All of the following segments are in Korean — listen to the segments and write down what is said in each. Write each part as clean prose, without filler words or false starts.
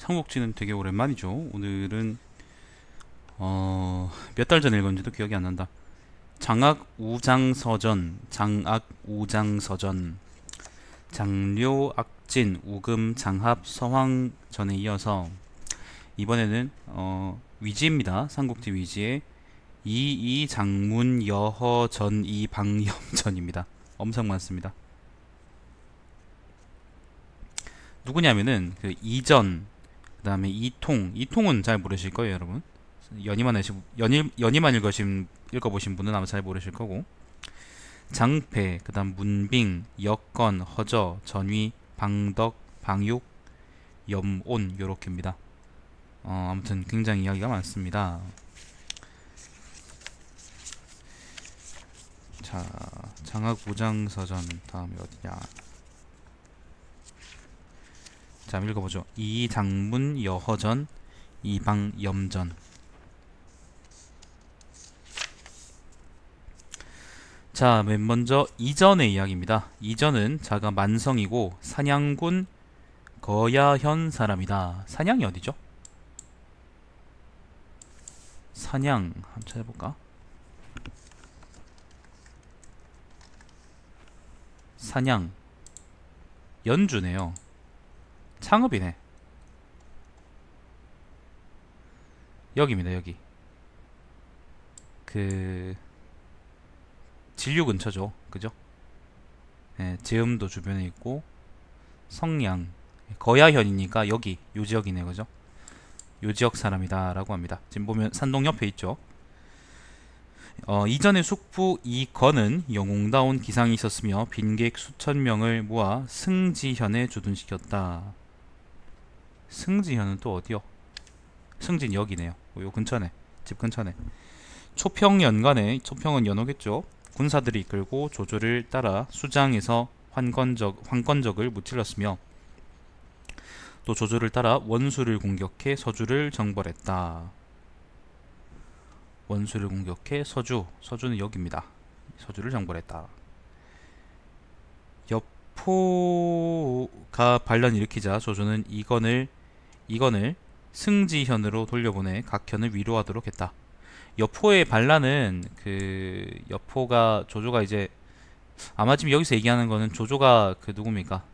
삼국지는 되게 오랜만이죠. 오늘은 몇 달 전에 읽었는지도 기억이 안 난다. 장악우장서전, 장악우장서전, 장료, 악진, 우금, 장합, 서황전에 이어서 이번에는 위지입니다. 삼국지 위지의 이이 장문 여허전 이방염전입니다. 엄청 많습니다. 누구냐면은 그 이전, 그다음에 이통은 잘 모르실 거예요, 여러분. 연희만 읽어보신 분은 아마 잘 모르실 거고, 장패, 그다음 문빙, 여건, 허저, 전위, 방덕, 방육, 염온 요렇게입니다. 아무튼 굉장히 이야기가 많습니다. 자, 장학우장서전 다음에 어디냐? 자, 읽어보죠. 이장문 여허전, 이방염전. 자, 맨 먼저 이전의 이야기입니다. 이전은 자가 만성이고 산양군 거야현 사람이다. 산양이 어디죠? 산양 한번 찾아볼까? 산양 연주네요. 창읍이네. 여기입니다. 여기 그 진류 근처죠. 그죠? 예, 제음도 주변에 있고 성량 거야현이니까 여기 요 지역이네. 그죠? 요 지역 사람이다 라고 합니다. 지금 보면 산동 옆에 있죠. 이전의 숙부 이건은 영웅다운 기상이 있었으며 빈객 수천 명을 모아 승지현에 주둔시켰다. 승지현은 또 어디요? 승진 여기네요. 요 근처네. 집 근처네. 초평연간에, 초평은 연호겠죠. 군사들이 이끌고 조조를 따라 수장에서 황건적을 무찔렀으며 또 조조를 따라 원수를 공격해 서주를 정벌했다. 원수를 공격해 서주는 여기입니다. 서주를 정벌했다. 여포가 반란을 일으키자 조조는 이건을 승지현으로 돌려보내 각현을 위로하도록 했다. 여포의 반란은 그 여포가 조조가 이제 아마 지금 여기서 얘기하는 거는 조조가 그 누굽니까?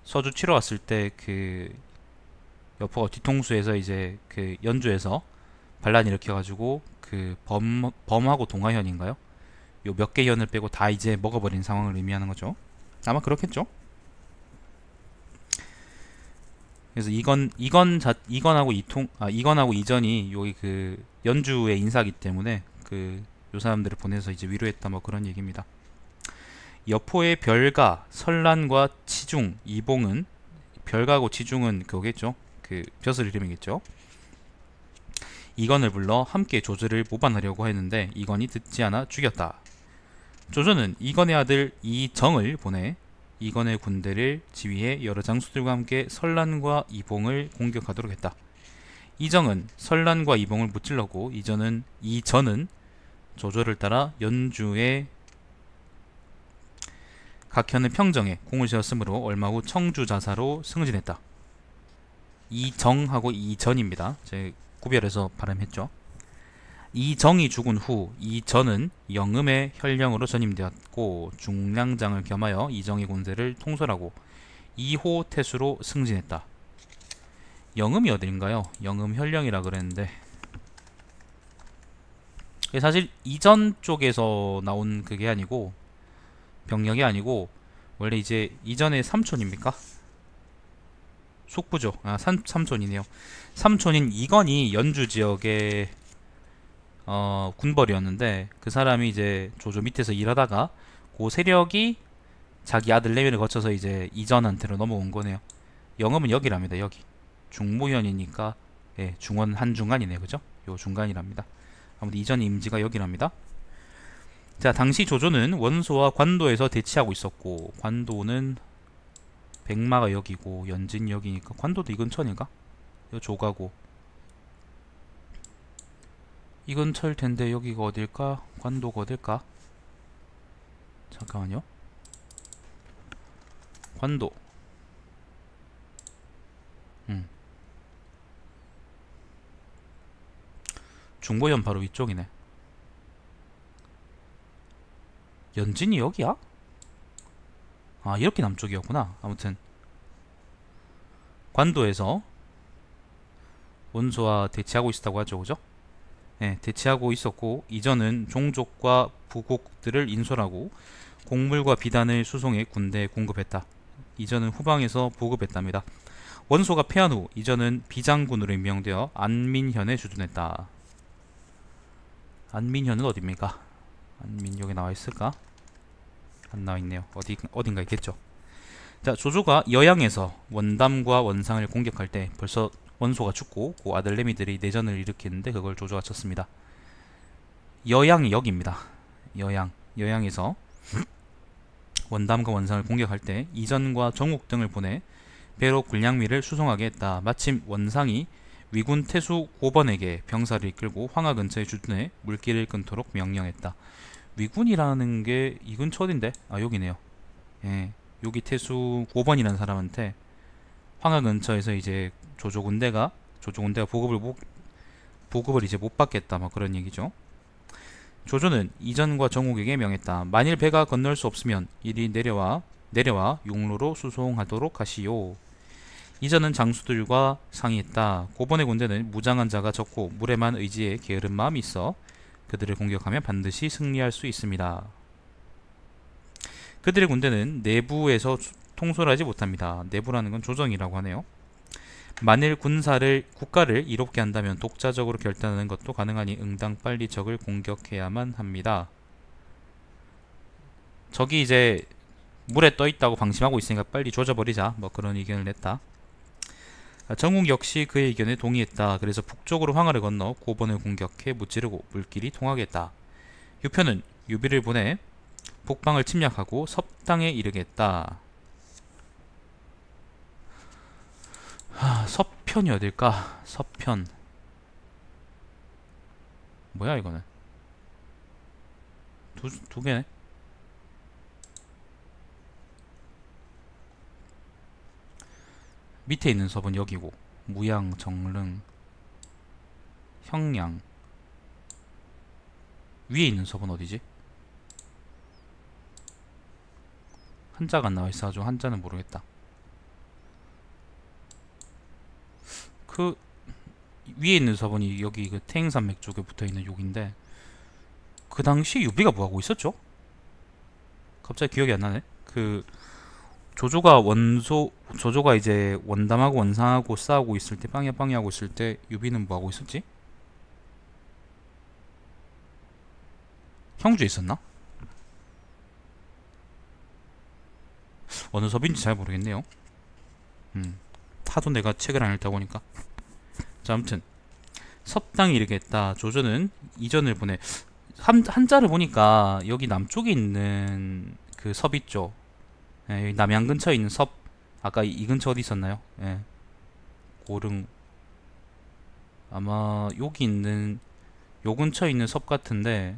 서주 치러 왔을 때 그 여포가 뒤통수에서 이제 그 연주에서 반란 일으켜가지고 그 범하고 동화현인가요? 요 몇 개 현을 빼고 다 이제 먹어버린 상황을 의미하는 거죠. 아마 그렇겠죠. 그래서 이건하고 이전이 여기 그 연주의 인사기 때문에 그 요 사람들을 보내서 이제 위로했다 뭐 그런 얘기입니다. 여포의 별가, 설란과 치중, 이봉은 별가고 치중은 그거겠죠. 그 벼슬 이름이겠죠. 이건을 불러 함께 조조를 모반하려고 했는데 이건이 듣지 않아 죽였다. 조조는 이건의 아들 이정을 보내 이건의 군대를 지휘해 여러 장수들과 함께 설란과 이봉을 공격하도록 했다. 이정은 설란과 이봉을 무찔렀고 이전은 조조를 따라 연주의 각현의 평정에 공을 세웠으므로 얼마 후 청주자사로 승진했다. 이정하고 이전입니다. 제 구별해서 발음했죠. 이정이 죽은 후 이전은 영음의 혈령으로 전임되었고 중량장을 겸하여 이정의 군대를 통솔하고 2호 태수로 승진했다. 영음이 어딘가요? 영음 혈령이라 그랬는데 사실 이전 쪽에서 나온 그게 아니고 병력이 아니고 원래 이제 이전의 삼촌입니까? 숙부죠. 삼촌이네요. 삼촌인 이건이 연주 지역의 군벌이었는데 그 사람이 이제 조조 밑에서 일하다가 그 세력이 자기 아들 레위를 거쳐서 이제 이전한테로 넘어온 거네요. 영음은 여기랍니다. 여기 중무현이니까 예, 중원 한중간이네. 그죠? 요 중간이랍니다. 아무튼 이전 임지가 여기랍니다. 자, 당시 조조는 원소와 관도에서 대치하고 있었고 관도는 백마가 여기고 연진 여기니까 관도도 이 근처인가? 요 조가고 이 근처일 텐데 여기가 어딜까? 관도가 어딜까? 잠깐만요. 관도 중보현 바로 위쪽이네. 연진이 여기야? 아, 이렇게 남쪽이었구나. 아무튼 관도에서 원소와 대치하고 있었다고 하죠, 그죠? 네, 대치하고 있었고, 이전은 종족과 부국들을 인솔하고 곡물과 비단을 수송해 군대에 공급했다. 이전은 후방에서 보급했답니다. 원소가 패한 후 이전은 비장군으로 임명되어 안민현에 주둔했다. 안민현은 어디입니까? 안민 여기 나와 있을까? 안 나와 있네요. 어딘가 있겠죠. 자, 조조가 여양에서 원담과 원상을 공격할 때 벌써 원소가 죽고 그 아들내미들이 내전을 일으키는데 그걸 조조가 쳤습니다. 여양이 여기입니다. 여양에서 원담과 원상을 공격할 때 이전과 정욱 등을 보내 배로 군량미를 수송하게 했다. 마침 원상이 위군 태수 고번에게 병사를 이끌고 황하 근처에 주둔해 물길을 끊도록 명령했다. 위군이라는 게 이 근처 어딘데? 아, 여기네요. 예, 여기 태수 고번이라는 사람한테 황하 근처에서 이제 조조군대가 보급을 이제 못 받겠다, 뭐 그런 얘기죠. 조조는 이전과 정욱에게 명했다. 만일 배가 건널 수 없으면 이리 내려와 용로로 수송하도록 하시오. 이전은 장수들과 상의했다. 고번의 군대는 무장한 자가 적고 무례만 의지에 게으른 마음이 있어 그들을 공격하면 반드시 승리할 수 있습니다. 그들의 군대는 내부에서 통솔하지 못합니다. 내부라는 건 조정이라고 하네요. 만일 국가를 이롭게 한다면 독자적으로 결단하는 것도 가능하니 응당 빨리 적을 공격해야만 합니다. 적이 이제 물에 떠 있다고 방심하고 있으니까 빨리 조져버리자, 뭐 그런 의견을 냈다. 정욱 역시 그의 의견에 동의했다. 그래서 북쪽으로 황하를 건너 고번을 공격해 무찌르고 물길이 통하게 했다. 유표는 유비를 보내 북방을 침략하고 섭당에 이르게 했다. 서편이 어딜까? 서편. 뭐야 이거는? 두 개네. 밑에 있는 섭은 여기고, 무양, 정릉, 형량. 위에 있는 섭은 어디지? 한자가 안 나와 있어가지고 한자는 모르겠다. 그 위에 있는 섭은 여기 그 태행산맥 쪽에 붙어있는 욕인데, 그 당시 유비가 뭐하고 있었죠? 갑자기 기억이 안 나네. 그 조조가 이제 원담하고 원상하고 싸우고 있을 때, 빵야 하고 있을 때 유비는 뭐하고 있었지? 형주에 있었나? 어느 섭인지 잘 모르겠네요. 하도 내가 책을 안 읽다 보니까. 자, 아무튼 섭당이 이르게 했다. 조조는 이전을 보내. 한자를 보니까 여기 남쪽에 있는 그 섭 있죠. 예, 여기 남양 근처에 있는 섭. 아까 이 근처 어디 있었나요? 예, 고릉. 아마 여기 있는 요 근처에 있는 섭 같은데,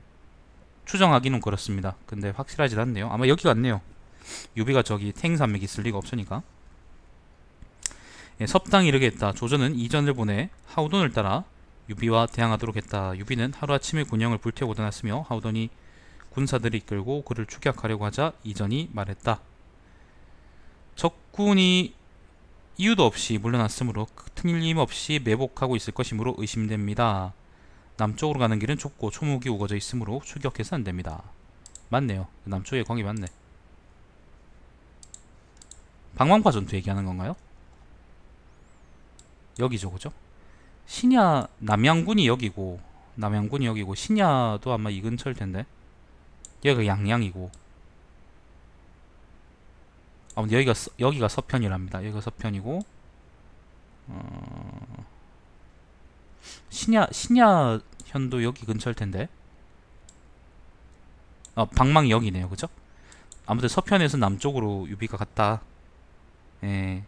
추정하기는 그렇습니다. 근데 확실하진 않네요. 아마 여기 같네요. 유비가 저기 태행산맥 있을 리가 없으니까. 예, 섭당이 이르게 했다. 조조는 이전을 보내 하우돈을 따라 유비와 대항하도록 했다. 유비는 하루아침에 군영을 불태우고 떠났으며 하우돈이 군사들을 이끌고 그를 추격하려고 하자 이전이 말했다. 적군이 이유도 없이 물러났으므로 틀림없이 매복하고 있을 것이므로 의심됩니다. 남쪽으로 가는 길은 좁고 초목이 우거져 있으므로 추격해서 안됩니다. 맞네요. 남쪽에 광이 맞네. 방황파 전투 얘기하는 건가요? 여기죠, 그죠? 남양군이 여기고 신야도 아마 이 근처일 텐데, 여기가 양양이고, 아무튼 여기가 서편이랍니다. 여기가 서편이고, 신야현도 여기 근처일 텐데, 방망이 여기네요, 그죠? 아무튼 서편에서 남쪽으로 유비가 갔다. 예.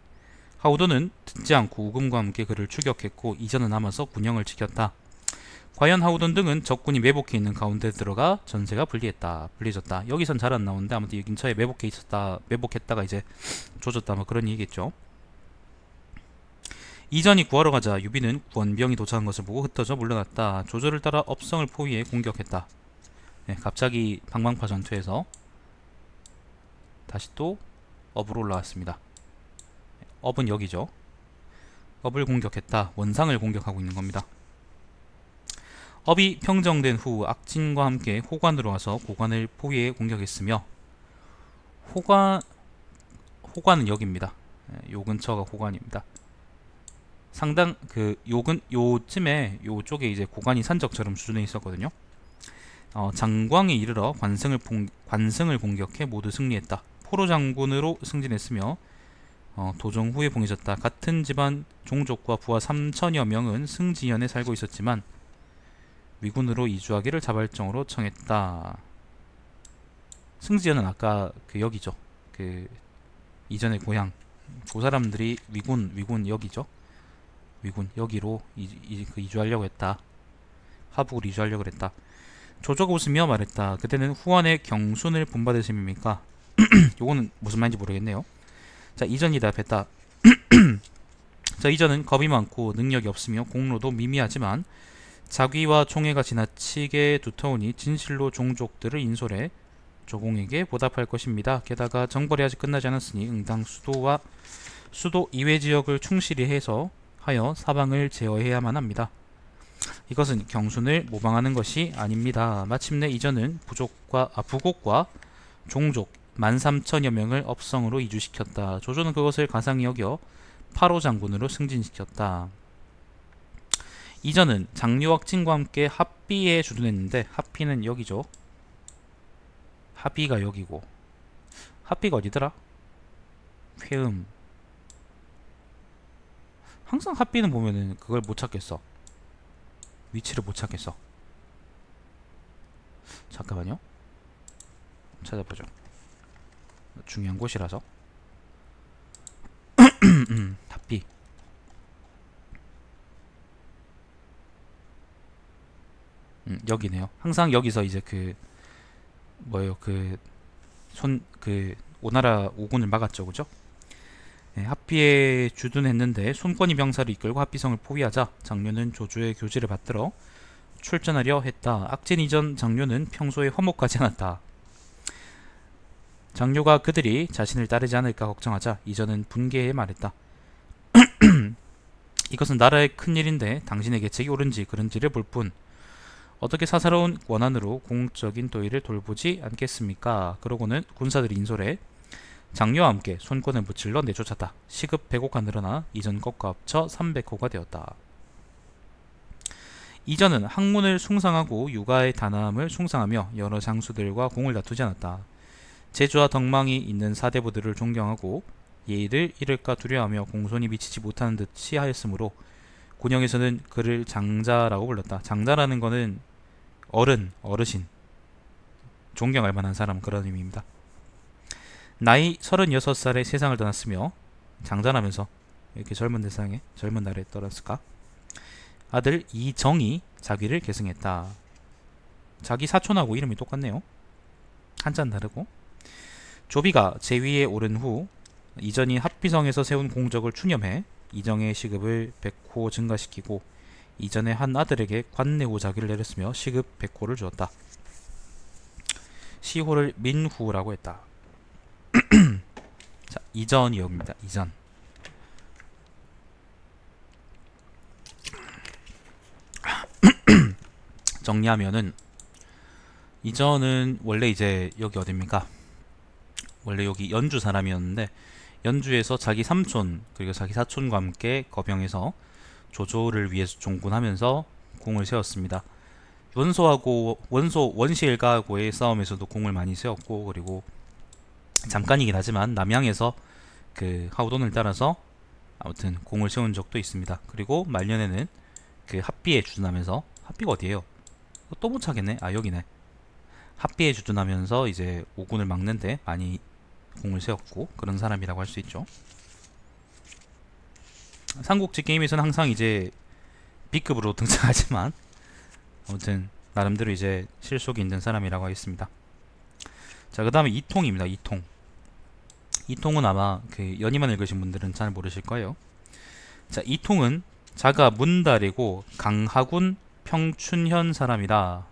하우돈은 듣지 않고 우금과 함께 그를 추격했고 이전은 남아서 군영을 지켰다. 과연 하우돈 등은 적군이 매복해 있는 가운데 들어가 전세가 불리해졌다. 여기선 잘 안 나오는데 아무튼 이 근처에 매복했다가 이제 조졌다, 뭐 그런 얘기겠죠. 이전이 구하러 가자 유비는 원병이 도착한 것을 보고 흩어져 물러났다. 조조를 따라 업성을 포위해 공격했다. 네, 갑자기 방방파 전투에서 다시 또 업으로 올라왔습니다. 업은 여기죠. 업을 공격했다. 원상을 공격하고 있는 겁니다. 업이 평정된 후 악진과 함께 호관으로 와서 고관을 포위해 공격했으며 호관은 여기입니다. 요 근처가 호관입니다. 상당 요쯤에 요쪽에 이제 고관이 산적처럼 수준에 있었거든요. 장광에 이르러 관승을 공격해 모두 승리했다. 포로 장군으로 승진했으며 도정 후에 봉해졌다. 같은 집안 종족과 부하 3천여 명은 승지현에 살고 있었지만 위군으로 이주하기를 자발적으로 청했다. 승지현은 아까 여기죠. 이전의 고향. 그 사람들이 위군 여기죠. 위군 여기로 이주하려고 했다. 하북으로 이주하려고 했다. 조조가 웃으며 말했다. 그대는 후원의 경순을 본받으심입니까? 요거는 무슨 말인지 모르겠네요. 자, 이전이 대답했다. 자, 이전은 겁이 많고 능력이 없으며 공로도 미미하지만 자귀와 총애가 지나치게 두터우니 진실로 종족들을 인솔해 조공에게 보답할 것입니다. 게다가 정벌이 아직 끝나지 않았으니 응당 수도 이외 지역을 충실히 하여 사방을 제어해야만 합니다. 이것은 경순을 모방하는 것이 아닙니다. 마침내 이전은 부곡과 종족 13,000여 명을 업성으로 이주시켰다. 조조는 그것을 가상히 여겨 8호 장군으로 승진시켰다. 이전은 장류확진과 함께 합비에 주둔했는데 합비는 여기죠. 합비가 여기고 합비가 어디더라? 회음. 항상 합비는 보면은 그걸 못 찾겠어. 위치를 못 찾겠어. 잠깐만요. 찾아보죠. 중요한 곳이라서. 합비. 여기네요. 항상 여기서 이제 오나라 오군을 막았죠, 그죠? 네, 합비에 주둔했는데 손권이 병사를 이끌고 합비성을 포위하자 장류는 조조의 교지를 받들어 출전하려 했다. 악진 이전 장류는 평소에 화목하지 않았다. 장류가 그들이 자신을 따르지 않을까 걱정하자 이전은 분개해 말했다. 이것은 나라의 큰일인데 당신의 계책이 옳은지 그른지를 볼 뿐 어떻게 사사로운 원한으로 공적인 도의를 돌보지 않겠습니까? 그러고는 군사들이 인솔해 장류와 함께 손권을 무찔러 내쫓았다. 시급 100호가 늘어나 이전 것과 합쳐 300호가 되었다. 이전은 학문을 숭상하고 육아의 단함을 숭상하며 여러 장수들과 공을 다투지 않았다. 재주와 덕망이 있는 사대부들을 존경하고 예의를 잃을까 두려워하며 공손히 미치지 못하는 듯이 하였으므로 군영에서는 그를 장자라고 불렀다. 장자라는 거는 어르신, 존경할 만한 사람, 그런 의미입니다. 나이 36살에 세상을 떠났으며 장자라면서 이렇게 젊은 날에 떠났을까? 아들 이정이 자기를 계승했다. 자기 사촌하고 이름이 똑같네요. 한자는 다르고. 조비가 제위에 오른 후 이전이 합비성에서 세운 공적을 추념해 이정의 시급을 100호 증가시키고 이전의 한 아들에게 관내후 자기를 내렸으며 시급 100호를 주었다. 시호를 민후라고 했다. 자, 이전이 여기입니다. 이전. 정리하면은 이전은 원래 이제 여기 어딥니까? 원래 여기 연주 사람이었는데 연주에서 자기 삼촌 그리고 자기 사촌과 함께 거병해서 조조를 위해서 종군하면서 공을 세웠습니다. 원시일가하고의 싸움에서도 공을 많이 세웠고, 그리고 잠깐이긴 하지만 남양에서 그 하우돈을 따라서 아무튼 공을 세운 적도 있습니다. 그리고 말년에는 그 합비에 주둔하면서, 합비가 어디에요? 또 못 찾겠네. 아, 여기네. 합비에 주둔하면서 이제 오군을 막는데 많이 공을 세웠고 그런 사람이라고 할 수 있죠. 삼국지 게임에서는 항상 이제 B급으로 등장하지만 아무튼 나름대로 이제 실속이 있는 사람이라고 하겠습니다. 자, 그 다음에 이통입니다. 이통은 아마 그 연희만 읽으신 분들은 잘 모르실 거예요. 자, 이통은 자가 문달이고 강하군 평춘현 사람이다.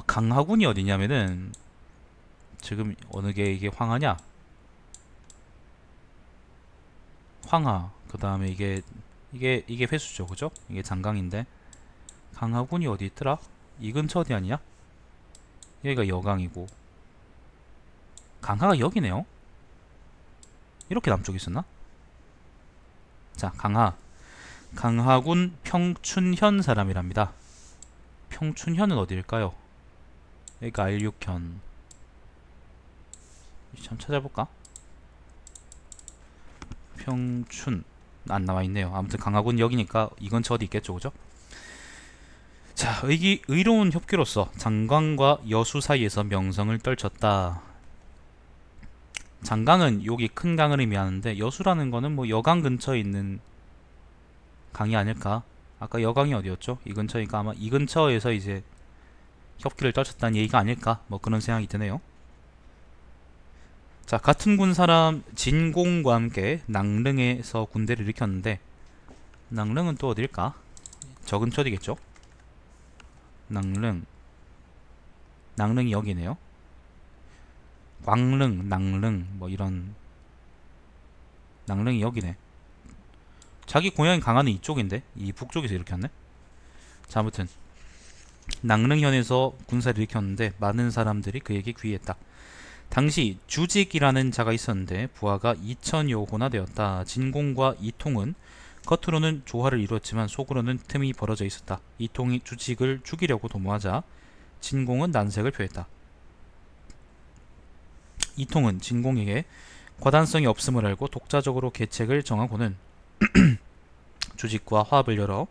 강하군이 어디냐면은 지금 어느 게 이게 황하냐? 황하. 그 다음에 이게 회수죠, 그죠? 이게 장강인데 강하군이 어디 있더라? 이 근처 어디 아니야? 여기가 여강이고 강하가 여기네요. 이렇게 남쪽에 있었나? 자, 강하군 평춘현 사람이랍니다. 평춘현은 어디일까요? 여기가 알육현. 좀 찾아볼까? 평춘 안 나와있네요. 아무튼 강하군 여기니까 이 근처 어디 있겠죠, 그죠? 자, 의로운 협규로서 장강과 여수 사이에서 명성을 떨쳤다. 장강은 여기 큰 강을 의미하는데 여수라는 거는 뭐 여강 근처에 있는 강이 아닐까? 아까 여강이 어디였죠? 이 근처니까 아마 이 근처에서 이제 협기를 떨쳤다는 얘기가 아닐까? 뭐 그런 생각이 드네요. 자, 같은 군 사람 진공과 함께 낭릉에서 군대를 일으켰는데 낭릉은 또 어딜까? 저 근처 어디겠죠? 낭릉이 여기네요. 광릉, 낭릉 뭐 이런 낭릉이 여기네. 자기 고향인 강화는 이쪽인데 이 북쪽에서 일으켰네. 자, 아무튼 낭릉현에서 군사를 일으켰는데 많은 사람들이 그에게 귀의했다. 당시 주직이라는 자가 있었는데 부하가 2000여호나 되었다. 진공과 이통은 겉으로는 조화를 이루었지만 속으로는 틈이 벌어져 있었다. 이통이 주직을 죽이려고 도모하자 진공은 난색을 표했다. 이통은 진공에게 과단성이 없음을 알고 독자적으로 계책을 정하고는 주직과 화합을 열어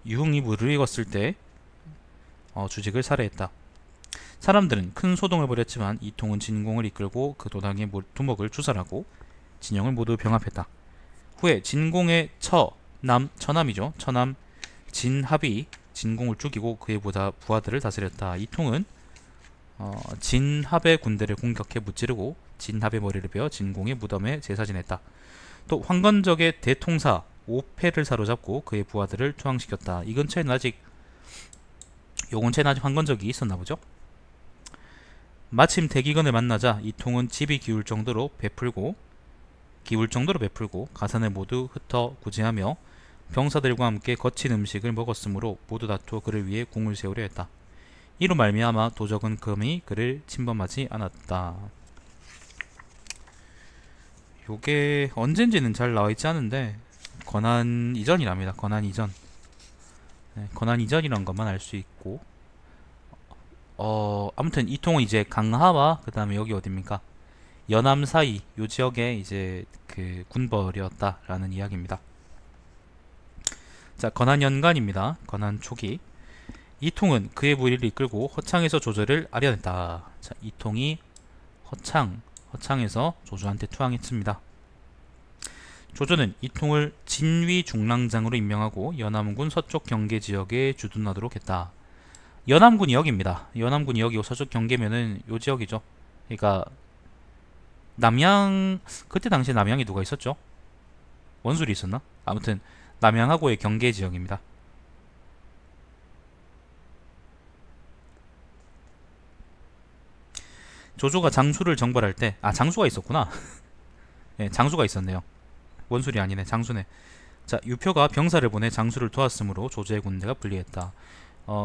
유흥이 물을 익었을 때 주직을 살해했다. 사람들은 큰 소동을 벌였지만 이통은 진공을 이끌고 그 도당의 두목을 추살하고 진영을 모두 병합했다. 후에 진공의 처남 진합이 진공을 죽이고 그의 부하들을 다스렸다. 이통은 진합의 군대를 공격해 무찌르고 진합의 머리를 베어 진공의 무덤에 제사 지냈다. 또 황건적의 대통사 오패를 사로잡고 그의 부하들을 투항시켰다. 이 근처에는 아직 황건적이 있었나 보죠. 마침 대기근을 만나자 이통은 집이 기울 정도로 베풀고 가산을 모두 흩어 구제하며 병사들과 함께 거친 음식을 먹었으므로 모두 다투어 그를 위해 궁을 세우려 했다. 이로 말미암아 도적은 금이 그를 침범하지 않았다. 요게 언젠지는 잘 나와있지 않은데 권한 이전이랍니다. 권한 이전. 권한 이전이란 것만 알 수 있고 아무튼 이통은 이제 강하와 그 다음에 여기 어딥니까? 연암 사이 요 지역에 이제 그 군벌이었다라는 이야기입니다. 자, 권한연간입니다. 권한 초기. 이통은 그의 무리를 이끌고 허창에서 조조를 아련했다. 자, 이통이 허창에서 조조한테 투항했습니다. 조조는 이통을 진위 중랑장으로 임명하고 연암군 서쪽 경계 지역에 주둔하도록 했다. 연암군이 여기입니다. 연암군이 여기고 서쪽 경계면은 요 지역이죠. 그러니까 그때 당시에 남양이 누가 있었죠? 원술이 있었나? 아무튼 남양하고의 경계 지역입니다. 조조가 장수를 정벌할 때 장수가 있었구나. 네, 장수가 있었네요. 원술이 아니네, 장수네. 자, 유표가 병사를 보내 장수를 도왔으므로 조조의 군대가 불리했다.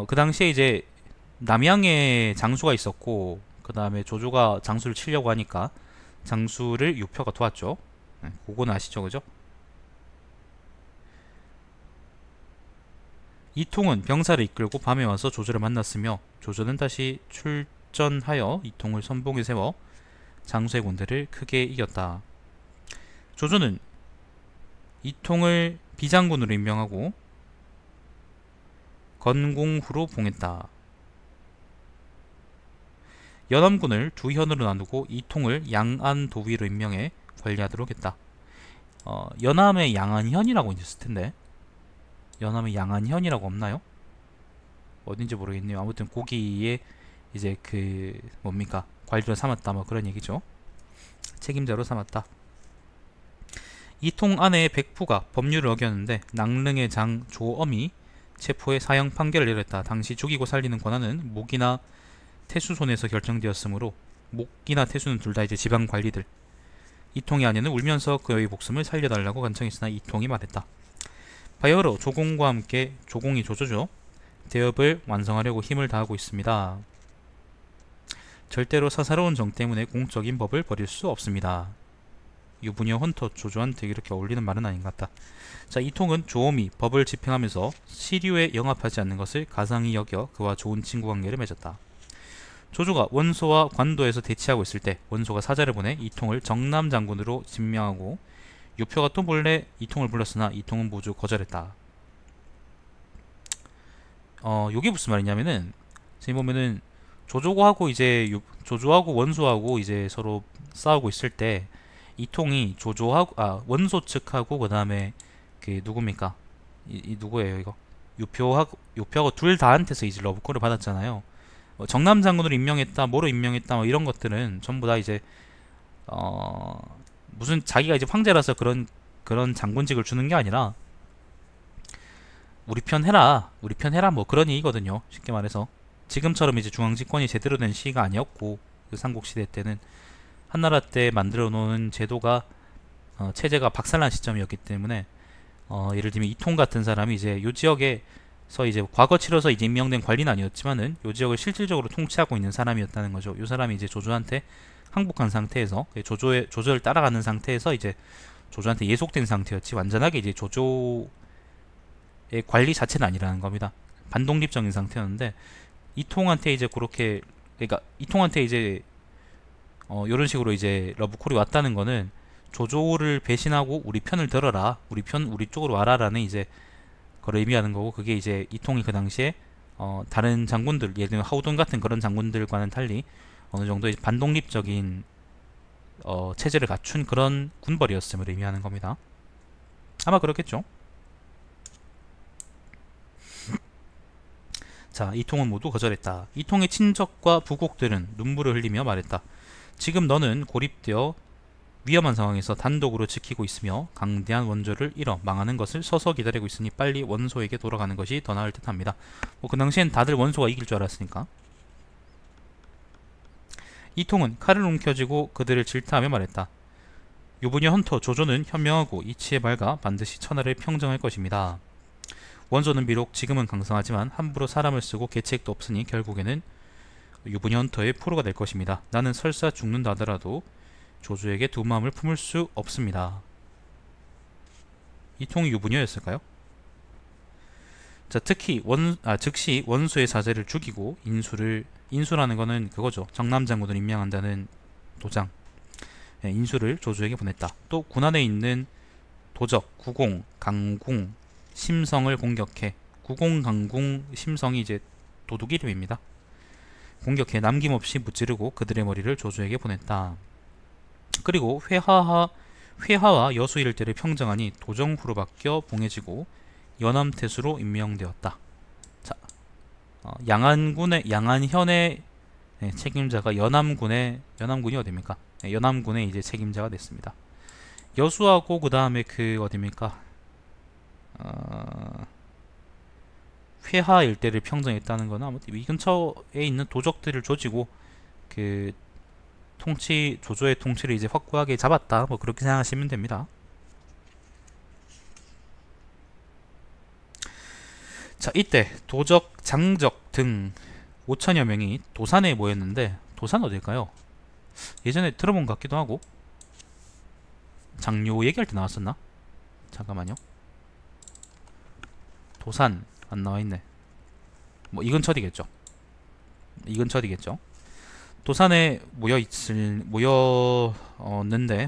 그 당시에 이제 남양에 장수가 있었고 그 다음에 조조가 장수를 치려고 하니까 장수를 유표가 도왔죠. 네, 그건 아시죠, 그죠? 이통은 병사를 이끌고 밤에 와서 조조를 만났으며 조조는 다시 출전하여 이통을 선봉에 세워 장수의 군대를 크게 이겼다. 조조는 이통을 비장군으로 임명하고 건공후로 봉했다. 연암군을 두 현으로 나누고 이통을 양안도위로 임명해 관리하도록 했다. 연암에 양안현이라고 있을 텐데 연암에 양안현이라고 없나요? 어딘지 모르겠네요. 아무튼 고기에 이제 그 관리로 삼았다 뭐 그런 얘기죠. 책임자로 삼았다. 이 통 안에 백부가 법률을 어겼는데 낭릉의 장 조엄이 체포해 사형 판결을 내렸다. 당시 죽이고 살리는 권한은 목이나 태수 손에서 결정되었으므로 목이나 태수는 둘 다 이제 지방 관리들. 이통의 아내는 울면서 그의 목숨을 살려달라고 간청했으나 이통이 말했다. 바이오로 조공과 함께 조공이 조조죠. 대업을 완성하려고 힘을 다하고 있습니다. 절대로 사사로운 정 때문에 공적인 법을 버릴 수 없습니다. 유부녀 헌터 조조한테 이렇게 어울리는 말은 아닌 것 같다. 자, 이통은 조엄이 법을 집행하면서 시류에 영합하지 않는 것을 가상히 여겨 그와 좋은 친구 관계를 맺었다. 조조가 원소와 관도에서 대치하고 있을 때 원소가 사자를 보내 이통을 정남 장군으로 임명하고 유표가 또 몰래 이통을 불렀으나 이통은 모두 거절했다. 요게 무슨 말이냐면은 지금 보면은 조조하고 이제 조조하고 원소하고 이제 서로 싸우고 있을 때 이통이 조조하고 원소 측하고 그 다음에 그 누굽니까? 이 누구예요 이거? 유표하고 둘 다한테서 이제 러브콜을 받았잖아요. 정남 장군으로 임명했다, 뭐로 임명했다, 뭐 이런 것들은 전부 다 이제 무슨 자기가 이제 황제라서 그런 장군직을 주는 게 아니라 우리 편 해라, 우리 편 해라, 뭐 그런 얘기거든요. 쉽게 말해서 지금처럼 이제 중앙집권이 제대로 된 시기가 아니었고 그 삼국시대 때는 한나라 때 만들어 놓은 제도가 체제가 박살난 시점이었기 때문에 예를 들면 이통 같은 사람이 이제 요 지역에서 이제 과거 치러서 이제 임명된 관리는 아니었지만은 요 지역을 실질적으로 통치하고 있는 사람이었다는 거죠. 요 사람이 이제 조조한테 항복한 상태에서 조조를 따라가는 상태에서 이제 조조한테 예속된 상태였지 완전하게 이제 조조의 관리 자체는 아니라는 겁니다. 반독립적인 상태였는데 이통한테 이제 그렇게 그러니까 이통한테 이제 이런 식으로 이제 러브콜이 왔다는 거는 조조를 배신하고 우리 편을 들어라, 우리 쪽으로 와라라는 이제 그걸 의미하는 거고, 그게 이제 이통이 그 당시에 다른 장군들, 예를 들면 하우돈 같은 그런 장군들과는 달리 어느 정도 이제 반독립적인 체제를 갖춘 그런 군벌이었음을 의미하는 겁니다. 아마 그렇겠죠. 자, 이통은 모두 거절했다. 이통의 친척과 부국들은 눈물을 흘리며 말했다. 지금 너는 고립되어 위험한 상황에서 단독으로 지키고 있으며 강대한 원조를 잃어 망하는 것을 서서 기다리고 있으니 빨리 원소에게 돌아가는 것이 더 나을 듯합니다. 그 당시엔 다들 원소가 이길 줄 알았으니까. 이통은 칼을 움켜쥐고 그들을 질타하며 말했다. 유부녀 헌터 조조는 현명하고 이치에 밝아 반드시 천하를 평정할 것입니다. 원소는 비록 지금은 강성하지만 함부로 사람을 쓰고 계책도 없으니 결국에는 유부녀 헌터의 포로가 될 것입니다. 나는 설사 죽는다 하더라도 조조에게 두 마음을 품을 수 없습니다. 이통이 유부녀였을까요? 자, 특히 즉시 원소의 사제를 죽이고 인수라는 거는 그거죠. 정남장군을 임명한다는 도장. 인수를 조조에게 보냈다. 또 군안에 있는 도적, 구공, 강궁, 심성을 공격해. 구공, 강궁, 심성이 이제 도둑 이름입니다. 공격해 남김없이 무찌르고 그들의 머리를 조조에게 보냈다. 그리고 회하와 여수 일대를 평정하니 도정후로 바뀌어 봉해지고 연암태수로 임명되었다. 자, 양안현의 책임자가 연암군이 어디입니까? 연암군의 이제 책임자가 됐습니다. 여수하고 그 다음에 그 어디입니까? 회하 일대를 평정했다는 거는 아무튼 이 근처에 있는 도적들을 조지고 그 조조의 통치를 이제 확고하게 잡았다. 뭐 그렇게 생각하시면 됩니다. 자, 이때 도적, 장적 등 5천여 명이 도산에 모였는데 도산 어딜까요? 예전에 들어본 것 같기도 하고 장료 얘기할 때 나왔었나? 잠깐만요. 도산 안 나와있네. 뭐 이 근처이겠죠. 도산에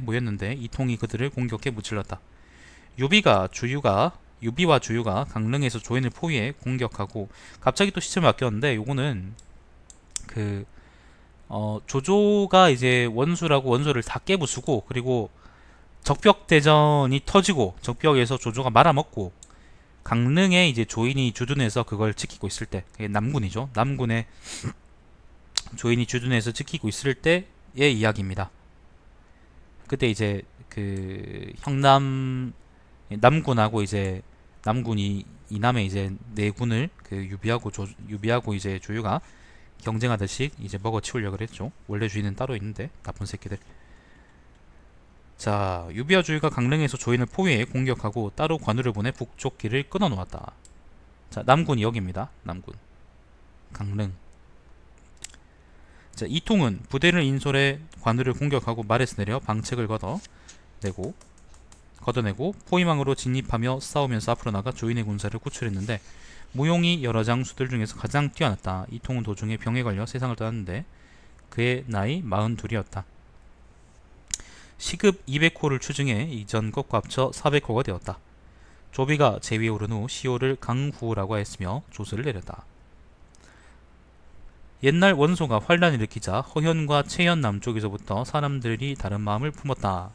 모였는데 이통이 그들을 공격해 무찔렀다. 유비와 주유가 강릉에서 조인을 포위해 공격하고, 갑자기 또 시점이 바뀌었는데 요거는 조조가 이제 원소를 다 깨부수고, 그리고 적벽대전이 터지고 적벽에서 조조가 말아먹고 강릉에 이제 조인이 주둔해서 그걸 지키고 있을 때, 남군이죠. 남군에 조인이 주둔해서 지키고 있을 때의 이야기입니다. 그때 이제 그 형남 남군하고 이제 남군이 이남에 이제 네 군을 그 유비하고 이제 조유가 경쟁하듯이 이제 먹어치우려고 그랬죠. 원래 주인은 따로 있는데 나쁜 새끼들. 자, 유비와 조유가 강릉에서 조인을 포위해 공격하고 따로 관우를 보내 북쪽 길을 끊어 놓았다. 자, 남군이 여기입니다. 남군. 강릉. 자, 이통은 부대를 인솔해 관우를 공격하고 말에서 내려 방책을 걷어내고 포위망으로 진입하며 싸우면서 앞으로 나가 조인의 군사를 구출했는데 무용이 여러 장수들 중에서 가장 뛰어났다. 이통은 도중에 병에 걸려 세상을 떠났는데 그의 나이 42이었다. 시급 200호를 추증해 이전 것과 합쳐 400호가 되었다. 조비가 제위에 오른 후 시호를 강후라고 하였으며 조서를 내렸다. 옛날 원소가 환란을 일으키자 허현과 채현 남쪽에서부터 사람들이 다른 마음을 품었다.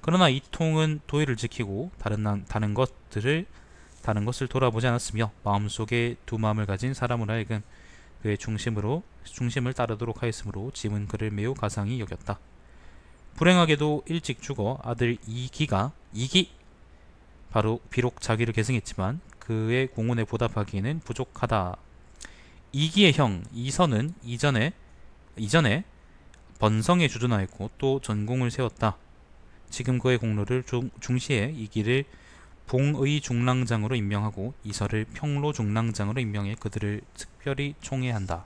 그러나 이통은 도의를 지키고 다른 것을 돌아보지 않았으며 마음속에 두 마음을 가진 사람으로 하여금 그의 중심을 따르도록 하였으므로 짐은 그를 매우 가상히 여겼다. 불행하게도 일찍 죽어 아들 비록 자기를 계승했지만 그의 공훈에 보답하기에는 부족하다. 이기의 형 이선은 이전에 번성에 주둔하였고 또 전공을 세웠다. 지금 그의 공로를 중시해 이기를 봉의 중랑장으로 임명하고 이설을 평로 중랑장으로 임명해 그들을 특별히 총애한다.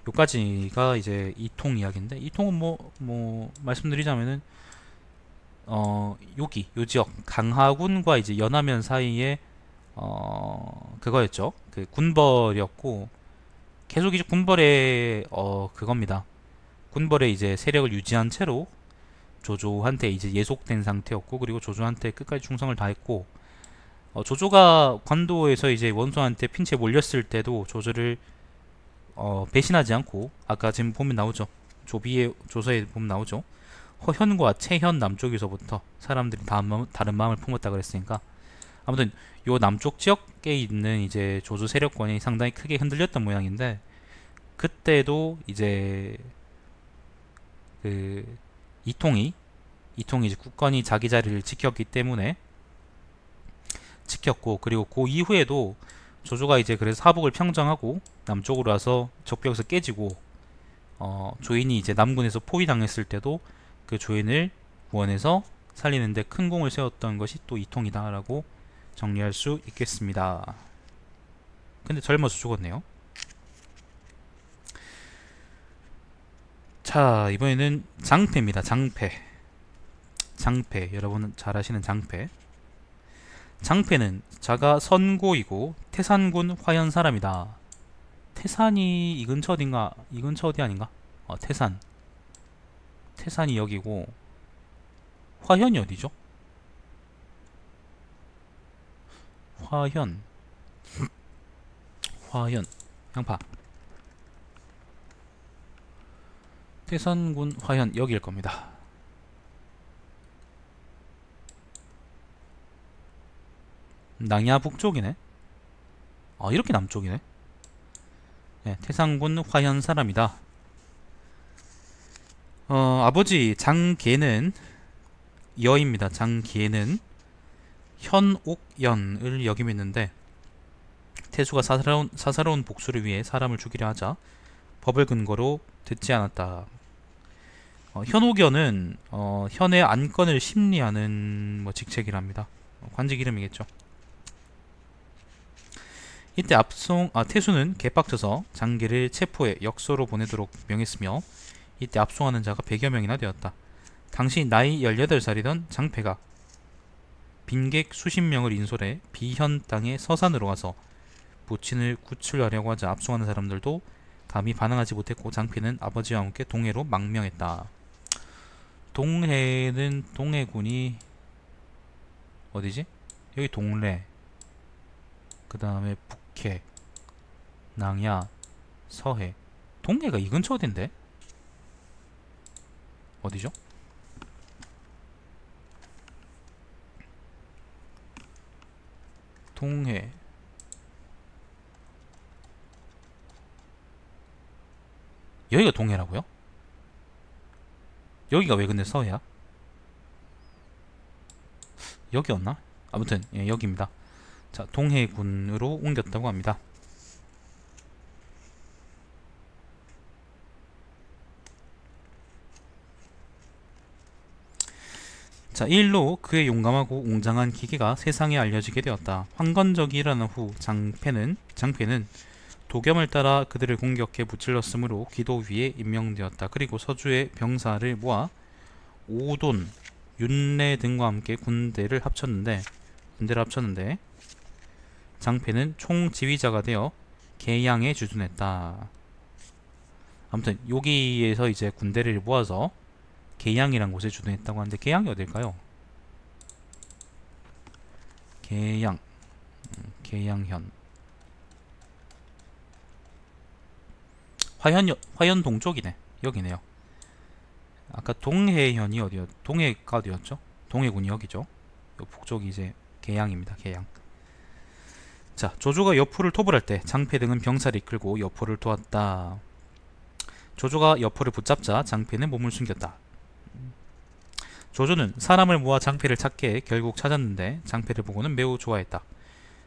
요까지가 이제 이통 이야기인데, 이통은 뭐 말씀드리자면은 요 지역 강하군과 이제 연하면 사이에 그거였죠. 그 군벌이었고 계속 이제 군벌의 그겁니다. 군벌의 이제 세력을 유지한 채로 조조한테 이제 예속된 상태였고, 그리고 조조한테 끝까지 충성을 다했고, 조조가 관도에서 이제 원소한테 핀치에 몰렸을 때도 조조를 배신하지 않고, 아까 지금 보면 나오죠. 조서에 보면 나오죠. 허현과 채현 남쪽에서부터 사람들이 다른 마음을 품었다 그랬으니까, 아무튼 요 남쪽 지역에 있는 이제 조조 세력권이 상당히 크게 흔들렸던 모양인데, 그때도 이제 그 이통이 이제 굳건히 자기 자리를 지켰기 때문에 지켰고, 그리고 그 이후에도 조조가 이제 그래서 하복을 평정하고 남쪽으로 와서 적벽에서 깨지고, 조인이 이제 남군에서 포위당했을 때도 그 조인을 구원해서 살리는데 큰 공을 세웠던 것이 또 이통이다라고 정리할 수 있겠습니다. 근데 젊어서 죽었네요. 자, 이번에는 장패입니다. 장패, 여러분 잘 아시는 장패. 장패는 자가 선고이고 태산군 화현 사람이다. 태산이 이 근처 어딘가? 이 근처 어디 아닌가? 태산이 여기고 화현이 어디죠? 화현 양파. 태산군 화현 여기일 겁니다. 낭야 북쪽이네. 이렇게 남쪽이네. 네, 태산군 화현 사람이다. 아버지 장계는 여입니다. 장계는 현옥연을 역임했는데 태수가 사사로운 복수를 위해 사람을 죽이려 하자 법을 근거로 듣지 않았다. 현옥연은 현의 안건을 심리하는 직책이랍니다. 관직 이름이겠죠. 이때 태수는 개빡쳐서 장계를 체포해 역소로 보내도록 명했으며, 이때 압송하는 자가 100여 명이나 되었다. 당시 나이 18살이던 장패가 빈객 수십 명을 인솔해 비현 땅의 서산으로 가서 부친을 구출하려고 하자 압송하는 사람들도 감히 반항하지 못했고, 장패는 아버지와 함께 동해로 망명했다. 동해는 동해군이 어디지? 여기 동래, 그 다음에 북해, 낭야, 서해. 동해가 이 근처 어딘데? 어디죠? 동해. 여기가 동해라고요? 여기가 왜 근데 서해야? 여기였나? 아무튼 예, 여기입니다. 자, 동해군으로 옮겼다고 합니다. 자, 이 일로 그의 용감하고 웅장한 기계가 세상에 알려지게 되었다. 황건적이 일어난 후 장패는 도겸을 따라 그들을 공격해 무찔렀으므로 기도 위에 임명되었다. 그리고 서주의 병사를 모아 오돈, 윤례 등과 함께 군대를 합쳤는데 장패는 총지휘자가 되어 계양에 주둔했다. 아무튼 여기에서 이제 군대를 모아서 계양이란 곳에 주둔했다고 하는데 계양이 어딜까요? 계양, 계양현, 화현 동쪽이네. 여기네요. 아까 동해현이 동해가 어디였죠? 동해군이 여기죠. 요 북쪽이 이제 계양입니다. 계양. 자, 조조가 여포를 토벌할 때 장패 등은 병사를 이끌고 여포를 도왔다. 조조가 여포를 붙잡자 장패는 몸을 숨겼다. 조조는 사람을 모아 장패를 찾게 결국 찾았는데 장패를 보고는 매우 좋아했다.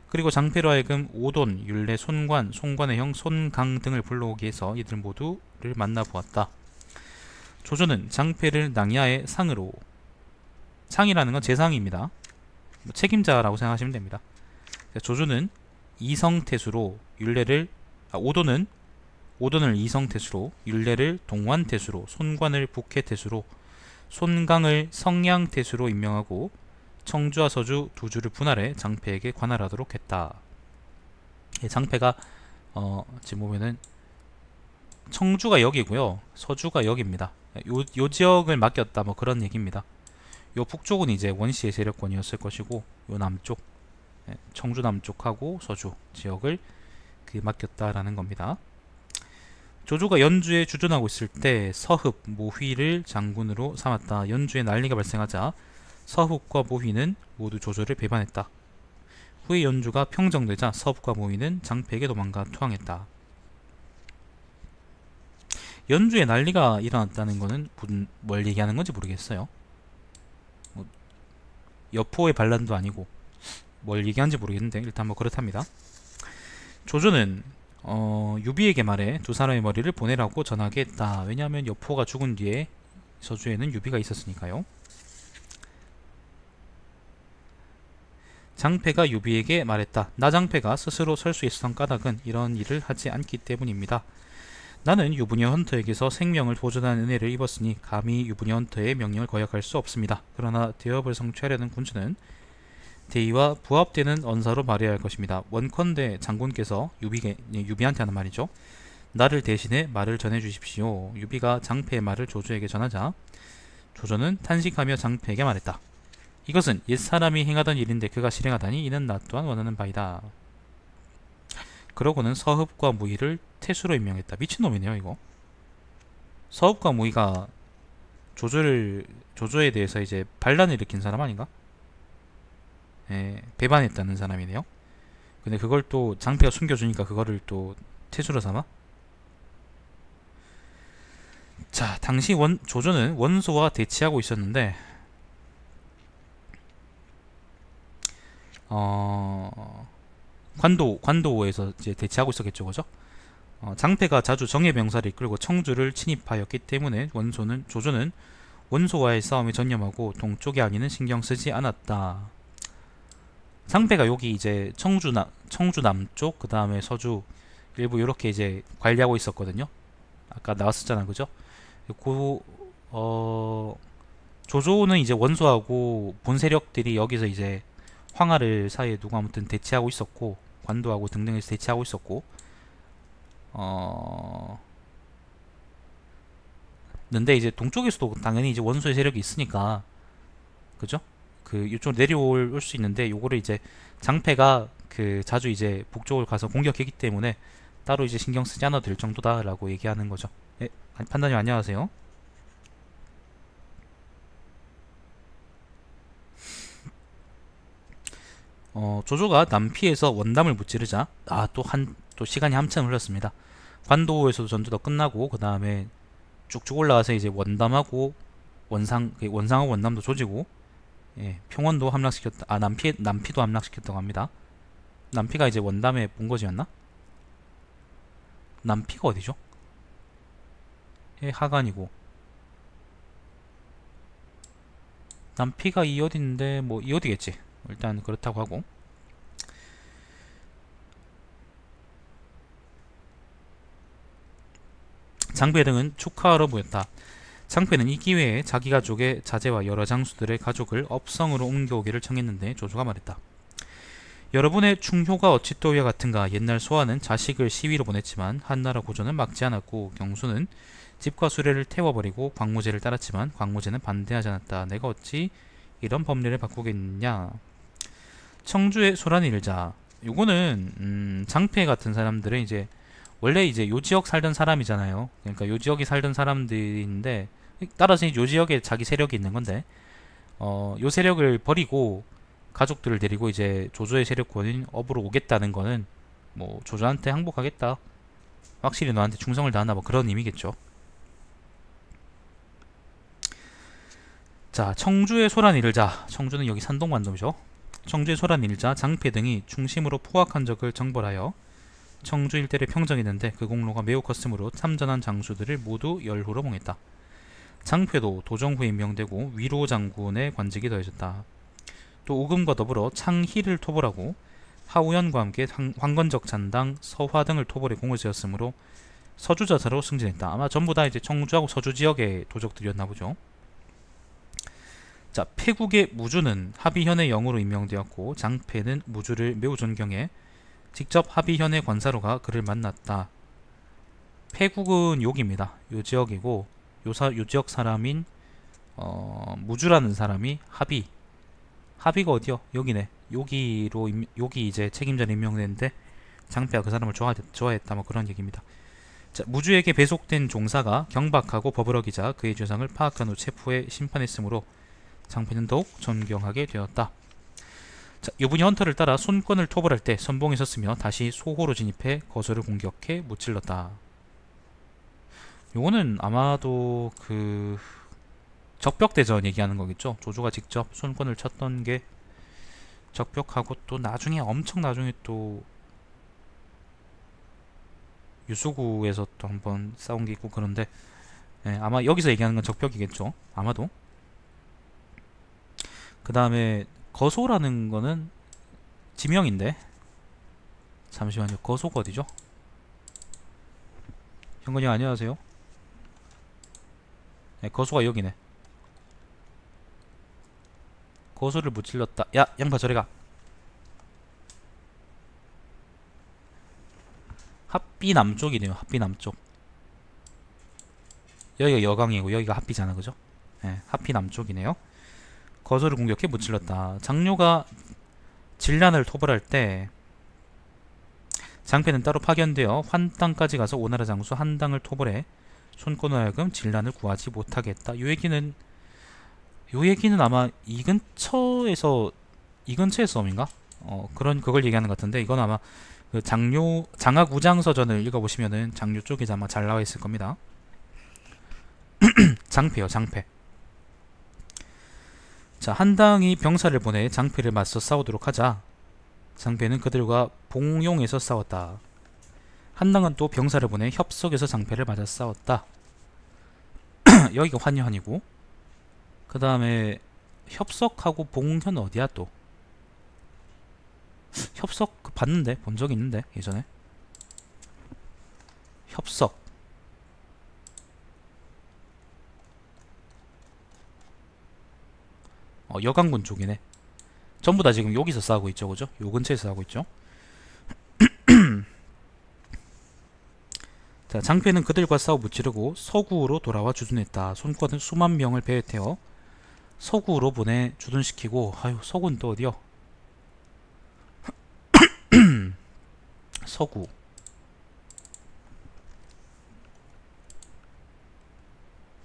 그리고 장패로 하여금 오돈, 율례, 손관, 손관의 형 손강 등을 불러오게 해서 이들 모두를 만나보았다. 조조는 장패를 낭야의 상으로, 상이라는 건 제상입니다. 책임자라고 생각하시면 됩니다. 조조는 이성태수로 오돈을 이성태수로, 율례를 동환태수로, 손관을 북해태수로, 손강을 성양태수로 임명하고 청주와 서주 두 주를 분할해 장패에게 관할하도록 했다. 장패가 지금 보면은 청주가 여기고요, 서주가 여기입니다. 요 지역을 맡겼다 뭐 그런 얘기입니다. 요 북쪽은 이제 원시의 세력권이었을 것이고, 요 남쪽, 청주 남쪽하고 서주 지역을 맡겼다라는 겁니다. 조조가 연주에 주둔하고 있을 때 서흡, 모휘를 장군으로 삼았다. 연주에 난리가 발생하자 서흡과 모휘는 모두 조조를 배반했다. 후에 연주가 평정되자 서흡과 모휘는 장패에게 도망가 투항했다. 연주에 난리가 일어났다는 거는 뭘 얘기하는 건지 모르겠어요. 뭐 여포의 반란도 아니고 뭘 얘기하는지 모르겠는데 일단 뭐 그렇답니다. 조조는 유비에게 말해 두 사람의 머리를 보내라고 전하게 했다. 왜냐하면 여포가 죽은 뒤에 서주에는 유비가 있었으니까요. 장패가 유비에게 말했다. 나 장패가 스스로 설 수 있었던 까닭은 이런 일을 하지 않기 때문입니다. 나는 유부녀 헌터에게서 생명을 보존한 은혜를 입었으니 감히 유부녀 헌터의 명령을 거역할 수 없습니다. 그러나 대업을 성취하려는 군주는 대의와 부합되는 언사로 말해야 할 것입니다. 원컨대 장군께서 유비한테 하는 말이죠. 나를 대신해 말을 전해 주십시오. 유비가 장패의 말을 조조에게 전하자 조조는 탄식하며 장패에게 말했다. 이것은 옛사람이 행하던 일인데 그가 실행하다니 이는 나 또한 원하는 바이다. 그러고는 서흡과 무의를 태수로 임명했다. 미친놈이네요 이거. 서흡과 무의가 조조에 대해서 이제 반란을 일으킨 사람 아닌가? 배반했다는 사람이네요. 근데 그걸 또 장패가 숨겨주니까 그거를 또 태수로 삼아? 자, 당시 조조는 원소와 대치하고 있었는데 관도에서 이제 대치하고 있었겠죠, 그죠? 장패가 자주 정예병사를 이끌고 청주를 침입하였기 때문에 조조는 원소와의 싸움에 전념하고 동쪽의 안위는 신경 쓰지 않았다. 장패가 여기 이제 청주 남쪽, 그 다음에 서주 일부 이렇게 이제 관리하고 있었거든요. 아까 나왔었잖아, 그죠? 조조는 이제 원소하고 본 세력들이 여기서 이제 황하를 사이에 두고 아무튼 대치하고 있었고, 관도하고 등등에서 대치하고 있었고, 근데 이제 동쪽에서도 당연히 이제 원소의 세력이 있으니까, 그죠? 이쪽으로 내려올 수 있는데, 요거를 이제 장패가 자주 이제 북쪽을 가서 공격했기 때문에 따로 이제 신경 쓰지 않아도 될 정도다라고 얘기하는 거죠. 판단님 안녕하세요. 조조가 남피에서 원담을 무찌르자 또 시간이 한참 흘렀습니다. 관도에서도 전투가 끝나고 그 다음에 쭉쭉 올라가서 이제 원담하고 원상하고 원남도 조지고, 예, 평원도 함락시켰다. 아, 남피도 함락시켰다고 합니다. 남피가 이제 원담의 본거지였나? 남피가 어디죠? 예, 하간이고, 남피가 이 어디인데 뭐 이 어디겠지. 일단 그렇다고 하고, 장배 등은 축하하러 모였다. 장패는 이 기회에 자기 가족의 자제와 여러 장수들의 가족을 업성으로 옮겨오기를 청했는데 조조가 말했다. 여러분의 충효가 어찌 또 이와 같은가. 옛날 소아는 자식을 시위로 보냈지만 한나라 고조는 막지 않았고, 경수는 집과 수레를 태워버리고 광무제를 따랐지만 광무제는 반대하지 않았다. 내가 어찌 이런 법례를 바꾸겠냐. 청주의 소란이 일자. 요거는 장패 같은 사람들은 이제 원래 이제 요 지역 살던 사람이잖아요. 그러니까 요 지역에 살던 사람들인데, 따라서 요 지역에 자기 세력이 있는 건데, 요 세력을 버리고 가족들을 데리고 이제 조조의 세력권인 업으로 오겠다는 거는 뭐 조조한테 항복하겠다, 확실히 너한테 충성을 다한다, 뭐 그런 의미겠죠. 자, 청주의 소란 일자. 청주는 여기 산동반도죠. 청주의 소란 일자 장패 등이 중심으로 포악한 적을 정벌하여 청주 일대를 평정했는데 그 공로가 매우 컸으므로 참전한 장수들을 모두 열후로 봉했다. 장패도 도정후에 임명되고 위로 장군의 관직이 더해졌다. 또 우금과 더불어 창희를 토벌하고 하우연과 함께 황건적 잔당, 서화 등을 토벌해 공을 세웠으므로 서주자사로 승진했다. 아마 전부 다 이제 청주하고 서주 지역의 도적들이었나 보죠. 자, 패국의 무주는 합의현의 영으로 임명되었고, 장패는 무주를 매우 존경해 직접 합의현의 관사로가 그를 만났다. 패국은 여기입니다. 요 지역이고, 요 지역 사람인 무주라는 사람이 합의가 어디요? 여기네. 여기 이제 책임자로 임명됐는데 장패가 그 사람을 좋아했다, 뭐 그런 얘기입니다. 자, 무주에게 배속된 종사가 경박하고 법을 어기자 그의 죄상을 파악한 후 체포해 심판했으므로 장패는 더욱 존경하게 되었다. 자, 유분이 헌터를 따라 손권을 토벌할 때 선봉에 섰으며 다시 소호로 진입해 거소를 공격해 무찔렀다. 요거는 아마도 그 적벽대전 얘기하는 거겠죠. 조조가 직접 손권을 쳤던 게 적벽하고, 또 나중에 엄청 나중에 또 유수구에서 또 한번 싸운 게 있고 그런데, 예, 아마 여기서 얘기하는 건 적벽이겠죠. 아마도. 그 다음에 거소라는 거는 지명인데, 잠시만요. 거소가 어디죠? 현건이 안녕하세요. 네, 거소가 여기네. 거소를 무찔렀다. 야, 양파 저리가. 합비 남쪽이네요. 합비 남쪽. 여기가 여강이고 여기가 합비잖아, 그죠? 네, 합비 남쪽이네요. 거소를 공격해 무찔렀다. 장료가 진란을 토벌할 때 장패는 따로 파견되어 환땅까지 가서 오나라 장수 한당을 토벌해 손권으로 하여금 진란을 구하지 못하게 했다. 요 얘기는 아마 이 근처에서 섬인가? 그걸 얘기하는 것 같은데, 이건 아마 그 장하구장서전을 읽어보시면은 장료 쪽에 아마 잘 나와 있을 겁니다. 장패요, 장패. 자, 한당이 병사를 보내 장패를 맞서 싸우도록 하자 장패는 그들과 봉용에서 싸웠다. 한당은 또 병사를 보내 협석에서 장패를 맞아 싸웠다. 여기가 환희환이고, 그 다음에 협석하고 봉현 어디야 또? 협석 봤는데, 본 적 있는데 예전에. 협석 여강군 쪽이네. 전부 다 지금 여기서 싸우고 있죠, 그죠? 요 근처에서 싸우고 있죠. 자, 장패는 그들과 싸워 무찌르고 서구로 돌아와 주둔했다. 손권은 수만 명을 배에 태워 서구로 보내 주둔시키고, 아유, 서구는 또 어디요?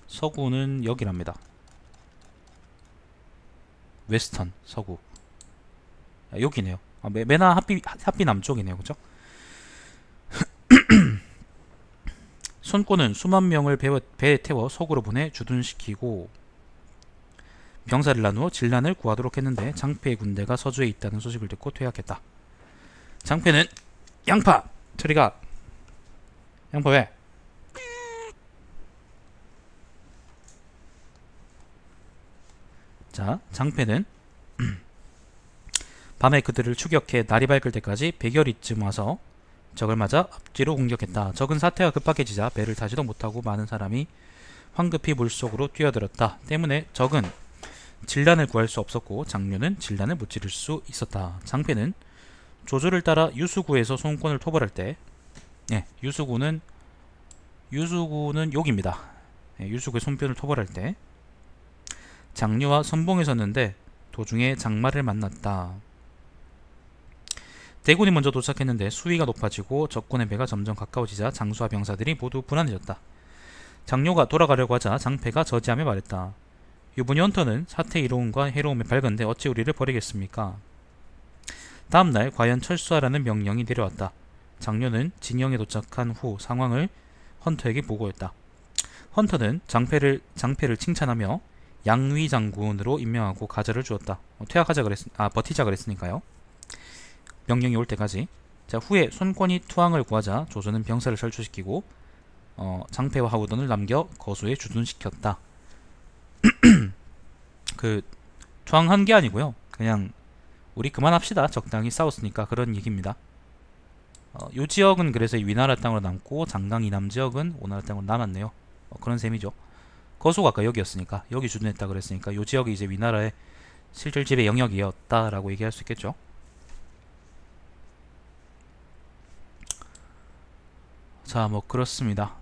서구는 여기랍니다. 웨스턴 서구. 여기네요. 메나 합비 남쪽이네요, 그죠? 손권은 수만 명을 배에 태워 서구로 보내 주둔시키고, 병사를 나누어 진란을 구하도록 했는데 장패의 군대가 서주에 있다는 소식을 듣고 퇴학했다. 장패는 양파! 트리가 양파 왜? 자, 장패는 밤에 그들을 추격해 날이 밝을 때까지 100여리쯤 와서 적을 맞아 앞뒤로 공격했다. 적은 사태가 급박해지자 배를 타지도 못하고 많은 사람이 황급히 물속으로 뛰어들었다. 때문에 적은 진란을 구할 수 없었고 장류는 진란을 무찌를 수 있었다. 장패는 조조를 따라 유수구에서 손권을 토벌할 때 유수구는 여기입니다. 유수구의 손편을 토벌할 때 장류와 선봉에 섰는데 도중에 장마를 만났다. 대군이 먼저 도착했는데 수위가 높아지고 적군의 배가 점점 가까워지자 장수와 병사들이 모두 불안해졌다. 장료가 돌아가려고 하자 장패가 저지하며 말했다. 유부녀 헌터는 사태의 이로움과 해로움에 밝은데 어찌 우리를 버리겠습니까? 다음날 과연 철수하라는 명령이 내려왔다. 장료는 진영에 도착한 후 상황을 헌터에게 보고했다. 헌터는 장패를 칭찬하며 양위 장군으로 임명하고 가절을 주었다. 버티자 그랬으니까요. 명령이 올 때까지. 자, 후에 손권이 투항을 구하자 조조는 병사를 철수시키고 장패와 하우던을 남겨 거수에 주둔시켰다. 그 투항한 게 아니고요. 그냥 우리 그만합시다. 적당히 싸웠으니까 그런 얘기입니다. 요 지역은 그래서 위나라 땅으로 남고 장강 이남 지역은 오나라 땅으로 남았네요. 그런 셈이죠. 거수가 아까 여기였으니까 여기 주둔했다 그랬으니까 요 지역이 이제 위나라의 실질 지배 영역이었다라고 얘기할 수 있겠죠. 자, 뭐 그렇습니다.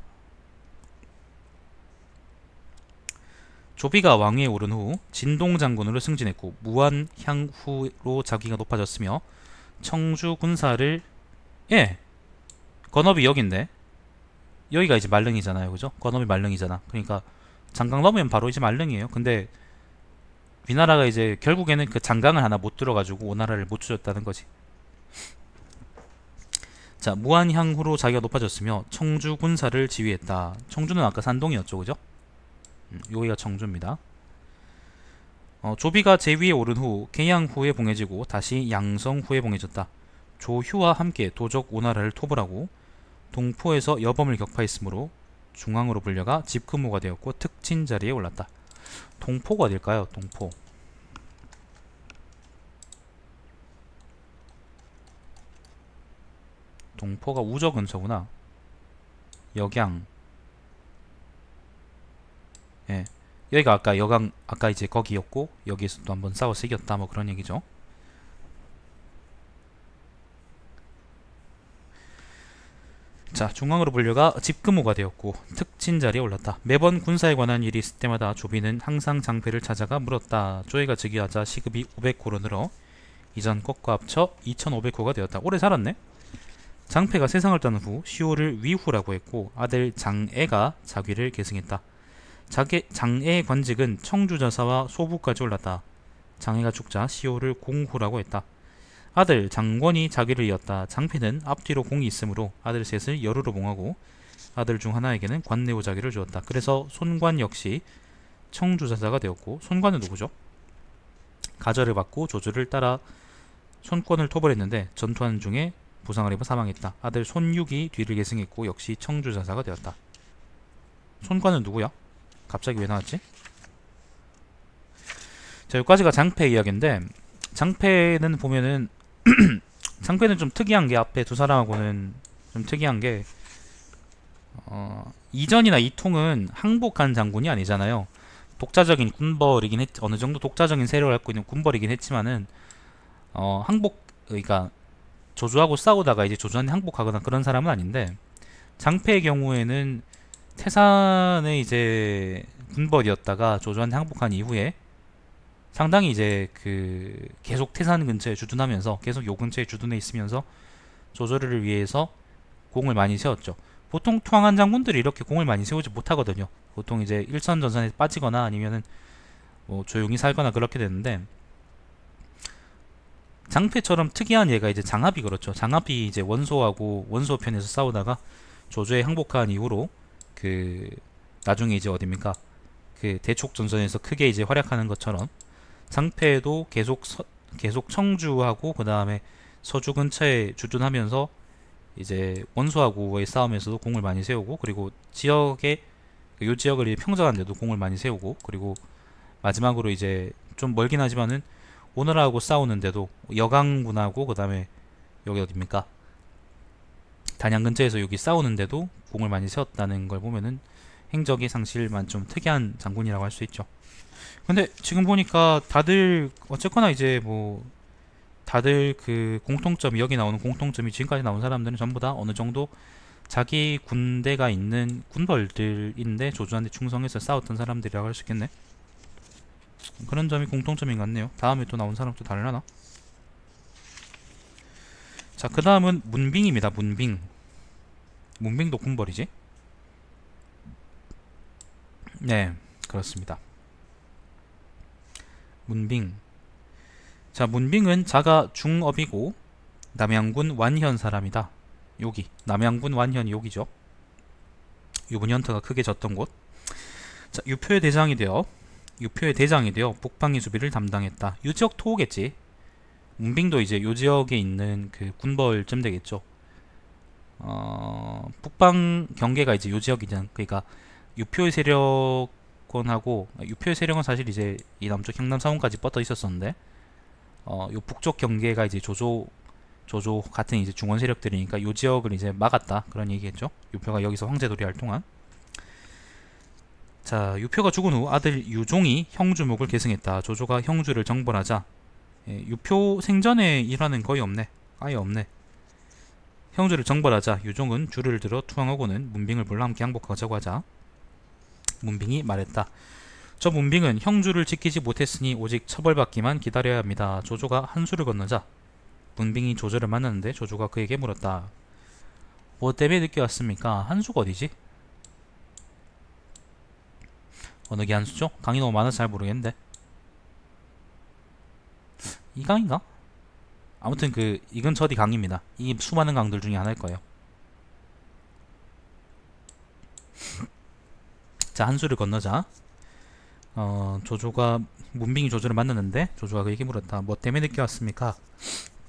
조비가 왕위에 오른 후 진동장군으로 승진했고 무한향후로 자기가 높아졌으며 청주 군사를 건업이 여긴데 여기가 이제 말릉이잖아요. 그죠? 건업이 말릉이잖아. 그러니까 장강 넘으면 바로 이제 말릉이에요. 근데 위나라가 이제 결국에는 그 장강을 하나 못 들어가지고 오나라를 못 줄였다는 거지. 자, 무한향후로 자기가 높아졌으며 청주 군사를 지휘했다. 청주는 아까 산동이었죠. 그죠? 여기가 청주입니다. 조비가 제위에 오른 후 개양후에 봉해지고 다시 양성후에 봉해졌다. 조휴와 함께 도적 오나라를 토벌하고 동포에서 여범을 격파했으므로 중앙으로 불려가 집근무가 되었고 특친 자리에 올랐다. 동포가 어딜까요? 동포. 동포가 우저 근처구나. 역양. 여기가 아까 여강 아까 이제 거기였고 여기에서 또 한번 싸워서 이겼다 뭐 그런 얘기죠. 자, 중앙으로 불려가 집근무가 되었고 특친 자리에 올랐다. 매번 군사에 관한 일이 있을 때마다 조비는 항상 장패를 찾아가 물었다. 조이가 즉위하자 시급이 500호로 늘어 이전 것과 합쳐 2500호가 되었다. 오래 살았네. 장패가 세상을 떠난 후 시호를 위후라고 했고 아들 장애가 자귀를 계승했다. 장애의 관직은 청주자사와 소부까지 올랐다. 장애가 죽자 시호를 공후라고 했다. 아들 장권이 자기를 이었다. 장패는 앞뒤로 공이 있으므로 아들 셋을 여루로 봉하고 아들 중 하나에게는 관내후 자기를 주었다. 그래서 손관 역시 청주자사가 되었고 손관은 누구죠? 가절을 받고 조조를 따라 손권을 토벌했는데 전투하는 중에 부상을 입어 사망했다. 아들 손육이 뒤를 계승했고 역시 청주자사가 되었다. 손관은 누구야? 갑자기 왜 나왔지? 자, 여기까지가 장패 이야기인데 장패는 보면은 장패는 좀 특이한 게 앞에 두 사람하고는 좀 특이한 게 이전이나 이통은 항복한 장군이 아니잖아요. 독자적인 군벌이긴 어느 정도 독자적인 세력을 갖고 있는 군벌이긴 했지만은 그러니까 조조하고 싸우다가 이제 조조한테 항복하거나 그런 사람은 아닌데 장패의 경우에는 태산의 이제 군벌이었다가 조조한테 항복한 이후에 상당히 이제 계속 태산 근처에 주둔하면서 계속 요 근처에 주둔해 있으면서 조조를 위해서 공을 많이 세웠죠. 보통 투항한 장군들이 이렇게 공을 많이 세우지 못하거든요. 보통 이제 일선전선에 빠지거나 아니면은 뭐 조용히 살거나 그렇게 되는데 장패처럼 특이한 예가 이제 장합이 그렇죠. 장합이 이제 원소하고 원소 편에서 싸우다가 조조에 항복한 이후로 나중에 이제 어딥니까? 그 대촉전선에서 크게 이제 활약하는 것처럼 장패도 계속 청주하고 그 다음에 서주 근처에 주둔하면서 이제 원소하고의 싸움에서도 공을 많이 세우고, 그리고 요 지역을 이제 평정하는데도 공을 많이 세우고, 그리고 마지막으로 이제 좀 멀긴 하지만은 오너라하고 싸우는데도 여강군하고 그 다음에 여기 어딥니까? 단양 근처에서 여기 싸우는데도 공을 많이 세웠다는 걸 보면은 행적이 상실만 좀 특이한 장군이라고 할 수 있죠. 근데 지금 보니까 다들 어쨌거나 이제 뭐 다들 그 공통점이, 여기 나오는 공통점이 지금까지 나온 사람들은 전부 다 어느 정도 자기 군대가 있는 군벌들인데 조조한테 충성해서 싸웠던 사람들이라고 할 수 있겠네. 그런 점이 공통점인 것 같네요. 다음에 또 나온 사람도 다르려나? 자, 그 다음은 문빙입니다. 문빙도 군벌이지? 네, 그렇습니다. 문빙. 자, 문빙은 자가 중업이고 남양군 완현 사람이다. 여기 남양군 완현이 여기죠. 유분현터가 크게 졌던 곳. 자, 유표의 대장이 되어 북방의 수비를 담당했다. 이 지역 토호겠지. 문빙도 이제 요 지역에 있는 그 군벌쯤 되겠죠. 북방 경계가 이제 요 지역이잖아. 그러니까 유표의 세력은 사실 이제 이 남쪽 경남 사원까지 뻗어 있었었는데, 요 북쪽 경계가 이제 조조 같은 이제 중원 세력들이니까 요 지역을 이제 막았다, 그런 얘기겠죠. 유표가 여기서 황제도리할 동안. 자, 유표가 죽은 후 아들 유종이 형주목을 계승했다. 조조가 형주를 정벌하자, 유표 생전에 일화는 거의 없네. 아예 없네. 형주를 정벌하자 유종은 줄을 들어 투항하고는 문빙을 불러 함께 항복하자고 하자, 문빙이 말했다. 저 문빙은 형주를 지키지 못했으니 오직 처벌받기만 기다려야 합니다. 조조가 한수를 건너자 문빙이 조조를 만났는데 조조가 그에게 물었다. 뭐 때문에 늦게 왔습니까? 한수가 어디지? 어느 게 한수죠? 강이 너무 많아서 잘 모르겠는데. 이 강인가? 아무튼 이 근처 어디 강입니다. 이 수많은 강들 중에 하나일 거예요. 자, 한수를 건너자 문빙이 조조를 만났는데 조조가 그에게 물었다. 뭐 때문에 늦게 왔습니까?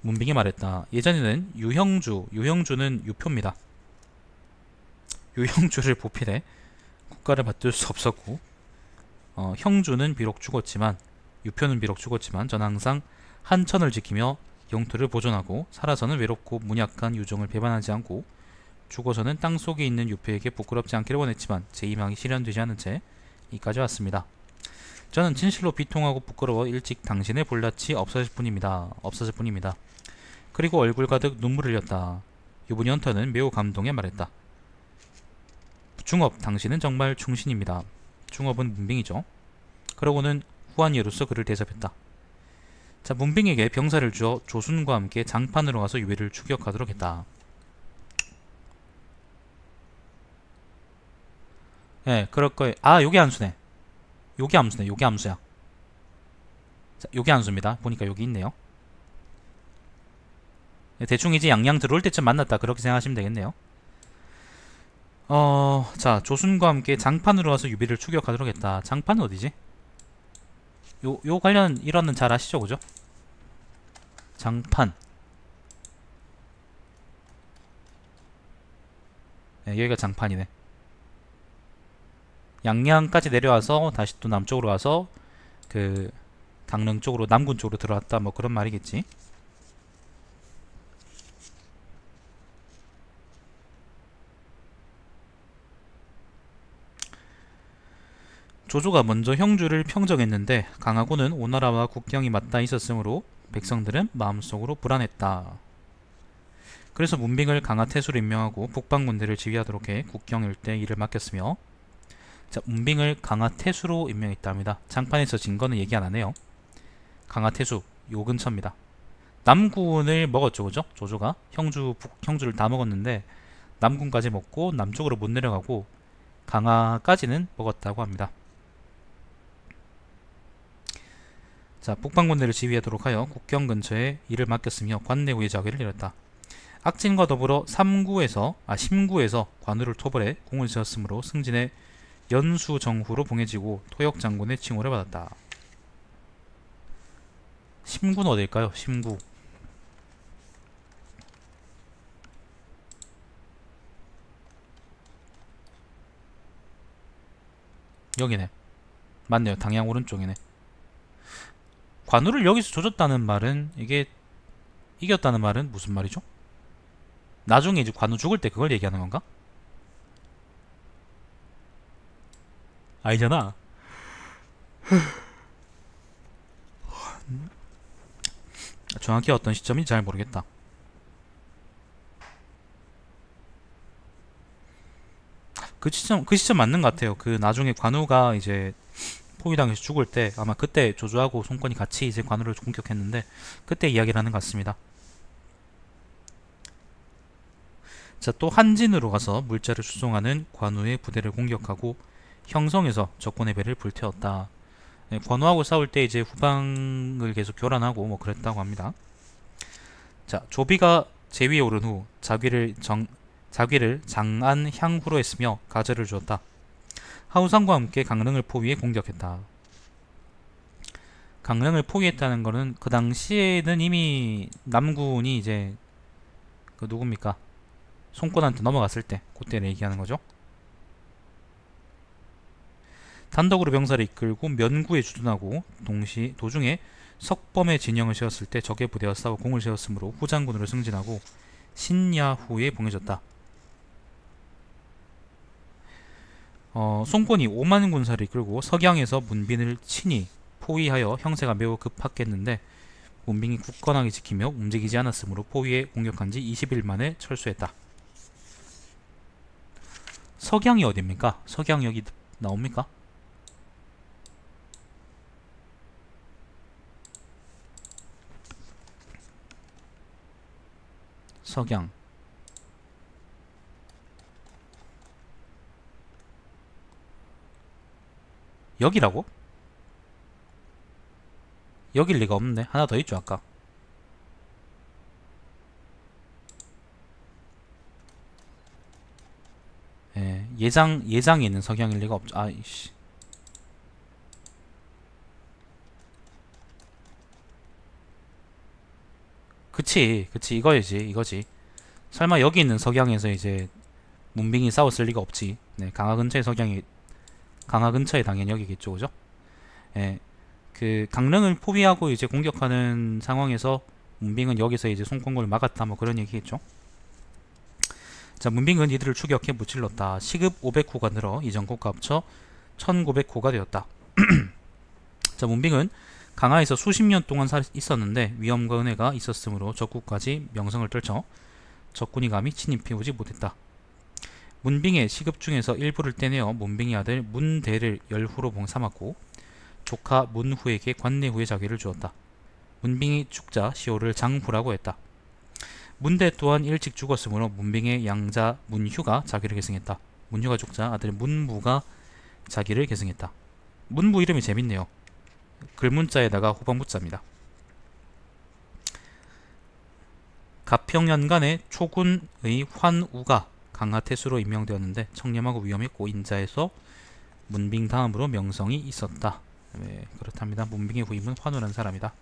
문빙이 말했다. 예전에는 유형주는 유표입니다. 유형주를 보필해 국가를 받들 수 없었고, 형주는 비록 죽었지만, 유표는 비록 죽었지만 전 항상 한천을 지키며 영토를 보존하고 살아서는 외롭고 문약한 유종을 배반하지 않고 죽어서는 땅속에 있는 유표에게 부끄럽지 않기를 원했지만 제 희망이 실현되지 않은 채 이까지 왔습니다. 저는 진실로 비통하고 부끄러워 일찍 당신의 볼낯이 없어질 뿐입니다. 그리고 얼굴 가득 눈물을 흘렸다. 유분이 헌터는 매우 감동해 말했다. 중업, 당신은 정말 충신입니다. 중업은 문빙이죠. 그러고는 후한이로서 그를 대접했다. 자, 문빙에게 병사를 주어 조순과 함께 장판으로 가서 유비를 추격하도록 했다. 예, 그럴 거예요. 아, 요게 함수네. 요게 함수야. 자, 요게 함수입니다. 보니까 여기 있네요. 대충 이제 양양 들어올 때쯤 만났다, 그렇게 생각하시면 되겠네요. 자, 조순과 함께 장판으로 와서 유비를 추격하도록 했다. 장판은 어디지? 요 관련 일화는 잘 아시죠, 그죠? 장판. 네, 여기가 장판이네. 양양까지 내려와서 다시 또 남쪽으로 와서 강릉 쪽으로, 남군 쪽으로 들어왔다, 뭐 그런 말이겠지. 조조가 먼저 형주를 평정했는데 강하고는 오나라와 국경이 맞닿아 있었으므로 백성들은 마음속으로 불안했다. 그래서 문빙을 강하태수로 임명하고 북방군대를 지휘하도록 해 국경 일대 일을 맡겼으며, 자, 문빙을 강하태수로 임명했답니다. 장판에서 증거는 얘기 안 하네요. 강하태수, 요 근처입니다. 남군을 먹었죠, 그죠? 조조가 형주를 다 먹었는데 남군까지 먹고 남쪽으로 못 내려가고 강하까지는 먹었다고 합니다. 자, 북방군대를 지휘하도록 하여 국경 근처에 일을 맡겼으며 관내우의 자기를 이뤘다. 악진과 더불어 심구에서 관우를 토벌해 공을 지었으므로 승진해 연수정후로 봉해지고 토역 장군의 칭호를 받았다. 심구는 어딜까요? 심구. 여기네. 맞네요. 당양 오른쪽이네. 관우를 여기서 조졌다는 말은 이게 이겼다는 말은 무슨 말이죠? 나중에 이제 관우 죽을 때 그걸 얘기하는 건가? 아니잖아. 정확히 어떤 시점인지 잘 모르겠다. 그 시점 맞는 것 같아요. 그 나중에 관우가 이제 포위당해서 죽을 때 아마 그때 조조하고 송건이 같이 이제 관우를 공격했는데 그때 이야기를 하는 것 같습니다. 자, 또 한진으로 가서 물자를 수송하는 관우의 부대를 공격하고 형성에서 적군의 배를 불태웠다. 네, 관우하고 싸울 때 이제 후방을 계속 교란하고 뭐 그랬다고 합니다. 자, 조비가 제위에 오른 후 자귀를 장안 향후로 했으며 가제를 주었다. 하우상과 함께 강릉을 포위해 공격했다. 강릉을 포위했다는 거는 그 당시에는 이미 남군이 이제 그 누굽니까? 송권한테 넘어갔을 때 그때를 얘기하는 거죠. 단독으로 병사를 이끌고 면구에 주둔하고 도중에 석범의 진영을 세웠을 때 적의 부대와 싸워 공을 세웠으므로 후장군으로 승진하고 신야후에 봉해졌다. 송권이 5만 군사를 이끌고 석양에서 문빈을 친히 포위하여 형세가 매우 급박했는데 문빈이 굳건하게 지키며 움직이지 않았으므로 포위에 공격한 지 20일 만에 철수했다. 석양이 어디입니까? 석양 여기 나옵니까? 석양 여기라고? 여길 리가 없는데 하나 더 있죠 아까. 예, 예장에 있는 석양일 리가 없죠. 아이씨. 그치 이거지. 설마 여기 있는 석양에서 이제 문빙이 싸웠을 리가 없지. 네, 강화 근처에 당연히 여기겠죠, 그죠? 예, 그 강릉을 포위하고 이제 공격하는 상황에서 문빙은 여기서 이제 송권군을 막았다, 뭐 그런 얘기겠죠. 자, 문빙은 이들을 추격해 무찔렀다. 시급 500호가 늘어 이전국과 합쳐 1900호가 되었다. 자, 문빙은 강화에서 수십 년 동안 있었는데 위험과 은혜가 있었으므로 적국까지 명성을 떨쳐 적군이 감히 침입해오지 못했다. 문빙의 시급 중에서 일부를 떼내어 문빙의 아들 문대를 열후로 삼았고 조카 문후에게 관내후의 자기를 주었다. 문빙이 죽자 시호를 장후라고 했다. 문대 또한 일찍 죽었으므로 문빙의 양자 문휴가 자기를 계승했다. 문휴가 죽자 아들 문무가 자기를 계승했다. 문무 이름이 재밌네요. 글문자에다가 후방부자입니다. 가평연간에 초군의 환우가 강하태수로 임명되었는데 청렴하고 위험했고 인자에서 문빙 다음으로 명성이 있었다. 네, 그렇답니다. 문빙의 후임은 환우라는 사람이다.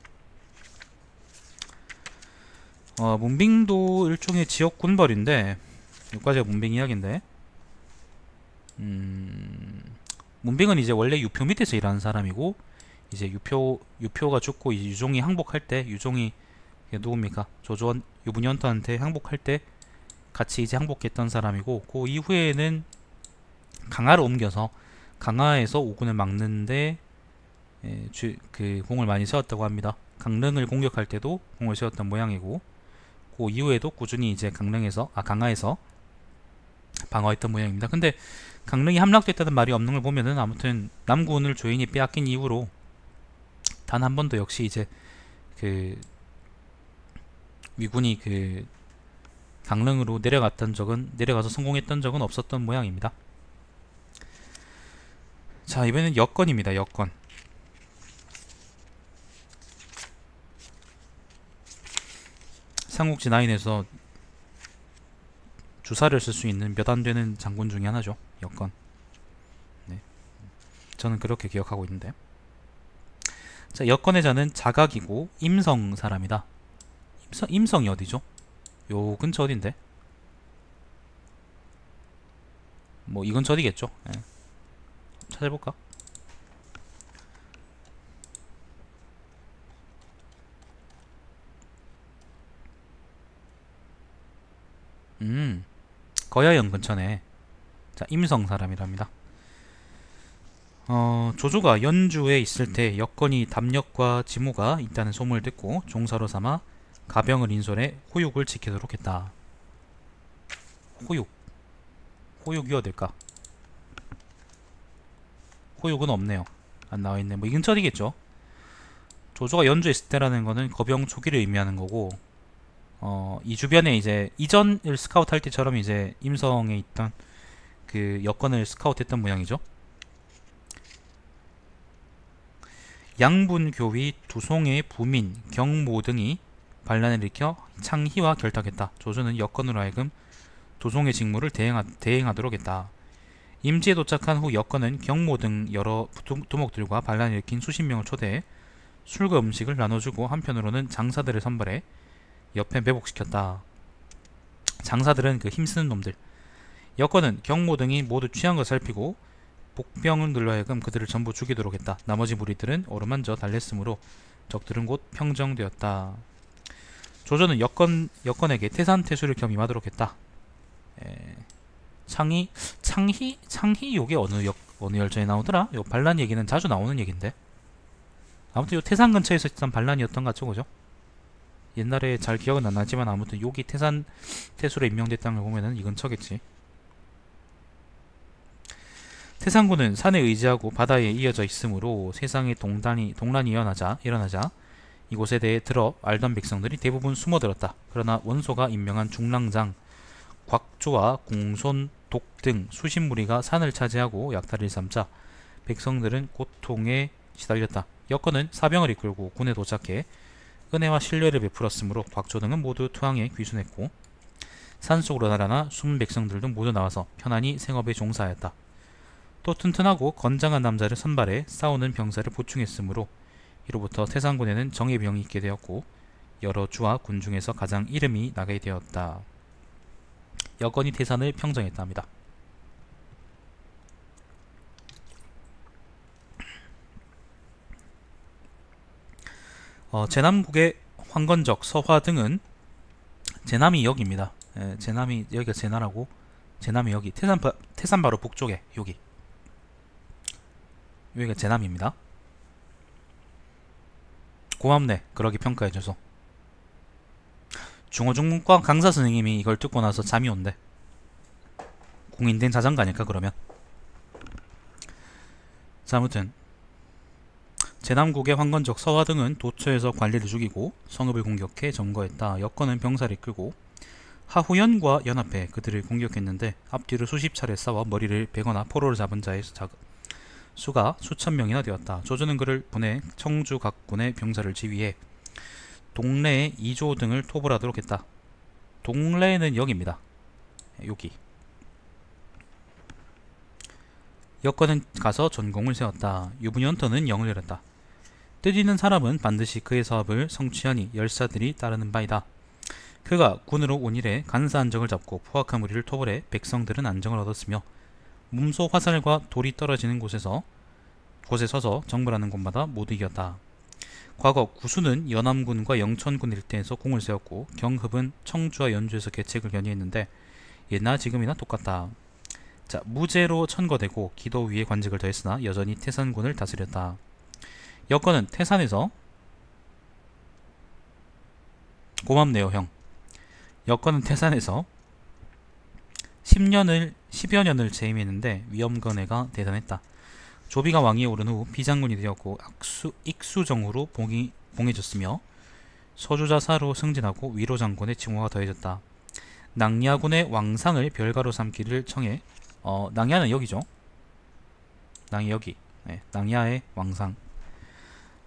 문빙도 일종의 지역 군벌인데 여기까지가 문빙 이야기인데 문빙은 이제 원래 유표 밑에서 일하는 사람이고 이제 유표가 죽고 이제 유종이 항복할 때 유종이 누굽니까? 조조원 유분현터한테 항복할 때 같이 이제 항복했던 사람이고 그 이후에는 강화로 옮겨서 강화에서 오군을 막는데 그 공을 많이 세웠다고 합니다. 강릉을 공격할 때도 공을 세웠던 모양이고 그 이후에도 꾸준히 이제 강화에서 방어했던 모양입니다. 근데 강릉이 함락됐다는 말이 없는 걸 보면은 아무튼 남군을 조인이 빼앗긴 이후로 단 한 번도 역시 이제 그 위군이 그 강릉으로 내려가서 성공했던 적은 없었던 모양입니다. 자, 이번에는 여건입니다. 여건. 삼국지 9에서 주사를 쓸 수 있는 몇 안 되는 장군 중에 하나죠. 여건. 네. 저는 그렇게 기억하고 있는데. 자, 여건의 자는 자각이고 임성 사람이다. 임성이 어디죠? 요 근처 어딘데? 뭐 이 근처 어디겠죠? 예. 찾아볼까? 거야연 근처네. 자, 임성 사람이랍니다. 조조가 연주에 있을 때 여건이 담력과 지모가 있다는 소문을 듣고 종사로 삼아 가병을 인솔해 호육을 지키도록 했다. 호육이 어딜까? 호육은 없네요. 안 나와있네. 뭐 이 근처 어디겠죠? 조조가 연주에 있을 때라는 거는 거병 초기를 의미하는 거고, 이 주변에 이제 이전을 스카우트 할 때처럼 이제 임성에 있던 그 여건을 스카우트 했던 모양이죠. 양분교위, 두송의 부민, 경모 등이 반란을 일으켜 창희와 결탁했다. 조조는 여건으로 하여금 두송의 직무를 대행하도록 했다. 임지에 도착한 후 여건은 경모 등 여러 두목들과 반란을 일으킨 수십 명을 초대해 술과 음식을 나눠주고 한편으로는 장사들을 선발해 옆에 매복시켰다. 장사들은 그 힘쓰는 놈들. 여건은 경모 등이 모두 취한 것을 살피고 복병을 눌러 하여금 그들을 전부 죽이도록 했다. 나머지 무리들은 어루만져 달랬으므로 적들은 곧 평정되었다. 조조는 여건에게 태산태수를 겸임하도록 했다. 창희 요게 어느 열전에 나오더라? 요 반란 얘기는 자주 나오는 얘긴데. 아무튼 요 태산 근처에서 있던 반란이었던 것 같죠, 그죠? 옛날에 잘 기억은 안 나지만 아무튼 여기 태산태수로 임명됐다는 걸 보면은 이 근처겠지. 태산군은 산에 의지하고 바다에 이어져 있으므로 세상에 동란이 일어나자 이곳에 대해 들어 알던 백성들이 대부분 숨어들었다. 그러나 원소가 임명한 중랑장, 곽조와 공손, 독 등 수십 무리가 산을 차지하고 약탈을 삼자 백성들은 고통에 시달렸다. 여건은 사병을 이끌고 군에 도착해 은혜와 신뢰를 베풀었으므로 곽조 등은 모두 투항에 귀순했고 산속으로 달아나 숨은 백성들도 모두 나와서 편안히 생업에 종사하였다. 또 튼튼하고 건장한 남자를 선발해 싸우는 병사를 보충했으므로 이로부터 태산군에는 정예병이 있게 되었고 여러 주와 군 중에서 가장 이름이 나게 되었다. 여건이 태산을 평정했다 합니다. 제남국의 황건적, 서화 등은 제남이 여기입니다. 제남이 여기가 제나라고. 제남이 여기 태산 바로 북쪽에 여기가 제남입니다. 고맙네. 그러기 평가해줘서. 중어중문과 강사 선생님이 이걸 듣고 나서 잠이 온대. 공인된 자전거 아닐까 그러면. 자, 아무튼 제남국의 황건적, 서화 등은 도처에서 관리를 죽이고 성읍을 공격해 점거했다. 여건은 병사를 이끌고 하후연과 연합해 그들을 공격했는데 앞뒤로 수십 차례 싸워 머리를 베거나 포로를 잡은 자의 수가 수천 명이나 되었다. 조조는 그를 보내 청주 각군의 병사를 지휘해 동래의 이조 등을 토벌하도록 했다. 동래는 여기입니다. 여기. 여건은 가서 전공을 세웠다. 유분연터는 영을 열었다. 뜻있는 사람은 반드시 그의 사업을 성취하니 열사들이 따르는 바이다. 그가 군으로 온 이래 간사한 적을 잡고 포악한 무리를 토벌해 백성들은 안정을 얻었으며 몸소 화살과 돌이 떨어지는 곳에 서서 정벌하는 곳마다 모두 이겼다. 과거 구수는 연암군과 영천군 일대에서 공을 세웠고 경흡은 청주와 연주에서 계책을 견의했는데 옛날 지금이나 똑같다. 자, 무죄로 천거되고 기도 위에 관직을 더했으나 여전히 태산군을 다스렸다. 여건은 태산에서 고맙네요 형. 여건은 태산에서 10여 년을 재임했는데 위엄건해가 대단했다. 조비가 왕위에 오른 후 비장군이 되었고 익수정으로 봉해졌으며 서주자사로 승진하고 위로장군의 칭호가 더해졌다. 낭야군의 왕상을 별가로 삼기를 청해 낭야는 여기죠. 낭야 여기. 네, 낭야의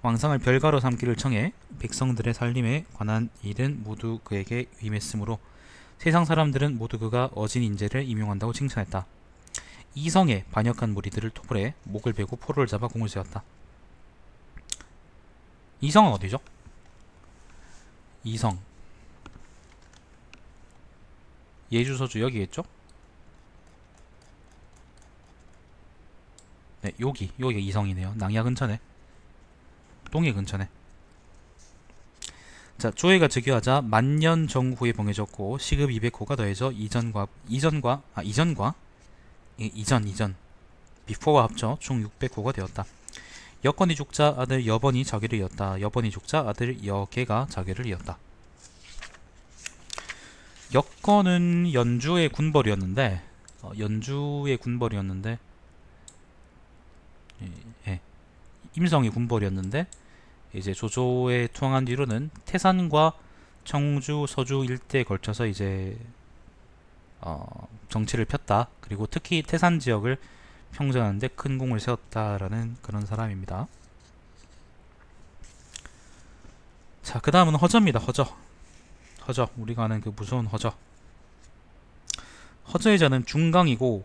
왕상을 별가로 삼기를 청해 백성들의 살림에 관한 일은 모두 그에게 위임했으므로 세상 사람들은 모두 그가 어진 인재를 임용한다고 칭찬했다. 이성에 반역한 무리들을 토벌해 목을 베고 포로를 잡아 공을 세웠다. 이성은 어디죠? 이성 예주서주 여기겠죠? 네, 여기가 이성이네요. 낭야 근처네. 동해 근처네. 자, 조회가 즉위하자 만년 정후에 봉해졌고 시급 200호가 더해져 이전과 비포와 합쳐 총 600호가 되었다. 여건이 죽자 아들 여번이 자기를 이었다. 여번이 죽자 아들 여계가 자기를 이었다. 여건은 연주의 군벌이었는데 예, 임성의 군벌이었는데 이제 조조에 투항한 뒤로는 태산과 청주, 서주 일대에 걸쳐서 이제 정치를 폈다. 그리고 특히 태산 지역을 평정하는 데 큰 공을 세웠다라는 그런 사람입니다. 자, 그 다음은 허저입니다. 허저. 우리가 아는 그 무서운 허저. 허저의 자는 중강이고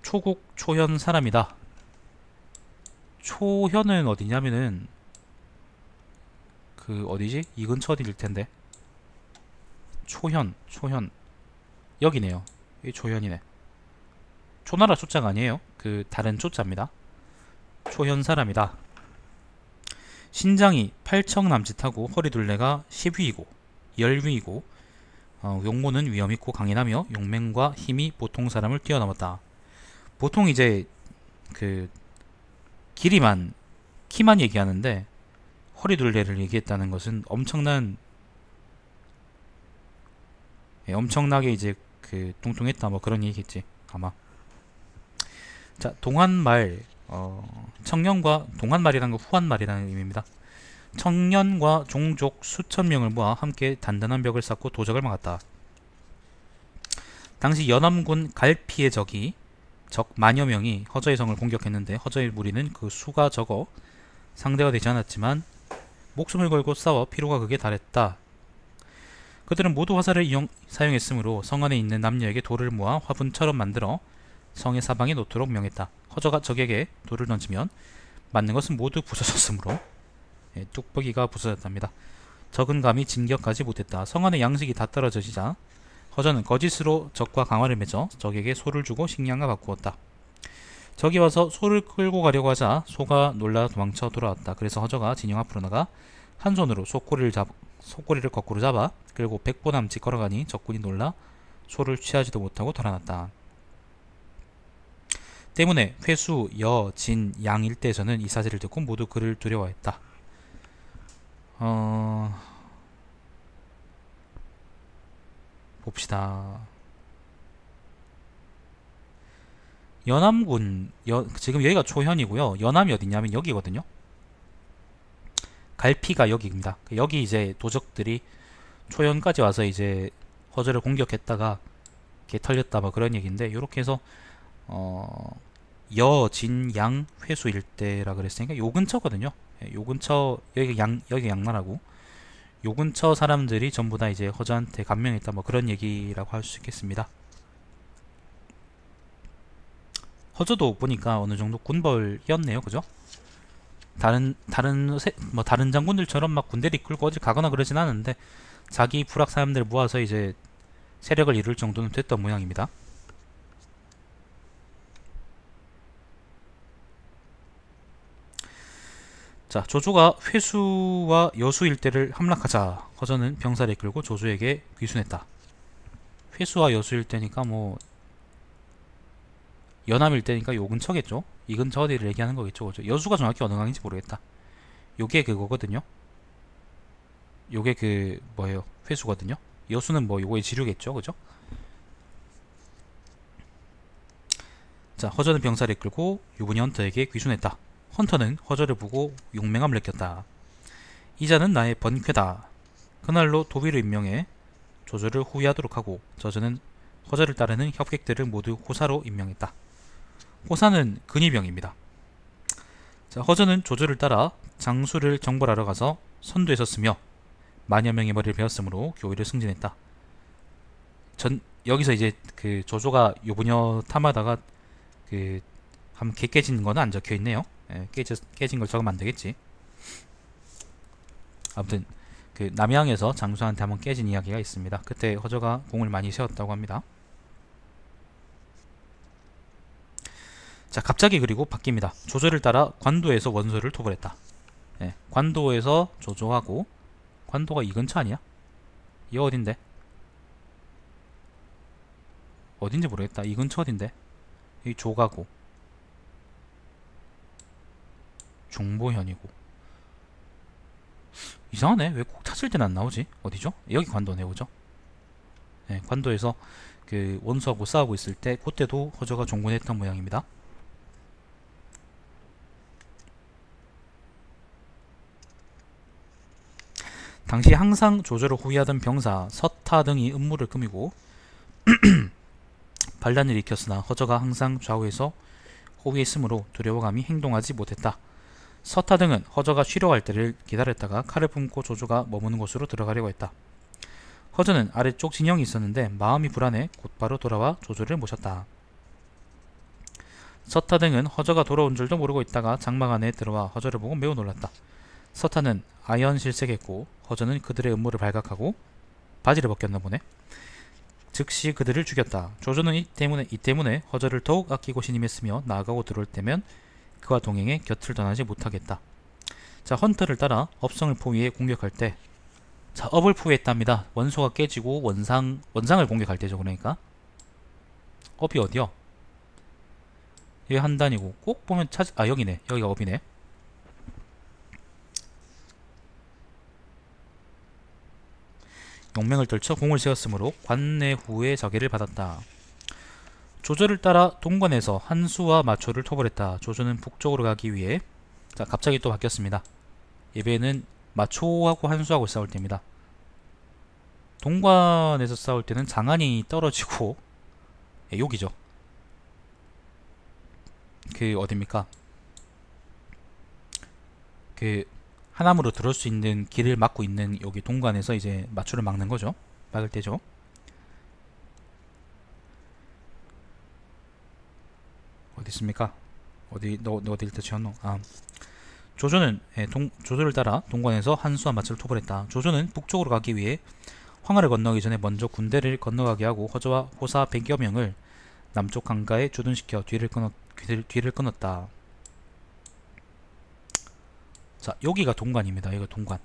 초국 초현 사람이다. 초현은 어디냐면은 그 어디지? 이 근처 어디일 텐데. 초현 여기네요. 이 초현이네. 초나라 초자가 아니에요. 그 다른 초자입니다. 초현 사람이다. 신장이 8척 남짓하고 허리둘레가 10위이고 열위이고 용모는 위험있고 강인하며 용맹과 힘이 보통 사람을 뛰어넘었다. 보통 이제 그 키만 얘기하는데 허리둘레를 얘기했다는 것은 엄청나게 이제 그 뚱뚱했다 뭐 그런 얘기겠지 아마. 자, 동한말 청년과 동한말이라는 거 후한말이라는 의미입니다. 청년과 종족 수천 명을 모아 함께 단단한 벽을 쌓고 도적을 막았다. 당시 연암군 갈피의 적 만여 명이 허저의 성을 공격했는데 허저의 무리는 그 수가 적어 상대가 되지 않았지만 목숨을 걸고 싸워 피로가 극에 달했다. 그들은 모두 화살을 사용했으므로 성 안에 있는 남녀에게 돌을 모아 화분처럼 만들어 성의 사방에 놓도록 명했다. 허저가 적에게 돌을 던지면 맞는 것은 모두 부서졌으므로 뚝배기가 부서졌답니다. 적은 감히 진격하지 못했다. 성 안의 양식이 다 떨어지자 허저는 거짓으로 적과 강화를 맺어 적에게 소를 주고 식량과 바꾸었다. 적이 와서 소를 끌고 가려고 하자 소가 놀라 도망쳐 돌아왔다. 그래서 허저가 진영 앞으로 나가 한 손으로 속꼬리를 거꾸로 잡아 끌고 100보 남짓 걸어가니 적군이 놀라 소를 취하지도 못하고 돌아났다. 때문에 회수, 여, 진, 양 일대에서는 이 사실을 듣고 모두 그를 두려워했다. 봅시다. 연암군 지금 여기가 초현이고요. 연암이 어디냐면 여기거든요. 갈피가 여기입니다. 여기 이제 도적들이 초현까지 와서 이제 허저를 공격했다가 개 털렸다 뭐 그런 얘기인데, 요렇게 해서 여, 진, 양, 회수 일대라 그랬으니까 요 근처거든요. 요 근처 여기 양나라고 요 근처 사람들이 전부 다 이제 허저한테 감명했다 뭐 그런 얘기라고 할 수 있겠습니다. 허저도 보니까 어느 정도 군벌이었네요, 그죠? 다른 장군들처럼 막 군대를 이끌고 어딜 가거나 그러진 않은데 자기 부락 사람들 모아서 이제 세력을 이룰 정도는 됐던 모양입니다. 자, 조조가 회수와 여수 일대를 함락하자 허저는 병사를 이끌고 조조에게 귀순했다. 회수와 여수 일대니까 뭐 연암 일대니까 요 근처겠죠? 이 근처 어디를 얘기하는 거겠죠, 그죠? 여수가 정확히 어느 강인지 모르겠다. 요게 그거거든요. 요게 그 뭐예요? 회수거든요. 여수는 뭐 요거의 지류겠죠, 그죠? 자, 허저는 병사를 이끌고 유분이 헌터에게 귀순했다. 헌터는 허저를 보고 용맹함을 느꼈다. 이자는 나의 번쾌다. 그날로 도비를 임명해 조조를 후위하도록 하고 저저는 허저를 따르는 협객들을 모두 호사로 임명했다. 호사는 근위병입니다. 자, 허저는 조조를 따라 장수를 정벌하러 가서 선두에 섰으며 만여 명의 머리를 베었으므로 교위를 승진했다. 여기서 이제 그 조조가 요부녀 탐하다가 한번 깨진 거는 안 적혀 있네요. 예, 깨진 걸 적으면 안 되겠지. 아무튼 남양에서 장수한테 한번 깨진 이야기가 있습니다. 그때 허저가 공을 많이 세웠다고 합니다. 자, 갑자기 그리고 바뀝니다. 조조를 따라 관도에서 원소를 토벌했다. 예, 관도에서 조조하고, 관도가 이 근처 아니야? 이 어딘데? 어딘지 모르겠다. 이 근처 어딘데? 이 조가고 중보현이고. 이상하네. 왜 꼭 찾을 때는 안 나오지? 어디죠? 여기 관도네, 그죠? 네, 관도에서 원수하고 싸우고 있을 때 그때도 허저가 종군했던 모양입니다. 당시 항상 조조를 호위하던 병사 서타 등이 음모를 꾸미고 반란을 일으켰으나 허저가 항상 좌우에서 호위했으므로 두려워감이 행동하지 못했다. 서타 등은 허저가 쉬러 갈 때를 기다렸다가 칼을 품고 조조가 머무는 곳으로 들어가려고 했다. 허저는 아래쪽 진영이 있었는데 마음이 불안해 곧바로 돌아와 조조를 모셨다. 서타 등은 허저가 돌아온 줄도 모르고 있다가 장막 안에 들어와 허저를 보고 매우 놀랐다. 서타는 아연실색했고 허저는 그들의 음모를 발각하고 바지를 벗겼나 보네. 즉시 그들을 죽였다. 조조는 이 때문에 허저를 더욱 아끼고 신임했으며 나아가고 들어올 때면 그와 동행해 곁을 떠나지 못하겠다. 자, 헌터를 따라 업성을 포위해 공격할 때, 자, 업을 포위했답니다. 원소가 깨지고 원상을 공격할 때죠. 그러니까 업이 어디요? 여기 한 단이고 꼭 보면 여기네. 여기가 업이네. 용맹을 떨쳐 공을 세웠으므로 관내 후에 저계를 받았다. 조조를 따라 동관에서 한수와 마초를 토벌했다. 조조는 북쪽으로 가기 위해, 자, 갑자기 또 바뀌었습니다. 예배는 마초하고 한수하고 싸울 때입니다. 동관에서 싸울 때는 장안이 떨어지고, 예, 여기죠. 어딥니까? 하남으로 들어올 수 있는 길을 막고 있는 여기 동관에서 이제 마초를 막는 거죠. 막을 때죠. 어디 있습니까? 어디 일단 지었노? 조조는 조조를 따라 동관에서 한수와 마초를 토벌했다. 조조는 북쪽으로 가기 위해 황하를 건너기 전에 먼저 군대를 건너가게 하고 허저와 호사 100여 명을 남쪽 강가에 주둔시켜 뒤를 끊었다. 자, 여기가 동관입니다. 여기가 동관.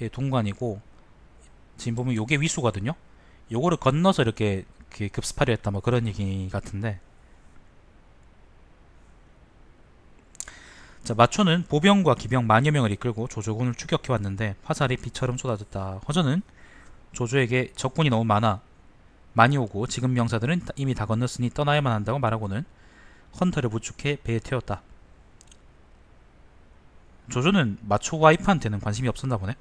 예, 동관이고 지금 보면 요게 위수거든요. 요거를 건너서 이렇게 급습하려 했다, 뭐 그런 얘기 같은데. 자, 마초는 보병과 기병 만여 명을 이끌고 조조군을 추격해 왔는데 화살이 비처럼 쏟아졌다. 허저는 조조에게 적군이 너무 많이 오고 지금 병사들은 이미 다 건넜으니 떠나야만 한다고 말하고는 헌터를 부축해 배에 태웠다. 조조는 마초 와이프한테는 관심이 없었나 보네.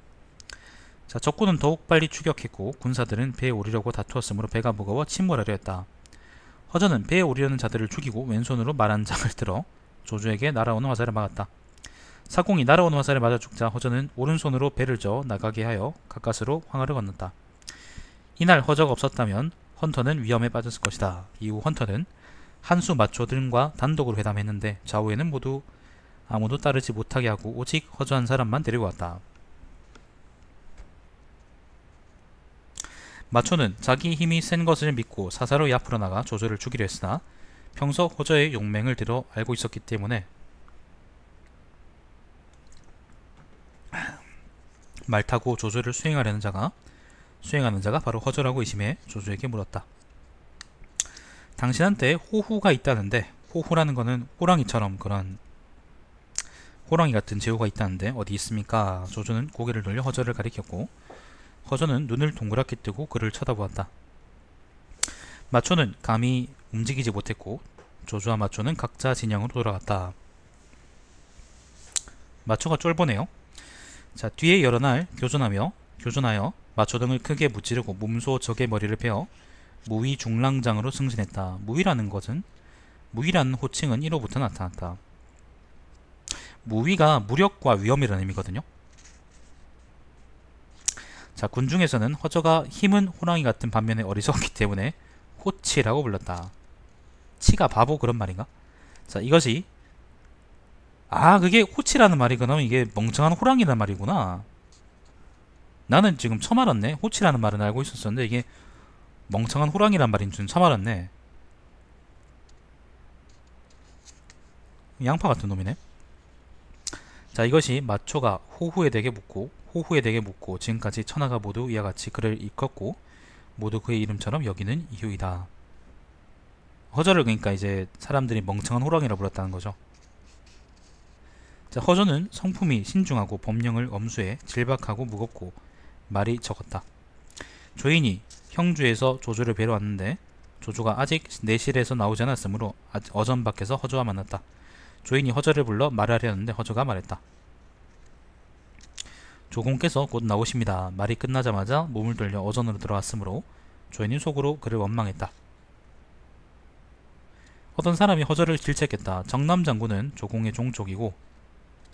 자, 적군은 더욱 빨리 추격했고 군사들은 배에 오르려고 다투었으므로 배가 무거워 침몰하려 했다. 허저는 배에 오르려는 자들을 죽이고 왼손으로 말한장을 들어 조조에게 날아오는 화살을 막았다. 사공이 날아오는 화살에 맞아 죽자 허저는 오른손으로 배를 저어 나가게 하여 가까스로 황하를 건넜다. 이날 허저가 없었다면 헌터는 위험에 빠졌을 것이다. 이후 헌터는 한수 마초 등과 단독으로 회담했는데 좌우에는 아무도 따르지 못하게 하고 오직 허저 한 사람만 데리고 왔다. 마초는 자기 힘이 센 것을 믿고 사사로이 앞으로 나가 조조를 죽이려 했으나 평소 허저의 용맹을 들어 알고 있었기 때문에 말 타고 조조를 수행하는 자가 바로 허저라고 의심해 조조에게 물었다. 당신한테 호후가 있다는데, 호후라는 거는 호랑이처럼 그런 호랑이 같은 제후가 있다는데 어디 있습니까? 조조는 고개를 돌려 허저를 가리켰고 허저는 눈을 동그랗게 뜨고 그를 쳐다보았다. 마초는 감히 움직이지 못했고 조조와 마초는 각자 진영으로 돌아갔다. 마초가 쫄보네요. 자, 뒤에 여러 날 교전하여 마초 등을 크게 무찌르고 몸소 적의 머리를 베어 무위 중랑장으로 승진했다. 무위라는 호칭은 1호부터 나타났다. 무위가 무력과 위험이라는 의미거든요. 자, 군중에서는 허저가 힘은 호랑이 같은 반면에 어리석기 때문에 호치라고 불렀다. 치가 바보 그런 말인가? 자, 이것이 그게 호치라는 말이구나. 이게 멍청한 호랑이라는 말이구나. 나는 지금 처음 알았네. 호치라는 말은 알고 있었었는데 이게 멍청한 호랑이란 말인 줄 처음 알았네. 양파 같은 놈이네. 자, 이것이 마초가 호후에게 묻고 지금까지 천하가 모두 이와 같이 그를 일컫고 모두 그의 이름처럼 여기는 이유이다. 허저를 그러니까 이제 사람들이 멍청한 호랑이라 불렀다는 거죠. 자, 허저는 성품이 신중하고 법령을 엄수해 질박하고 무겁고 말이 적었다. 조인이 형주에서 조조를 뵈러 왔는데 조조가 아직 내실에서 나오지 않았으므로 어전 밖에서 허저와 만났다. 조인이 허저를 불러 말하려는데 허저가 말했다. 조공께서 곧 나오십니다. 말이 끝나자마자 몸을 돌려 어전으로 들어왔으므로 조인이 속으로 그를 원망했다. 어떤 사람이 허저를 질책했다. 정남장군은 조공의 종족이고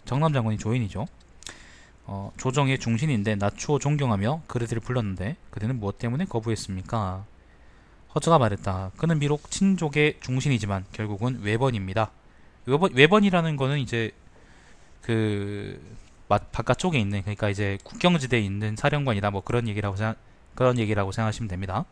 정남장군이 조인이죠. 조정의 중신인데 낮추어 존경하며 그들을 불렀는데 그들은 무엇 때문에 거부했습니까? 허저가 말했다. 그는 비록 친족의 중신이지만 결국은 외번입니다. 외번이라는 거는 이제 그 바깥쪽에 있는, 그러니까 이제 국경지대에 있는 사령관이다, 뭐 그런 얘기라고 생각하시면 됩니다.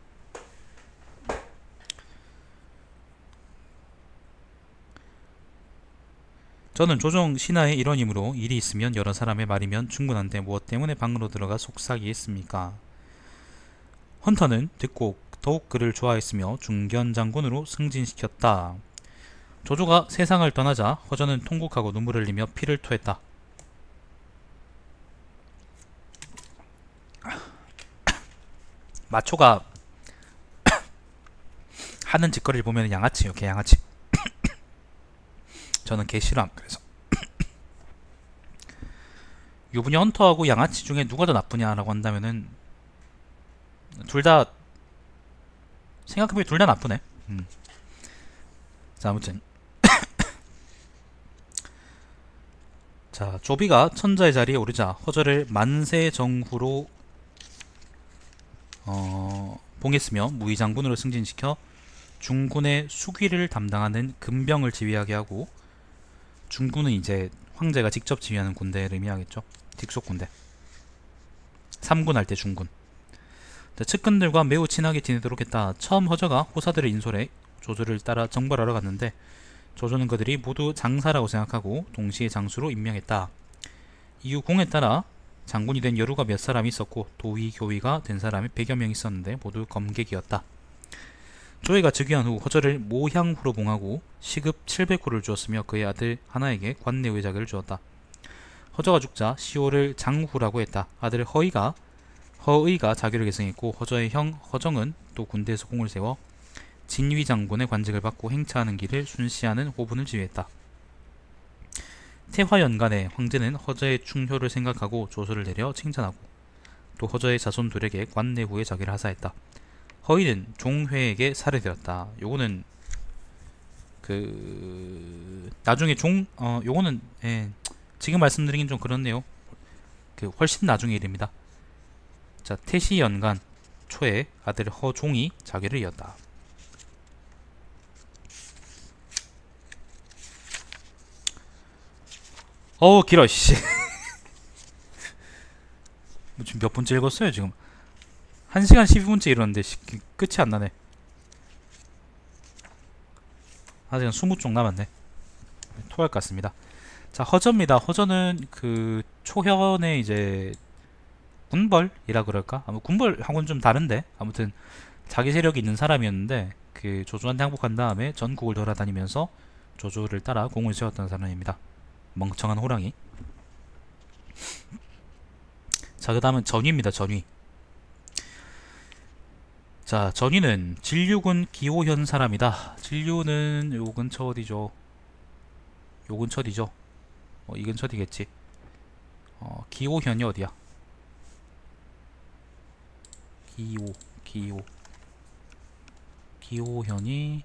저는 조정 신하의 일원이므로 일이 있으면 여러 사람의 말이면 충분한데 무엇 때문에 방으로 들어가 속삭이했습니까? 헌터는 듣고 더욱 그를 좋아했으며 중견장군으로 승진시켰다. 조조가 세상을 떠나자 허저는 통곡하고 눈물을 흘리며 피를 토했다. 마초가 하는 짓거리를 보면 양아치요, 개 양아치. 저는 개 싫어함. 그래서 유부녀 헌터하고 양아치 중에 누가 더 나쁘냐라고 한다면은 둘 다 생각해보면 둘 다 나쁘네. 자, 아무튼 자, 조비가 천자의 자리에 오르자 허저를 만세정후로 봉했으며 무의장군으로 승진시켜 중군의 수귀를 담당하는 금병을 지휘하게 하고, 중군은 이제 황제가 직접 지휘하는 군대를 의미하겠죠. 직속군대. 3군 할 때 중군. 측근들과 매우 친하게 지내도록 했다. 처음 허저가 호사들을 인솔해 조조를 따라 정벌하러 갔는데 조조는 그들이 모두 장사라고 생각하고 동시에 장수로 임명했다. 이후 공에 따라 장군이 된 여루가 몇 사람이 있었고 도위, 교위가 된 사람이 100여 명 있었는데 모두 검객이었다. 조회가 즉위한 후 허저를 모향후로 봉하고 시급 700호를 주었으며 그의 아들 하나에게 관내의 자격을 주었다. 허저가 죽자 시호를 장후라고 했다. 아들 허의가 자기를 계승했고 허저의 형 허정은 또 군대에서 공을 세워 진위장군의 관직을 받고 행차하는 길을 순시하는 호분을 지휘했다. 태화연간에 황제는 허저의 충효를 생각하고 조서를 내려 칭찬하고 또 허저의 자손들에게 관내후의 자기를 하사했다. 허의는 종회에게 살해되었다. 요거는 나중에 요거는 지금 말씀드리긴 좀 그렇네요. 훨씬 나중의 일입니다. 자, 태시연간 초에 아들 허종이 자기를 이었다. 길어 씨. 지금 몇 분째 읽었어요 지금? 1시간 12분째 이러는데 끝이 안 나네. 아직 20쪽 남았네. 토할 것 같습니다. 자, 허저입니다. 허저는 초현의 이제 군벌이라 그럴까? 군벌하고는 좀 다른데 아무튼 자기 세력이 있는 사람이었는데 조조한테 항복한 다음에 전국을 돌아다니면서 조조를 따라 공을 세웠던 사람입니다. 멍청한 호랑이. 자, 그 다음은 전위입니다. 전위. 자, 전위는 진류군 기호현 사람이다. 진류는 요 근처 어디죠? 요 근처 어디죠? 이 근처 어디겠지? 기호현이 어디야? 기호현이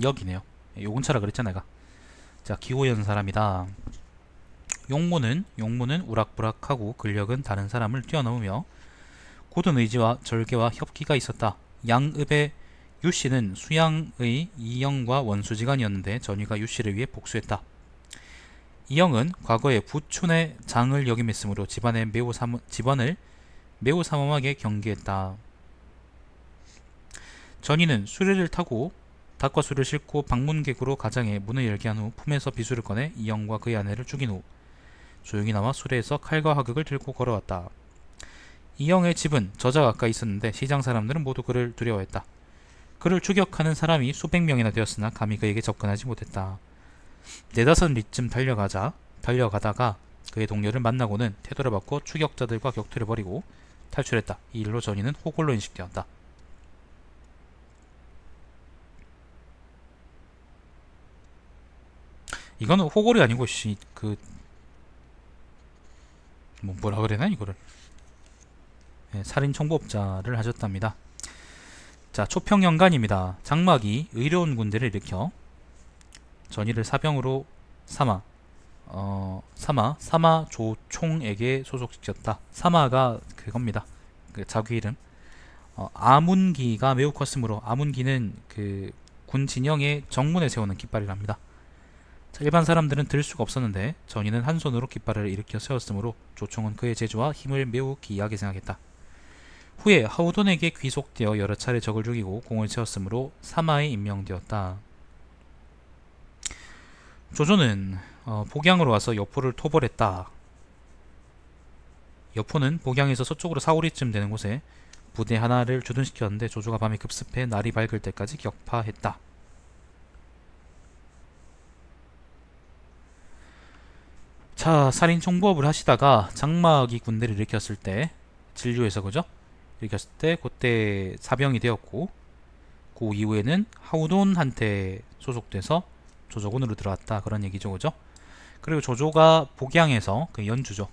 여기네요. 요 근처라 그랬잖아 내가. 자, 기호현 사람이다. 용모는 우락부락하고 근력은 다른 사람을 뛰어넘으며 굳은 의지와 절개와 협기가 있었다. 양읍의 유씨는 수양의 이영과 원수지간이었는데 전위가 유씨를 위해 복수했다. 이영은 과거에 부촌의 장을 역임했으므로 집안을 매우 삼엄하게 경계했다. 전위는 수레를 타고 닭과 술을 싣고 방문객으로 가장에 문을 열게 한 후 품에서 비수를 꺼내 이영과 그의 아내를 죽인 후 조용히 나와 수레에서 칼과 화극을 들고 걸어왔다. 이영의 집은 저자 가까이 있었는데 시장 사람들은 모두 그를 두려워했다. 그를 추격하는 사람이 수백 명이나 되었으나 감히 그에게 접근하지 못했다. 네다섯 리쯤 달려가다가 그의 동료를 만나고는 태도를 바꿔 추격자들과 격투를 벌이고 탈출했다. 이 일로 전이는 호골로 인식되었다. 이거는 호골이 아니고 뭐라 그래나 이거를. 살인 청부업자를 하셨답니다. 자, 초평연간입니다. 장막이 의로운 군대를 일으켜 전이를 사병으로 삼아 조총에게 소속시켰다. 사마가 그겁니다. 그 자기 이름. 아문기가 매우 컸으므로 아문기는 그 군 진영의 정문에 세우는 깃발이랍니다. 자, 일반 사람들은 들 수가 없었는데 전이는 한 손으로 깃발을 일으켜 세웠으므로 조총은 그의 재주와 힘을 매우 기이하게 생각했다. 후에 하우돈에게 귀속되어 여러 차례 적을 죽이고 공을 세웠으므로 사마에 임명되었다. 조조는 복양으로 와서 여포를 토벌했다. 여포는 복양에서 서쪽으로 사오리쯤 되는 곳에 부대 하나를 주둔시켰는데 조조가 밤에 급습해 날이 밝을 때까지 격파했다. 자, 살인 총부업을 하시다가 장막이 군대를 일으켰을 때 진류에서 그죠? 일으켰을 때 그때 사병이 되었고 그 이후에는 하우돈한테 소속돼서 조조군으로 들어왔다 그런 얘기죠, 그죠? 그리고 조조가 복양에서 그 연주죠.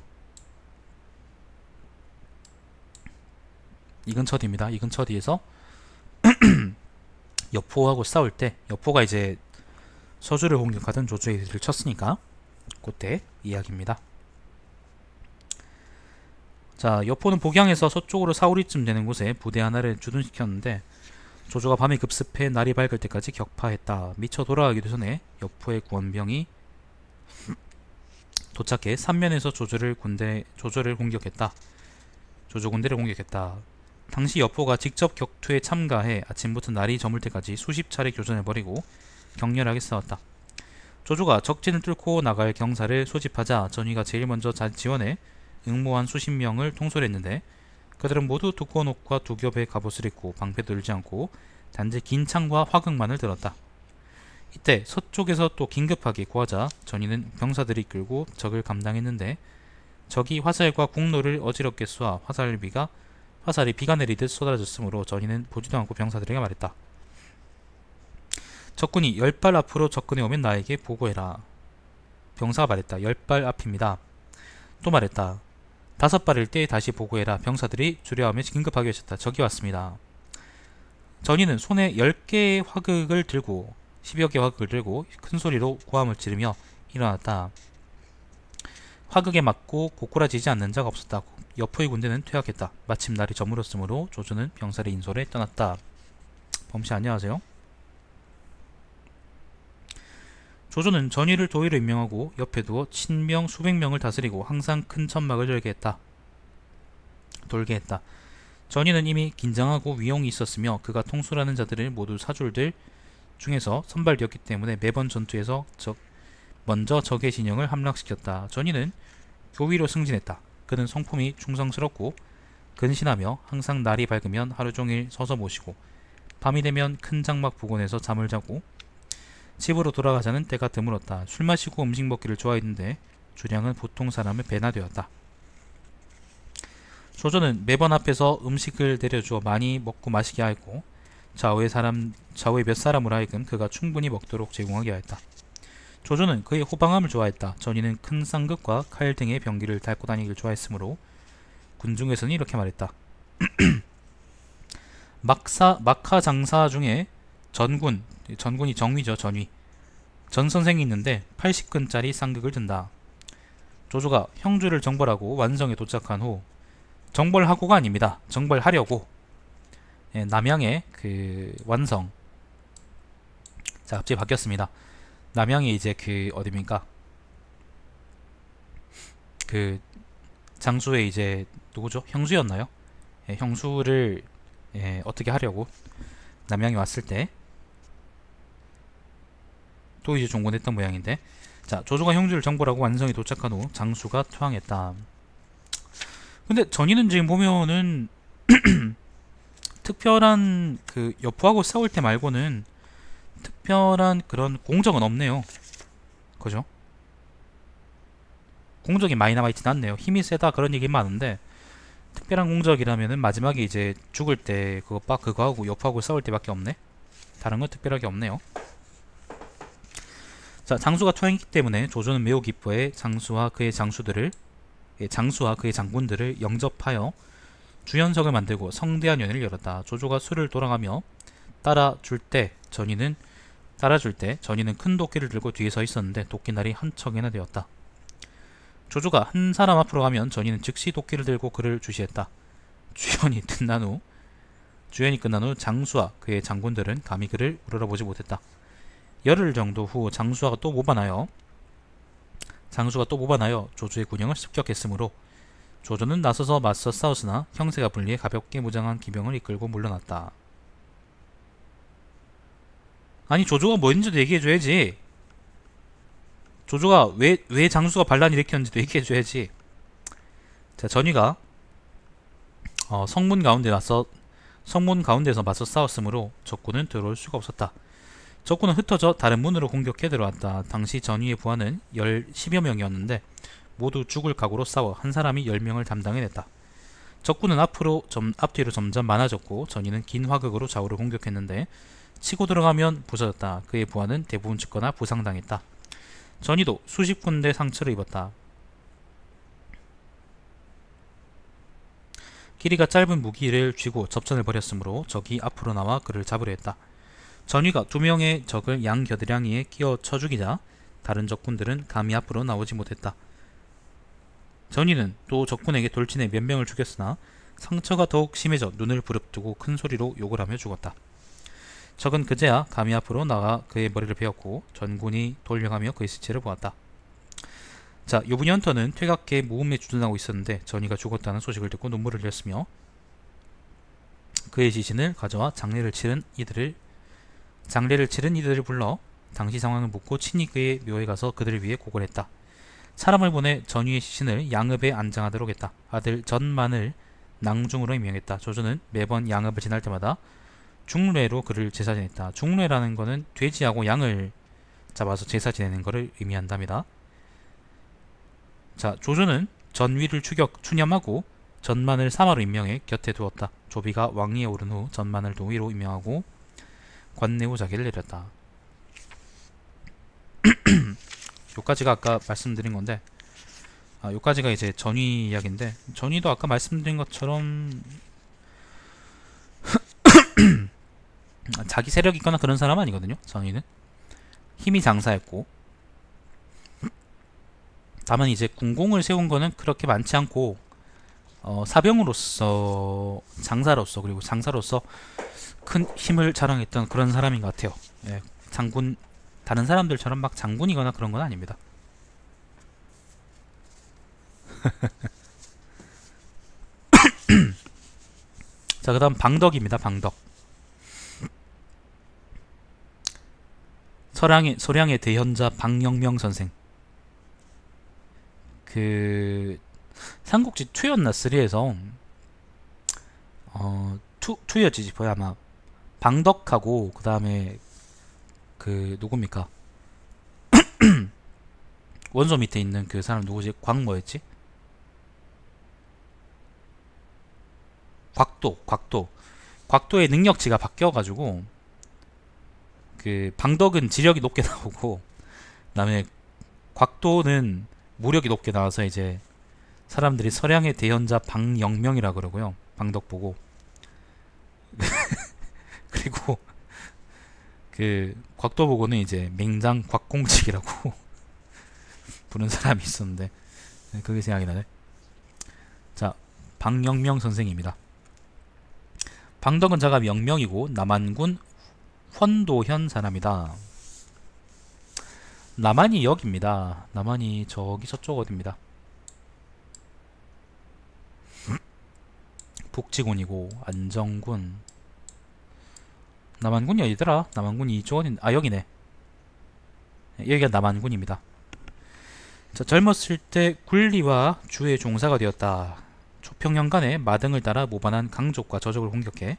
이근처디입니다. 이근처디에서 여포하고 싸울 때 여포가 이제 서주를 공격하던 조조의 뒤를 쳤으니까 그때 이야기입니다. 자, 여포는 복양에서 서쪽으로 사오리쯤 되는 곳에 부대 하나를 주둔시켰는데 조조가 밤에 급습해 날이 밝을 때까지 격파했다. 미처 돌아가기도 전에 여포의 구원병이 도착해 삼면에서 조조를 공격했다. 조조 군대를 공격했다. 당시 여포가 직접 격투에 참가해 아침부터 날이 저물 때까지 수십 차례 교전을 벌이고 격렬하게 싸웠다. 조조가 적진을 뚫고 나갈 경사를 소집하자 전위가 제일 먼저 지원해 응모한 수십 명을 통솔했는데 그들은 모두 두꺼운 옷과 두 겹의 갑옷을 입고 방패도 들지 않고 단지 긴 창과 화극만을 들었다. 이때 서쪽에서 또 긴급하게 구하자 전위는 병사들이 이끌고 적을 감당했는데 적이 화살과 국로를 어지럽게 쏘아 화살이 비가 내리듯 쏟아졌으므로 전위는 보지도 않고 병사들에게 말했다. 적군이 10발 앞으로 접근해 오면 나에게 보고해라. 병사가 말했다. 10발 앞입니다. 또 말했다. 5발일 때 다시 보고해라. 병사들이 주려하며 긴급하게 외쳤다. 적이 왔습니다. 전이는 손에 10개의 화극을 들고 10여 개의 화극을 들고 큰 소리로 고함을 지르며 일어났다. 화극에 맞고 고꾸라지지 않는 자가 없었다. 여포의 군대는 퇴학했다. 마침 날이 저물었으므로 조조는 병사를 인솔해 떠났다. 범씨 안녕하세요. 조조는 전위를 도의로 임명하고 옆에 두어 친명 수백 명을 다스리고 항상 큰 천막을 돌게 했다. 전위는 이미 긴장하고 위용이 있었으며 그가 통솔하는 자들을 모두 사줄들 중에서 선발되었기 때문에 매번 전투에서 먼저 적의 진영을 함락시켰다. 전위는 교위로 승진했다. 그는 성품이 충성스럽고 근신하며 항상 날이 밝으면 하루종일 서서 모시고 밤이 되면 큰 장막 부근에서 잠을 자고 집으로 돌아가자는 때가 드물었다. 술 마시고 음식 먹기를 좋아했는데 주량은 보통 사람의 배나 되었다. 조조는 매번 앞에서 음식을 내려주어 많이 먹고 마시게 하였고 좌우의 몇 사람으로 하여금 그가 충분히 먹도록 제공하게 하였다. 조조는 그의 호방함을 좋아했다. 전이는 큰 쌍극과 칼 등의 병기를 달고 다니기를 좋아했으므로 군중에서는 이렇게 말했다. 막하 장사 중에 전군이 정위죠. 전위. 전 선생이 있는데 80근짜리 쌍극을 든다. 조조가 형주를 정벌하고 완성에 도착한 후 정벌하고가 아닙니다. 정벌하려고. 예, 남양의 그 완성. 자, 갑자기 바뀌었습니다. 남양이 이제 그 어디입니까? 그 장수의 이제 누구죠? 형수였나요? 예, 형수를 예, 어떻게 하려고 남양이 왔을 때 또 이제 종곤했던 모양인데, 자, 조조가 형주를 정벌하고 완성이 도착한 후 장수가 퇴항했다. 근데 전이는 지금 보면은 특별한 그 여포하고 싸울 때 말고는 특별한 그런 공적은 없네요. 그죠? 공적이 많이 남아있진 않네요. 힘이 세다 그런 얘기 많은데, 특별한 공적이라면은 마지막에 이제 죽을 때 그거하고 여포하고 싸울 때밖에 없네. 다른 건 특별하게 없네요. 자, 장수가 퇴항했기 때문에 조조는 매우 기뻐해 장수와 그의 장군들을 영접하여 주연석을 만들고 성대한 연회를 열었다. 조조가 술을 돌아가며 따라줄 때 전이는 큰 도끼를 들고 뒤에 서 있었는데 도끼날이 한 척이나 되었다. 조조가 한 사람 앞으로 가면 전이는 즉시 도끼를 들고 그를 주시했다. 주연이 끝난 후 장수와 그의 장군들은 감히 그를 우러러보지 못했다. 열흘 정도 후 장수가 또 모반하여 조조의 군영을 습격했으므로 조조는 나서서 맞서 싸웠으나 형세가 불리해 가볍게 무장한 기병을 이끌고 물러났다. 아니, 조조가 뭐 했는지도 얘기해줘야지. 조조가 왜 장수가 반란을 일으켰는지도 얘기해줘야지. 자, 전이가 성문 가운데서 맞서 싸웠으므로 적군은 들어올 수가 없었다. 적군은 흩어져 다른 문으로 공격해 들어왔다. 당시 전위의 부하는 10여 명이었는데 모두 죽을 각오로 싸워 한 사람이 10명을 담당해냈다. 적군은 앞뒤로 점점 많아졌고 전위는 긴 화극으로 좌우를 공격했는데 치고 들어가면 부서졌다. 그의 부하는 대부분 죽거나 부상당했다. 전위도 수십 군데 상처를 입었다. 길이가 짧은 무기를 쥐고 접전을 벌였으므로 적이 앞으로 나와 그를 잡으려 했다. 전위가 2명의 적을 양 겨드랑이에 끼어 쳐 죽이자 다른 적군들은 감히 앞으로 나오지 못했다. 전위는 또 적군에게 돌진해 몇 명을 죽였으나 상처가 더욱 심해져 눈을 부릅뜨고 큰 소리로 욕을 하며 죽었다. 적은 그제야 감히 앞으로 나가 그의 머리를 베었고 전군이 돌려가며 그의 시체를 보았다. 자, 요분이 헌터는 퇴각해 모험에 주둔하고 있었는데 전이가 죽었다는 소식을 듣고 눈물을 흘렸으며 그의 시신을 가져와 장례를 치른 이들을 불러 당시 상황을 묻고 친히 그의 묘에 가서 그들을 위해 고걸했다. 사람을 보내 전위의 시신을 양읍에 안장하도록 했다. 아들 전만을 낭중으로 임명했다. 조조는 매번 양읍을 지날 때마다 중례로 그를 제사 지냈다. 중례라는 거는 돼지하고 양을 잡아서 제사 지내는 것을 의미한답니다. 자, 조조는 전위를 추념하고 전만을 사마로 임명해 곁에 두었다. 조비가 왕위에 오른 후 전만을 도위로 임명하고 관내후 자기를 내렸다. 요까지가 아까 말씀드린 건데, 요까지가 이제 전위 이야기인데, 전위도 아까 말씀드린 것처럼 자기 세력이 있거나 그런 사람 아니거든요. 전위는 힘이 장사였고, 다만 이제 군공을 세운 거는 그렇게 많지 않고 사병으로서 그리고 장사로서 큰 힘을 자랑했던 그런 사람인 것 같아요. 예, 장군, 다른 사람들처럼 막 장군이거나 그런 건 아닙니다. 자, 그 다음 방덕입니다. 방덕. 소량의 대현자 방영명 선생. 그 삼국지 2였나 3에서 2였지 싶어요. 아마 방덕하고 그 다음에 그 누굽니까? 원소 밑에 있는 그 사람 누구지? 뭐였지? 곽도의 능력치가 바뀌어가지고 그 방덕은 지력이 높게 나오고 그다음에 곽도는 무력이 높게 나와서 이제 사람들이 서량의 대현자 방영명이라 그러고요. 방덕 보고 그리고 그 곽도 보고는 이제 맹장 곽공직이라고 부른 사람이 있었는데 그게 생각이 나네. 자, 방영명 선생입니다. 방덕은 자가 명명이고 남한군 헌도현 사람이다. 남한이 여기입니다. 남한이 저기 저쪽 어디입니다. 북지군이고 안정군. 남한군이 어디더라? 남한군이 이쪽 어딘? 아 여기네. 여기가 남한군입니다. 자, 젊었을 때 굴리와 주의 종사가 되었다. 초평년간에 마등을 따라 모반한 강족과 저족을 공격해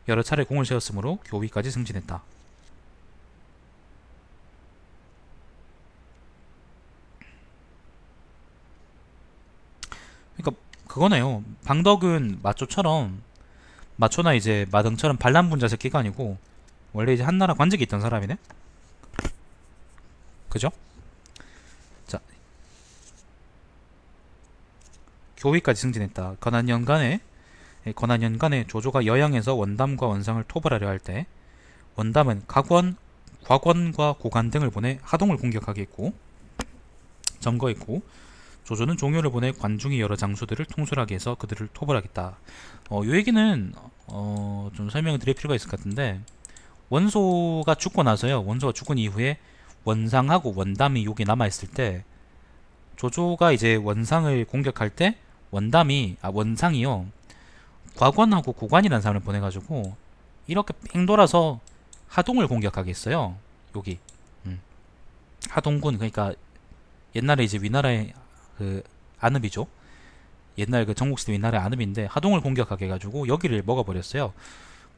여러 차례 공을 세웠으므로 교위까지 승진했다. 그러니까 그거네요. 방덕은 마초처럼 마초나 이제 마등처럼 반란분자 새끼가 아니고 원래 이제 한나라 관직이 있던 사람이네. 그죠? 자, 교위까지 승진했다. 건한년간에 조조가 여양에서 원담과 원상을 토벌하려 할 때 원담은 곽원과 고관 등을 보내 하동을 공격하게 했고 점거했고 조조는 종효를 보내 관중의 여러 장수들을 통솔하게 해서 그들을 토벌하겠다. 요 얘기는 좀 설명을 드릴 필요가 있을 것 같은데 원소가 죽고 나서요. 원소가 죽은 이후에 원상하고 원담이 여기 남아있을 때 조조가 이제 원상을 공격할 때 원상이요. 곽원하고 고관이라는 사람을 보내가지고 이렇게 뺑 돌아서 하동을 공격하게 했어요. 여기 하동군. 그러니까 옛날에 이제 위나라의 그 안읍이죠. 옛날 그 전국시대 위나라의 안읍인데 하동을 공격하게 해가지고 여기를 먹어버렸어요.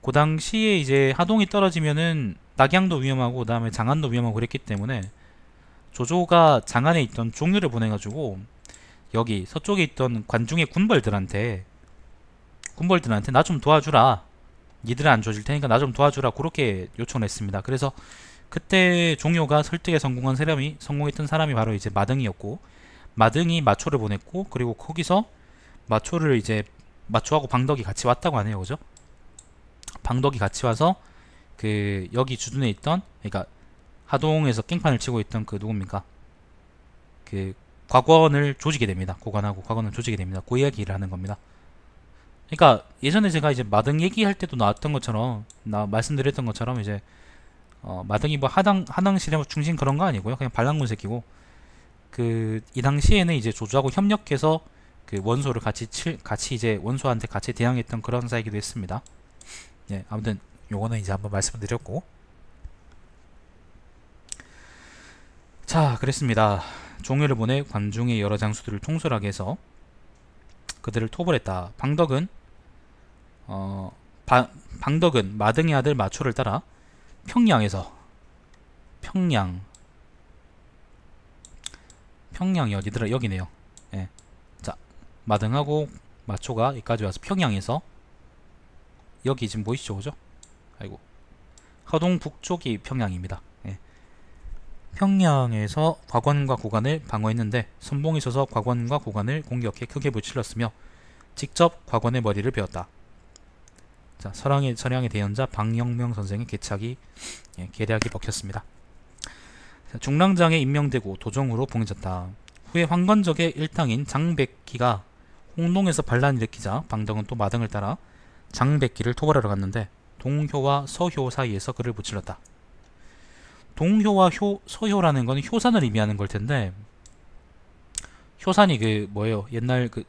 그 당시에 이제 하동이 떨어지면은 낙양도 위험하고 그다음에 장안도 위험하고 그랬기 때문에 조조가 장안에 있던 종류를 보내가지고 여기 서쪽에 있던 관중의 군벌들한테 나 좀 도와주라. 니들은 안 줘줄 테니까 나 좀 도와주라. 그렇게 요청을 했습니다. 그래서 그때 종효가 설득에 성공했던 사람이 바로 이제 마등이었고 마등이 마초를 보냈고 그리고 거기서 마초를 이제 마초하고 방덕이 같이 왔다고 하네요. 그죠? 방덕이 같이 와서 그 여기 주둔에 있던 그러니까 하동에서 깽판을 치고 있던 그 누굽니까? 그 곽원을 조지게 됩니다. 고관하고 곽원을 조지게 됩니다. 그 이야기를 하는 겁니다. 그러니까 예전에 제가 이제 마등 얘기할 때도 나왔던 것처럼 말씀드렸던 것처럼 이제 마등이 뭐 하당실의 충신 그런 거 아니고요. 그냥 반란군 새끼고 그 이 당시에는 이제 조조하고 협력해서 그 원소를 같이 이제 원소한테 같이 대항했던 그런 사이기도 했습니다. 네, 아무튼 요거는 이제 한번 말씀드렸고 자 그랬습니다. 종효를 보내 관중의 여러 장수들을 통솔하게 해서 그들을 토벌했다. 방덕은 마등의 아들 마초를 따라 평양이 어디더라? 여기네요. 예. 자, 마등하고 마초가 여기까지 와서 평양에서 여기 지금 보이시죠? 그죠? 아이고. 하동 북쪽이 평양입니다. 예. 평양에서 곽원과 고관을 방어했는데 선봉이 서서 곽원과 고관을 공격해 크게 무찔렀으며 직접 곽원의 머리를 베었다. 자, 서량의 대연자 방영명 선생의 계략이 먹혔습니다. 중랑장에 임명되고 도정으로 봉해졌다. 후에 황건적의 일당인 장백기가 홍동에서 반란을 일으키자 방덕은 또 마등을 따라 장백기를 토벌하러 갔는데 동효와 서효 사이에서 그를 무찔렀다. 동효와 서효라는 건 효산을 의미하는 걸 텐데 효산이 그 뭐예요? 옛날 그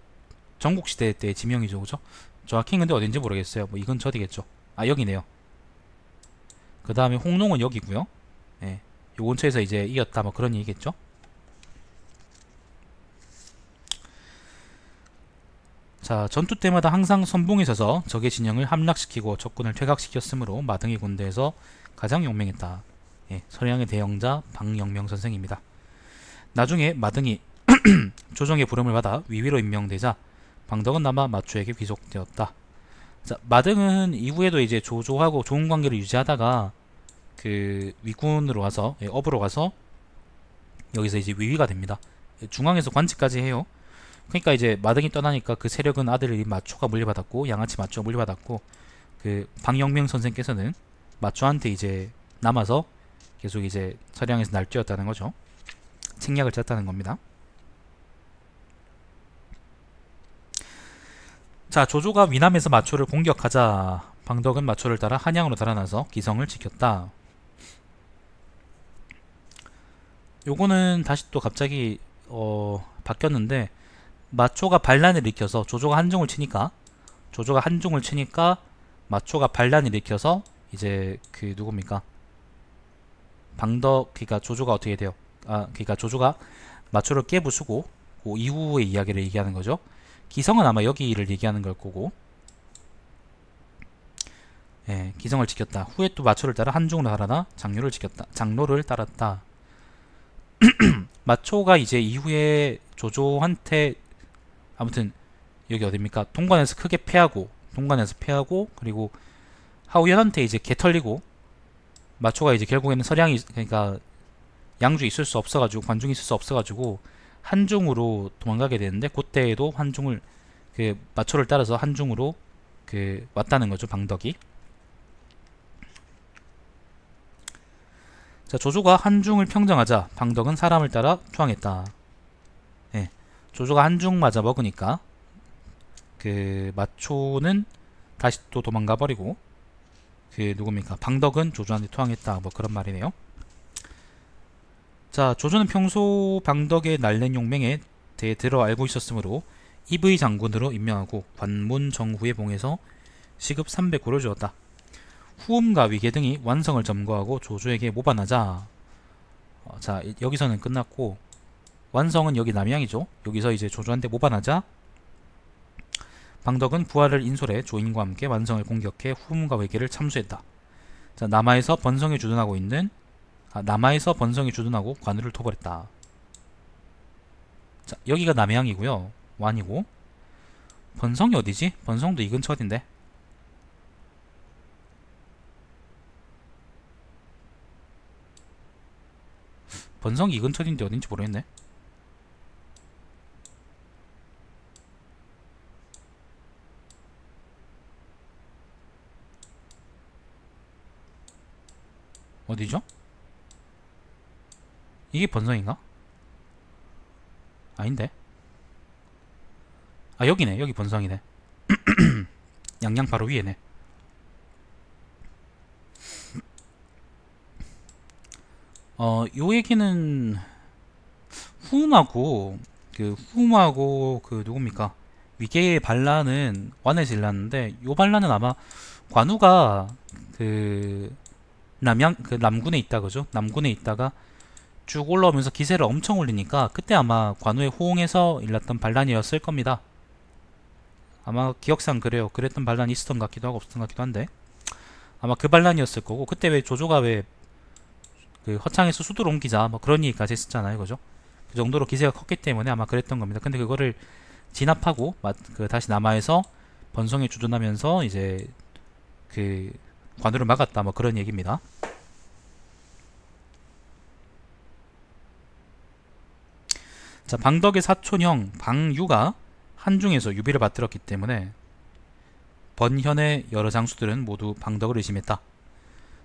전국시대 때 지명이죠, 그죠? 정확히 근데 어딘지 모르겠어요. 뭐 이건 저디겠죠. 아 여기네요. 그 다음에 홍농은 여기고요. 예, 요 근처에서 이제 이겼다 뭐 그런 얘기겠죠. 자, 전투 때마다 항상 선봉에 서서 적의 진영을 함락시키고 적군을 퇴각시켰으므로 마등의 군대에서 가장 용맹했다. 예, 서량의 대영자 방영명 선생입니다. 나중에 마등이 조정의 부름을 받아 위위로 임명되자 방덕은 남아 마초에게 귀속되었다. 자, 마등은 이후에도 이제 조조하고 좋은 관계를 유지하다가 그 위군으로 와서 업으로 가서 여기서 이제 위위가 됩니다. 중앙에서 관직까지 해요. 그러니까 이제 마등이 떠나니까 그 세력은 아들이 마초가 물려받았고 양아치 마초가 물려받았고 그 방영명 선생께서는 마초한테 이제 남아서 계속 이제 서량에서 날뛰었다는 거죠. 책략을 짰다는 겁니다. 자, 조조가 위남에서 마초를 공격하자 방덕은 마초를 따라 한양으로 달아나서 기성을 지켰다. 요거는 다시 또 갑자기 바뀌었는데, 마초가 반란을 일으켜서 조조가 한중을 치니까 마초가 반란을 일으켜서 이제 그 누굽니까? 그러니까 조조가 어떻게 돼요? 그러니까 조조가 마초를 깨부수고 그 이후의 이야기를 얘기하는 거죠. 기성은 아마 여기를 얘기하는 걸 거고, 예, 기성을 지켰다. 후에 또 마초를 따라 한중으로 달아나 장로를 따랐다. 마초가 이제 이후에 조조한테, 아무튼 여기 어딥니까? 동관에서 패하고 그리고 하우연한테 이제 개 털리고, 마초가 이제 결국에는 그러니까 양주 있을 수 없어가지고, 관중이 있을 수 없어가지고 한중으로 도망가게 되는데, 그때에도 마초를 따라서 한중으로 왔다는 거죠, 방덕이. 자, 조조가 한중을 평정하자 방덕은 사람을 따라 투항했다. 예, 조조가 한중 맞아 먹으니까 마초는 다시 또 도망가 버리고, 누굽니까? 방덕은 조조한테 투항했다. 뭐 그런 말이네요. 자, 조조는 평소 방덕의 날랜 용맹에 대해 들어 알고 있었으므로 이브의 장군으로 임명하고 관문 정후에 봉해서 시급 300고를 주었다. 후음과 위계 등이 완성을 점거하고 조조에게 모반하자. 자, 여기서는 끝났고, 완성은 여기 남양이죠. 여기서 이제 조조한테 모반하자 방덕은 부하를 인솔해 조인과 함께 완성을 공격해 후음과 외계를 참수했다. 자, 남하에서 번성이 주둔하고 관우를 토벌했다. 자, 여기가 남양이고요. 완이고, 번성이 어디지? 번성도 이 근처 어딘데? 번성이 이 근처인데 어딘지 모르겠네. 어디죠? 이게 번성인가? 아닌데? 여기네. 여기 번성이네. 양양 바로 위에네. 요 얘기는 후음하고 누굽니까? 위계의 반란은 완에서 일났는데, 요 반란은 아마 관우가 남군에 있다, 그죠? 남군에 있다가 쭉 올라오면서 기세를 엄청 올리니까, 그때 아마 관우에 호응해서 일났던 반란이었을 겁니다. 아마 기억상 그래요. 그랬던 반란이 있었던 것 같기도 하고 없었던 것 같기도 한데, 아마 그 반란이었을 거고, 그때 왜 조조가 허창에서 수도로 옮기자 뭐 그런 얘기까지 했었잖아요, 그죠? 그 정도로 기세가 컸기 때문에 아마 그랬던 겁니다. 근데 그거를 진압하고 다시 남하에서 번성에 주둔하면서 이제 관우를 막았다, 뭐 그런 얘기입니다. 자, 방덕의 사촌형 방유가 한중에서 유비를 받들었기 때문에 번현의 여러 장수들은 모두 방덕을 의심했다.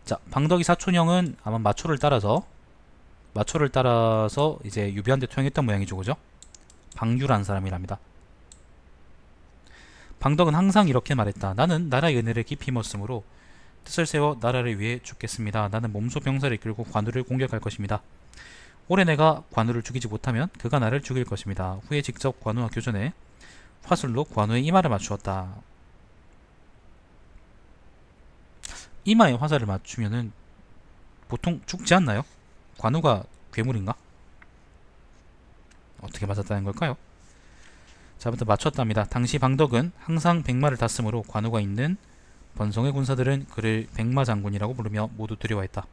자, 방덕이 사촌형은 아마 마초를 따라서 이제 유비한테 투항했던 모양이죠, 그죠? 방유라는 사람이랍니다. 방덕은 항상 이렇게 말했다. 나는 나라의 은혜를 깊이 입었으므로 뜻을 세워 나라를 위해 죽겠습니다. 나는 몸소 병사를 이끌고 관우를 공격할 것입니다. 올해 내가 관우를 죽이지 못하면 그가 나를 죽일 것입니다. 후에 직접 관우와 교전해 화술로 관우의 이마를 맞추었다. 이마에 화살을 맞추면은 보통 죽지 않나요? 관우가 괴물인가? 어떻게 맞았다는 걸까요? 자, 부터 맞췄답니다. 당시 방덕은 항상 백마를 탔으므로 관우가 있는 번성의 군사들은 그를 백마 장군이라고 부르며 모두 두려워했다.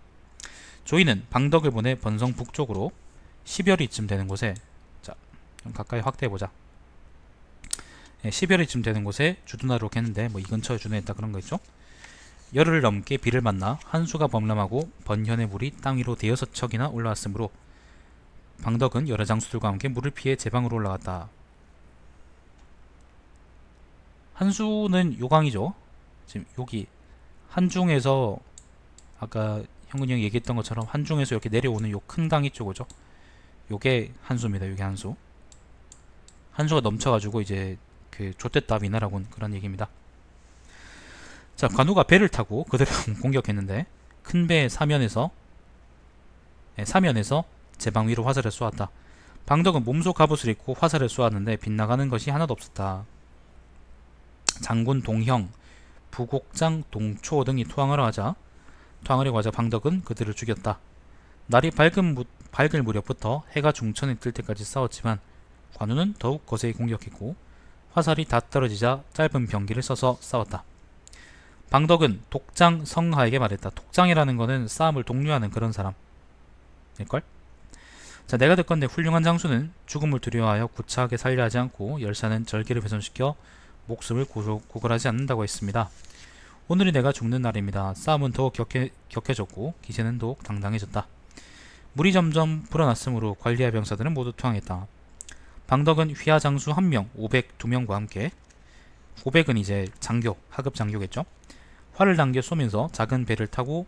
조이는 방덕을 보내 번성 북쪽으로 10여리쯤 되는 곳에, 자, 좀 가까이 확대해보자. 10여리쯤 되는 곳에 주둔하도록 했는데, 뭐 이 근처에 주둔했다 그런 거 있죠? 열흘을 넘게 비를 만나 한수가 범람하고 번현의 물이 땅 위로 대여섯 척이나 올라왔으므로 방덕은 여러 장수들과 함께 물을 피해 제방으로 올라갔다. 한수는 요강이죠. 지금 여기 한중에서 아까 형근이 형이 얘기했던 것처럼 한중에서 이렇게 내려오는 요 큰 강 있죠, 그죠? 요게 한수입니다. 요게 한수. 한수가 넘쳐가지고 이제 그 좆됐다 위나라군 그런 얘기입니다. 자, 관우가 배를 타고 그들을 공격했는데 큰 배의 사면에서 제방 위로 화살을 쏘았다. 방덕은 몸소 갑옷을 입고 화살을 쏘았는데 빗나가는 것이 하나도 없었다. 장군 동형, 부곡장 동초 등이 투항하려 하자 방덕은 그들을 죽였다. 날이 밝을 무렵부터 해가 중천에 뜰 때까지 싸웠지만 관우는 더욱 거세게 공격했고 화살이 다 떨어지자 짧은 병기를 써서 싸웠다. 방덕은 독장 성하에게 말했다. 독장이라는 거는 싸움을 독려하는 그런 사람일걸? 자, 내가 듣건대 훌륭한 장수는 죽음을 두려워하여 구차하게 살려 하지 않고 열사는 절기를 훼손시켜 목숨을 구걸하지 않는다고 했습니다. 오늘이 내가 죽는 날입니다. 싸움은 더욱 격해졌고 기세는 더욱 당당해졌다. 물이 점점 불어났으므로 관리와 병사들은 모두 투항했다. 방덕은 휘하 장수 1명, 502명과 함께 500은 이제 장교, 하급 장교겠죠? 활을 당겨 쏘면서 작은 배를 타고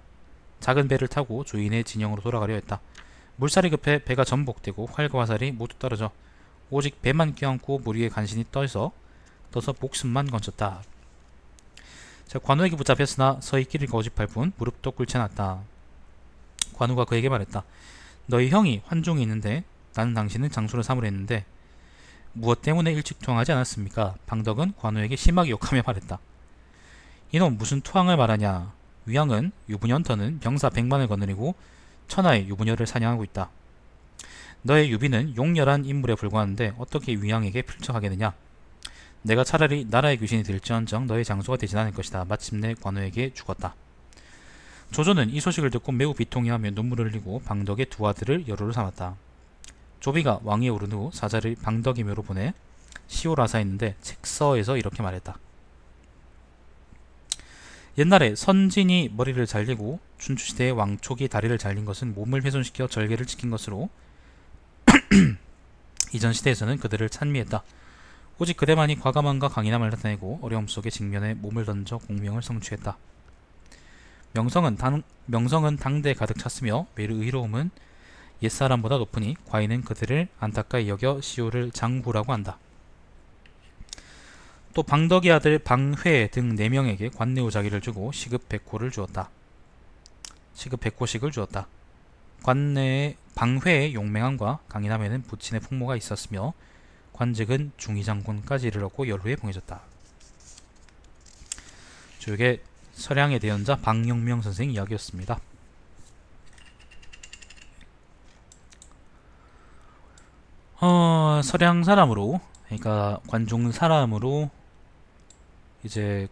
주인의 진영으로 돌아가려 했다. 물살이 급해 배가 전복되고 활과 화살이 모두 떨어져 오직 배만 껴안고 물 위에 간신히 떠서 목숨만 건졌다. 자, 관우에게 붙잡혔으나 서 있기를 거짓할 뿐 무릎도 꿇지 않았다. 관우가 그에게 말했다. 너희 형이 환종이 있는데 나는 당신은 장수를 삼으려 했는데 무엇 때문에 일찍 투항하지 않았습니까? 방덕은 관우에게 심하게 욕하며 말했다. 이놈 무슨 투항을 말하냐. 위양은 유부년터는 병사 100만을 거느리고 천하의 유부녀를 사냥하고 있다. 너의 유비는 용렬한 인물에 불과한데 어떻게 위양에게 필적하겠느냐. 내가 차라리 나라의 귀신이 될지언정 너의 장수가 되진 않을 것이다. 마침내 관우에게 죽었다. 조조는 이 소식을 듣고 매우 비통해하며 눈물을 흘리고 방덕의 두 아들을 여로를 삼았다. 조비가 왕위에 오른 후 사자를 방덕의 묘로 보내 시오라사했는데 책서에서 이렇게 말했다. 옛날에 선진이 머리를 잘리고 춘추시대의 왕촉이 다리를 잘린 것은 몸을 훼손시켜 절개를 지킨 것으로 이전 시대에서는 그들을 찬미했다. 오직 그대만이 과감함과 강인함을 나타내고 어려움 속에 직면해 몸을 던져 공명을 성취했다. 명성은 당대에 가득 찼으며 외를 의로움은 옛사람보다 높으니 과인은 그들을 안타까이 여겨 시오를 장구라고 한다. 또 방덕의 아들 방회 등 4명에게 관내후 자기를 주고 시급 100호를 주었다. 시급 100호씩을 주었다. 관내에 방회의 용맹함과 강인함에는 부친의 풍모가 있었으며 관직은 중의장군까지 이르렀고 연루에 봉해졌다. 이게 서량의 대연자 방영명 선생 이야기였습니다. 서량 사람으로, 그러니까 관중 사람으로 이제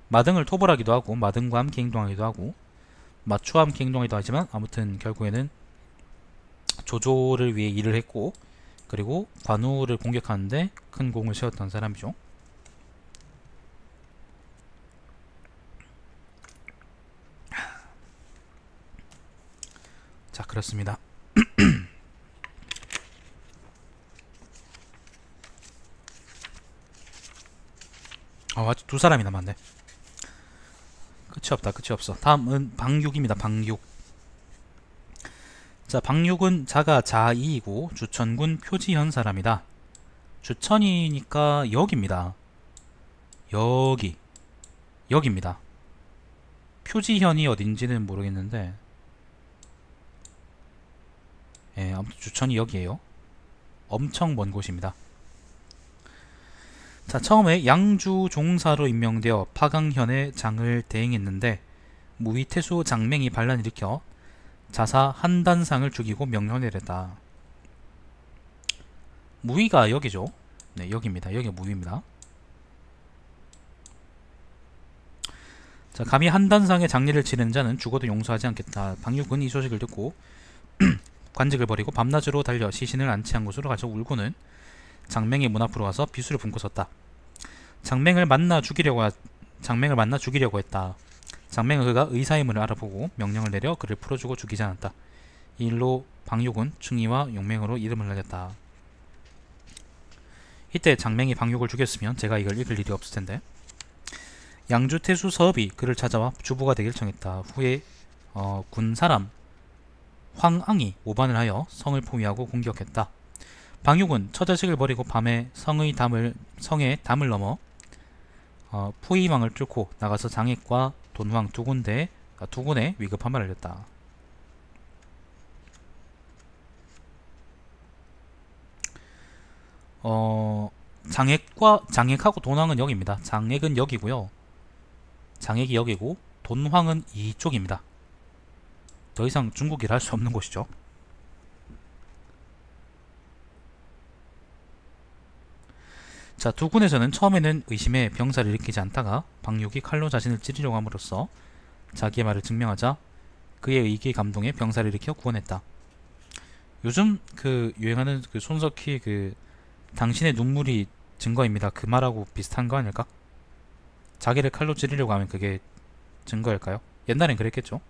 마등을 토벌하기도 하고 마등과 함께 행동하기도 하고 마추와 함께 행동하기도 하지만 아무튼 결국에는 조조를 위해 일을 했고 그리고 관우를 공격하는데 큰 공을 세웠던 사람이죠. 자, 그렇습니다. 아직 두 사람이 남았네. 끝이 없다. 끝이 없어. 다음은 방육입니다. 방육. 자, 방육은 자가 자이이고 주천군 표지현 사람이다. 주천이니까 여기입니다. 여기입니다. 표지현이 어딘지는 모르겠는데 아무튼 주천이 여기에요. 엄청 먼 곳입니다. 자, 처음에 양주 종사로 임명되어 파강현의 장을 대행했는데 무위태수 장맹이 반란을 일으켜 자사 한단상을 죽이고 명령을 내렸다. 무위가 여기죠. 네, 여기입니다. 여기가 무위입니다. 자, 감히 한단상의 장례를 치르는 자는 죽어도 용서하지 않겠다. 방육은 이 소식을 듣고 관직을 버리고 밤낮으로 달려 시신을 안치한 곳으로 가서 울고는 장맹의 문 앞으로 와서 비수를 붓고 섰다. 장맹을 만나 죽이려고 했다. 장맹은 그가 의사임을 알아보고 명령을 내려 그를 풀어주고 죽이지 않았다. 이 일로 방육은 충의와 용맹으로 이름을 날렸다. 이때 장맹이 방육을 죽였으면 제가 이걸 읽을 일이 없을 텐데 양주태수 서업이 그를 찾아와 주부가 되길 청했다. 후에 군사람 황앙이 오반을 하여 성을 포위하고 공격했다. 방육은 처자식을 버리고 밤에 성의 담을 넘어 푸이망을 뚫고 나가서 장액과 돈황 두 군에 위급함을 알렸다. 장액하고 돈황은 여기입니다. 장액은 여기고요. 장액이 여기고 돈황은 이쪽입니다. 더 이상 중국이라 할 수 없는 곳이죠. 자, 두 군에서는 처음에는 의심에 병사를 일으키지 않다가 방육이 칼로 자신을 찌르려고 함으로써 자기의 말을 증명하자 그의 의기에 감동해 병사를 일으켜 구원했다. 요즘 그 유행하는 그 손석희 그 당신의 눈물이 증거입니다. 그 말하고 비슷한 거 아닐까? 자기를 칼로 찌르려고 하면 그게 증거일까요? 옛날엔 그랬겠죠.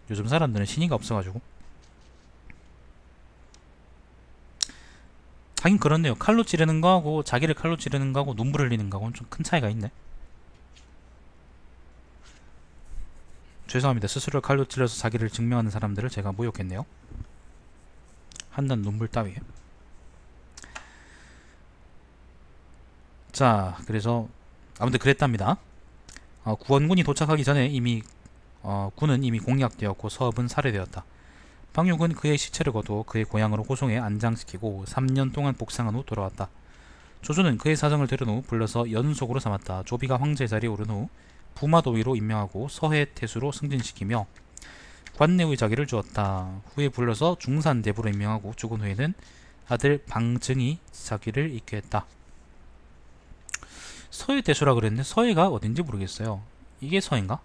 요즘 사람들은 신의가 없어가지고. 하긴 그렇네요. 칼로 찌르는 거하고 자기를 칼로 찌르는 거하고 눈물 흘리는 거하고는 좀 큰 차이가 있네. 죄송합니다. 스스로를 칼로 찔러서 자기를 증명하는 사람들을 제가 모욕했네요. 한낱 눈물 따위에. 자, 그래서 아무튼 그랬답니다. 구원군이 도착하기 전에 군은 이미 공략되었고 서읍은 살해되었다. 방육은 그의 시체를 거두어 그의 고향으로 호송해 안장시키고 3년 동안 복상한 후 돌아왔다. 조조는 그의 사정을 들은 후 불러서 연속으로 삼았다. 조비가 황제 자리에 오른 후 부마도위로 임명하고 서해태수로 승진시키며 관내의 자기를 주었다. 후에 불러서 중산대부로 임명하고 죽은 후에는 아들 방증이 자기를 잇게 했다. 서해태수라 그랬는데 서해가 어딘지 모르겠어요. 이게 서해인가?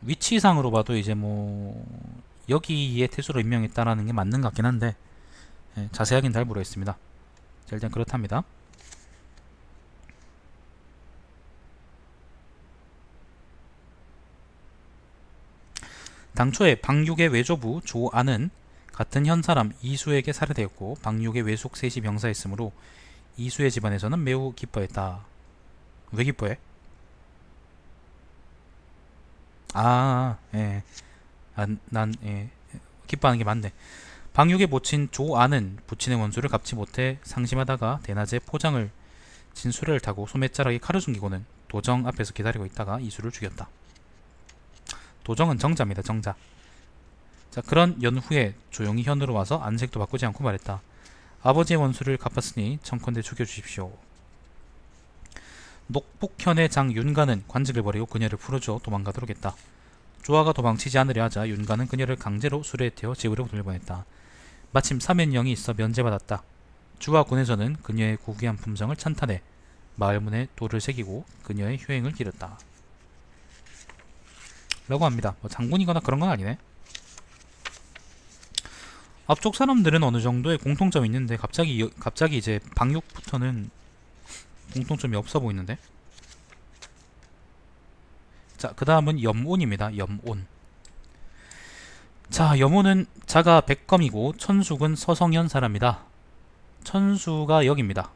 위치상으로 봐도 이제 뭐 여기에 태수로 임명했다라는 게 맞는 것 같긴 한데 자세하긴 잘 모르겠습니다. 자, 일단 그렇답니다. 당초에 방육의 외조부 조안은 같은 현사람 이수에게 살해되었고 방육의 외숙 셋이 병사였으므로 이수의 집안에서는 매우 기뻐했다. 왜 기뻐해? 예. 기뻐하는 게 맞네. 방육의 모친 조안은 부친의 원수를 갚지 못해 상심하다가 대낮에 포장을 진수레를 타고 소매자락에 칼을 숨기고는 도정 앞에서 기다리고 있다가 이수를 죽였다. 도정은 정자입니다. 정자. 자, 그런 연후에 조용히 현으로 와서 안색도 바꾸지 않고 말했다. 아버지의 원수를 갚았으니 청컨대 죽여주십시오. 녹북현의 장 윤가는 관직을 버리고 그녀를 풀어주어 도망가도록 했다. 조아가 도망치지 않으려 하자 윤가는 그녀를 강제로 수레에 태워 집으로 돌려보냈다. 마침 사면령이 있어 면제받았다. 주와 군에서는 그녀의 고귀한 품성을 찬탄해 마을문에 돌을 새기고 그녀의 효행을 기렸다. 라고 합니다. 뭐 장군이거나 그런 건 아니네. 앞쪽 사람들은 어느 정도의 공통점이 있는데 갑자기 이제 방육부터는 공통점이 없어 보이는데. 자, 그 다음은 염온입니다. 염온. 자, 염온은 자가 백검이고 천숙은 서성현 사람이다. 천수가 여기입니다.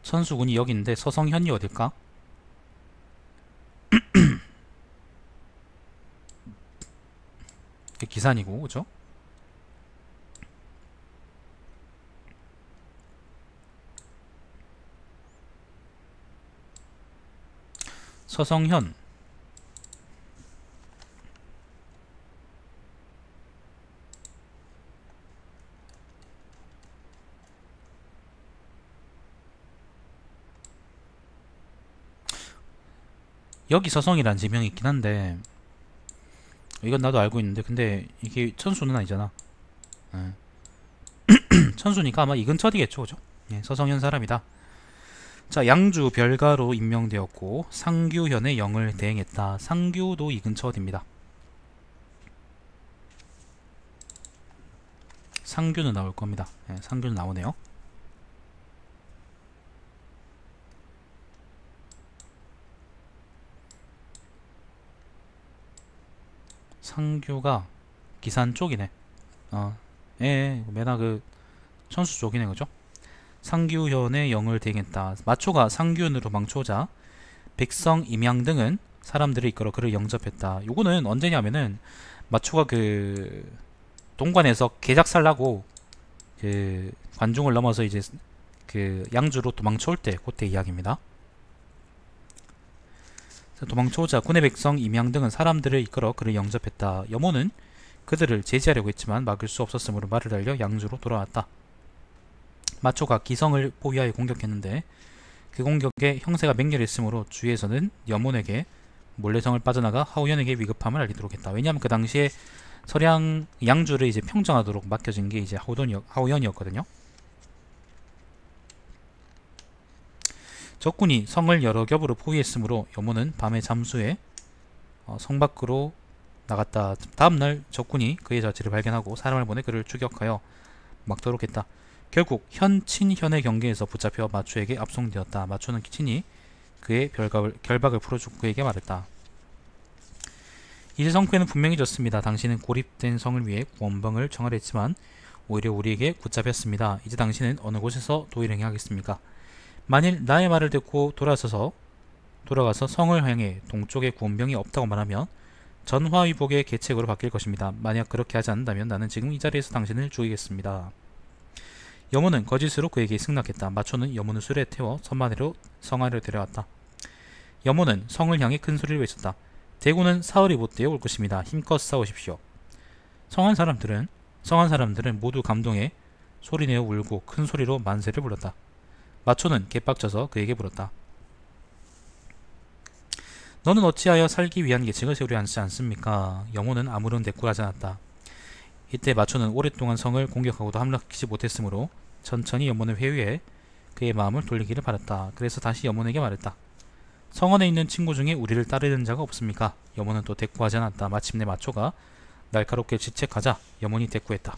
천수군이 여기인데 서성현이 어딜까? 기산이고, 그죠? 서성현. 여기 서성이라는 지명이 있긴 한데 이건 나도 알고 있는데 근데 이게 천수는 아니잖아. 천수니까 아마 이 근처 어디겠죠, 그죠? 예, 서성현 사람이다. 자, 양주 별가로 임명되었고 상규현의 영을 대행했다. 상규도 이 근처 어디입니다. 상규는 나올 겁니다. 예, 상규는 나오네요. 상규가 기산 쪽이네. 메나 그 천수 쪽이네, 그죠? 상규현의 영을 대행했다. 마초가 상규현으로 망초자 백성 임양 등은 사람들을 이끌어 그를 영접했다. 요거는 언제냐면은 마초가 그 동관에서 개작살나고 그 관중을 넘어서 이제 그 양주로 도망쳐올 때 그때 이야기입니다. 도망쳐오자 군의 백성 임양 등은 사람들을 이끌어 그를 영접했다. 여모는 그들을 제지하려고 했지만 막을 수 없었으므로 말을 달려 양주로 돌아왔다. 마초가 기성을 포위하여 공격했는데 그 공격에 형세가 맹렬했으므로 주위에서는 여몬에게 몰래 성을 빠져나가 하우연에게 위급함을 알리도록 했다. 왜냐하면 그 당시에 서량 양주를 이제 평정하도록 맡겨진 게 이제 하우연이었거든요. 적군이 성을 여러 겹으로 포위했으므로 여몬은 밤에 잠수해 성 밖으로 나갔다. 다음날 적군이 그의 자취를 발견하고 사람을 보내 그를 추격하여 막도록 했다. 결국 현친현의 경계에서 붙잡혀 마초에게 압송되었다. 마초는 친히 그의 결박을 풀어주고 그에게 말했다. 이제 성패는 분명히 졌습니다. 당신은 고립된 성을 위해 구원방을 청하했지만 오히려 우리에게 붙잡혔습니다. 이제 당신은 어느 곳에서 도일을 행하겠습니까? 만일 나의 말을 듣고 돌아가서 성을 향해 동쪽에 구원병이 없다고 말하면 전화위복의 계책으로 바뀔 것입니다. 만약 그렇게 하지 않는다면 나는 지금 이 자리에서 당신을 죽이겠습니다. 여모는 거짓으로 그에게 승낙했다. 마초는 여모는 술에 태워 성 안으로 데려왔다. 여모는 성을 향해 큰 소리를 외쳤다. 대군은 사흘이 못되어 올 것입니다. 힘껏 싸우십시오. 성한 사람들은 모두 감동해 소리내어 울고 큰 소리로 만세를 불렀다. 마초는 개빡쳐서 그에게 물었다. 너는 어찌하여 살기 위한 계책을 세우려 하지 않습니까? 여모는 아무런 대꾸를 하지 않았다. 이때 마초는 오랫동안 성을 공격하고도 함락시키지 못했으므로 천천히 여몬을 회유해 그의 마음을 돌리기를 바랐다. 그래서 다시 여몬에게 말했다. 성원에 있는 친구 중에 우리를 따르는 자가 없습니까? 여몬은 또 대꾸하지 않았다. 마침내 마초가 날카롭게 질책하자 여몬이 대꾸했다.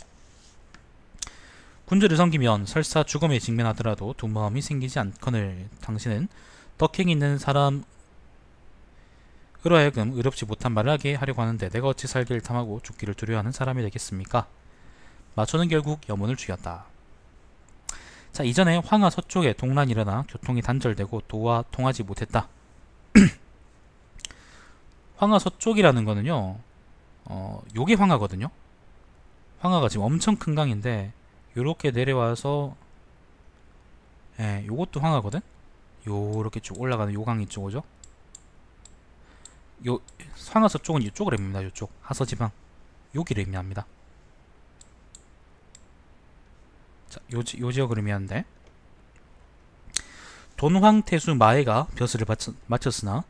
군주를 섬기면 설사 죽음에 직면하더라도 두 마음이 생기지 않거늘 당신은 덕행이 있는 사람으로 하여금 의롭지 못한 말을 하게 하려고 하는데 내가 어찌 살기를 탐하고 죽기를 두려워하는 사람이 되겠습니까? 마초는 결국 여몬을 죽였다. 자, 이전에 황하 서쪽에 동란이 일어나 교통이 단절되고 도와 통하지 못했다. 황하 서쪽이라는 거는요, 요게 황하거든요. 황하가 지금 엄청 큰 강인데 요렇게 내려와서 요것도 황하거든. 요렇게 쭉 올라가는 요 강이 쪽이죠. 요 황하 서쪽은 이쪽을 의미합니다. 요쪽 하서지방 여기를 의미합니다. 자, 요 지역을 의미하는데 돈황태수 마애가 벼슬을 마쳤으나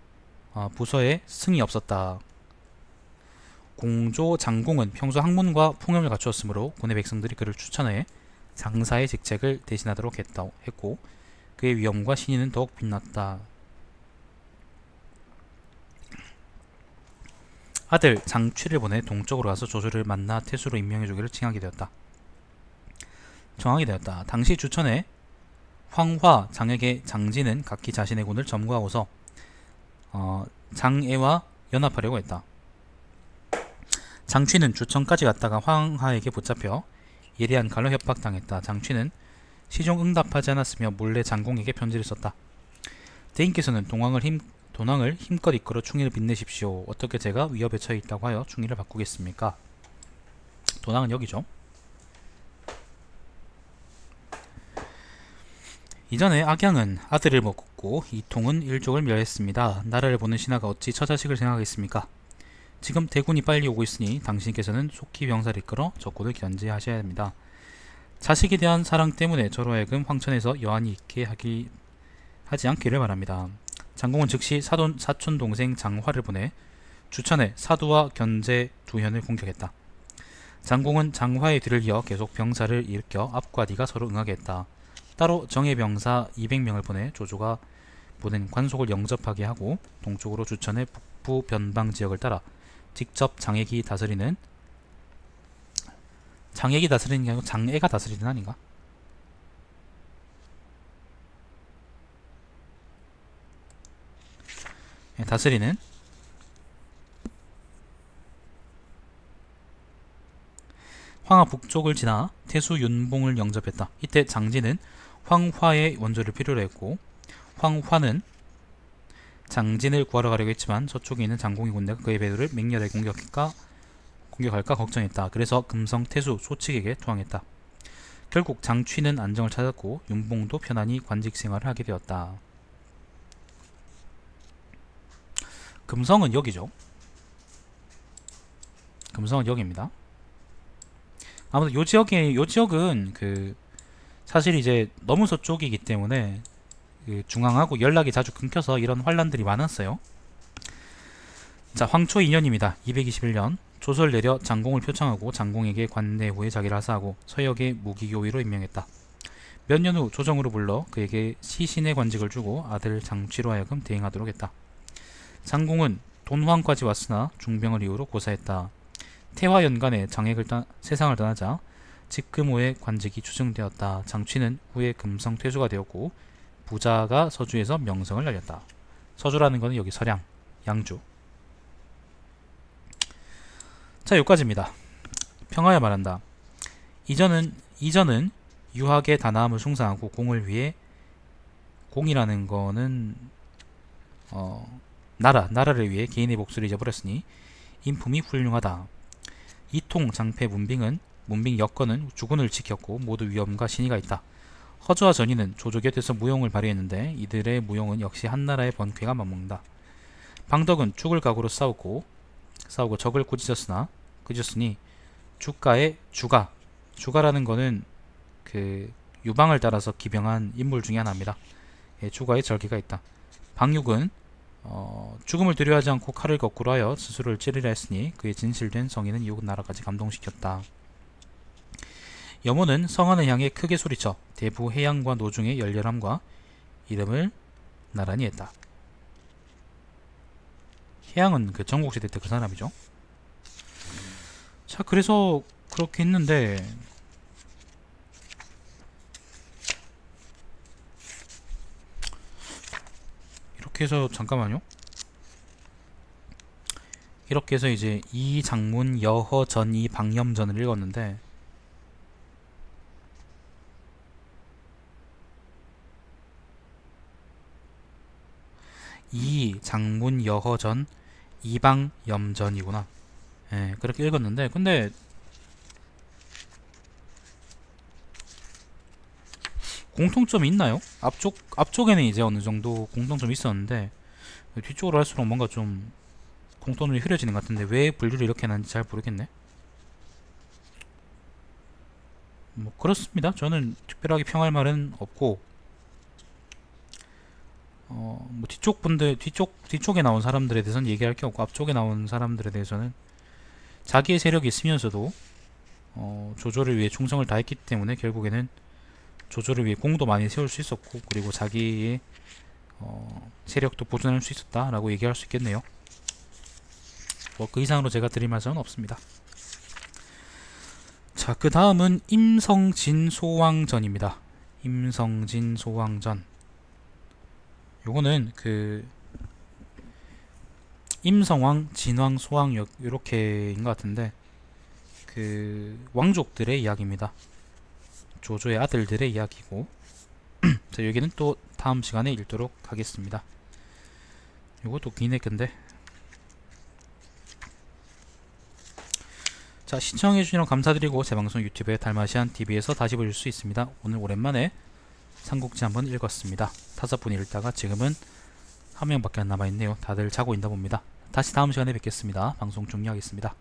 부서에 승이 없었다. 공조 장공은 평소 학문과 풍염을 갖추었으므로 군의 백성들이 그를 추천해 장사의 직책을 대신하도록 했고 그의 위엄과 신의는 더욱 빛났다. 아들 장취를 보내 동쪽으로 가서 조조를 만나 태수로 임명해주기를 칭하게 되었다. 당시 주천에 황화, 장에게 장진은 각기 자신의 군을 점거하고서 장애와 연합하려고 했다. 장취는 주천까지 갔다가 황하에게 붙잡혀 예리한 칼로 협박당했다. 장취는 시종 응답하지 않았으며 몰래 장공에게 편지를 썼다. 대인께서는 돈왕을 힘껏 이끌어 충의를 빛내십시오. 어떻게 제가 위협에 처해 있다고 하여 충의를 바꾸겠습니까? 돈왕은 여기죠. 이전에 악양은 아들을 먹었고 이통은 일족을 멸했습니다. 나라를 보는 신하가 어찌 처자식을 생각하겠습니까? 지금 대군이 빨리 오고 있으니 당신께서는 속히 병사를 이끌어 적군을 견제하셔야 합니다. 자식에 대한 사랑 때문에 저로 하여금 황천에서 여한이 있게 하지 않기를 바랍니다. 장공은 즉시 사촌 동생 장화를 보내 주천에 사두와 견제 두현을 공격했다. 장공은 장화의 뒤를 이어 계속 병사를 일으켜 앞과 뒤가 서로 응하게 했다. 따로 정예 병사 200명을 보내 조조가 보낸 관속을 영접하게 하고 동쪽으로 주천의 북부 변방 지역을 따라 직접 장애기 다스리는 게 아니고 장애가 다스리는 아닌가? 다스리는 황하 북쪽을 지나 태수 윤봉을 영접했다. 이때 장진은 황화의 원조를 필요로 했고 황화는 장진을 구하러 가려고 했지만 저쪽에 있는 장공의 군대가 그의 배도를 맹렬하게 공격할까 걱정했다. 그래서 금성태수 소측에게 투항했다. 결국 장취는 안정을 찾았고 윤봉도 편안히 관직 생활을 하게 되었다. 금성은 여기죠. 금성은 여기입니다. 아무튼 요 지역은 사실 이제 너무 서쪽이기 때문에 중앙하고 연락이 자주 끊겨서 이런 환란들이 많았어요. 자, 황초 2년입니다. 221년 조설 내려 장공을 표창하고 장공에게 관내 후에 자기를 하사하고 서역의 무기교위로 임명했다. 몇 년 후 조정으로 불러 그에게 시신의 관직을 주고 아들 장취로 하여금 대행하도록 했다. 장공은 돈황까지 왔으나 중병을 이유로 고사했다. 태화 연간에 세상을 떠나자 직금호의 관직이 추정되었다. 장취는 후에 금성퇴수가 되었고 부자가 서주에서 명성을 날렸다. 서주라는 것은 여기 서량, 양주. 자, 여기까지입니다. 평하여 말한다. 이전은 유학의 다나함을 숭상하고 공을 위해, 공이라는 거는 나라를 위해 개인의 목소리를 잊어버렸으니 인품이 훌륭하다. 이통 장패 문빙 여건은 주군을 지켰고 모두 위엄과 신의가 있다. 허저와 전이는 조조 곁에서 무용을 발휘했는데 이들의 무용은 역시 한나라의 번쾌가 맞먹는다. 방덕은 죽을 각오로 싸우고 적을 꾸짖었으니 주가라는 거는 유방을 따라서 기병한 인물 중에 하나입니다. 예, 주가에 절개가 있다. 방육은 죽음을 두려워하지 않고 칼을 거꾸로 하여 스스로를 찌르려 했으니 그의 진실된 성의는 이웃 나라까지 감동시켰다. 여모는 성안을 향해 크게 소리쳐 대부 해양과 노중의 열렬함과 이름을 나란히 했다. 해양은 전국시대 때 그 사람이죠. 자, 그래서 그렇게 했는데 이렇게 해서 잠깐만요. 이렇게 해서 이제 이 장문 여허 전이 방염전을 읽었는데 이 장문 여허전 이방염전이구나. 예, 그렇게 읽었는데 근데 공통점이 있나요? 앞쪽에는 이제 어느 정도 공통점이 있었는데 뒤쪽으로 할수록 뭔가 좀 공통점이 흐려지는 것 같은데 왜 분류를 이렇게 해놨는지 잘 모르겠네. 뭐 그렇습니다. 저는 특별하게 평할 말은 없고 뭐 뒤쪽에 나온 사람들에 대해서는 얘기할 게 없고 앞쪽에 나온 사람들에 대해서는 자기의 세력이 있으면서도 조조를 위해 충성을 다했기 때문에 결국에는 조조를 위해 공도 많이 세울 수 있었고 그리고 자기의 세력도 보존할 수 있었다 라고 얘기할 수 있겠네요. 뭐 그 이상으로 제가 드릴 말씀은 없습니다. 자, 그 다음은 임성진소왕전입니다. 임성진소왕전. 요거는 임성왕, 진왕, 소왕 요렇게인 것 같은데 왕족들의 이야기입니다. 조조의 아들들의 이야기고 자, 여기는 또 다음 시간에 읽도록 하겠습니다. 요것도 기네 근데. 자, 시청해주시면 감사드리고 제 방송 유튜브에 달마시안TV에서 다시 보실 수 있습니다. 오늘 오랜만에 삼국지 한번 읽었습니다. 5분이 읽다가 지금은 한 명밖에 안 남아있네요. 다들 자고 있나 봅니다. 다시 다음 시간에 뵙겠습니다. 방송 종료하겠습니다.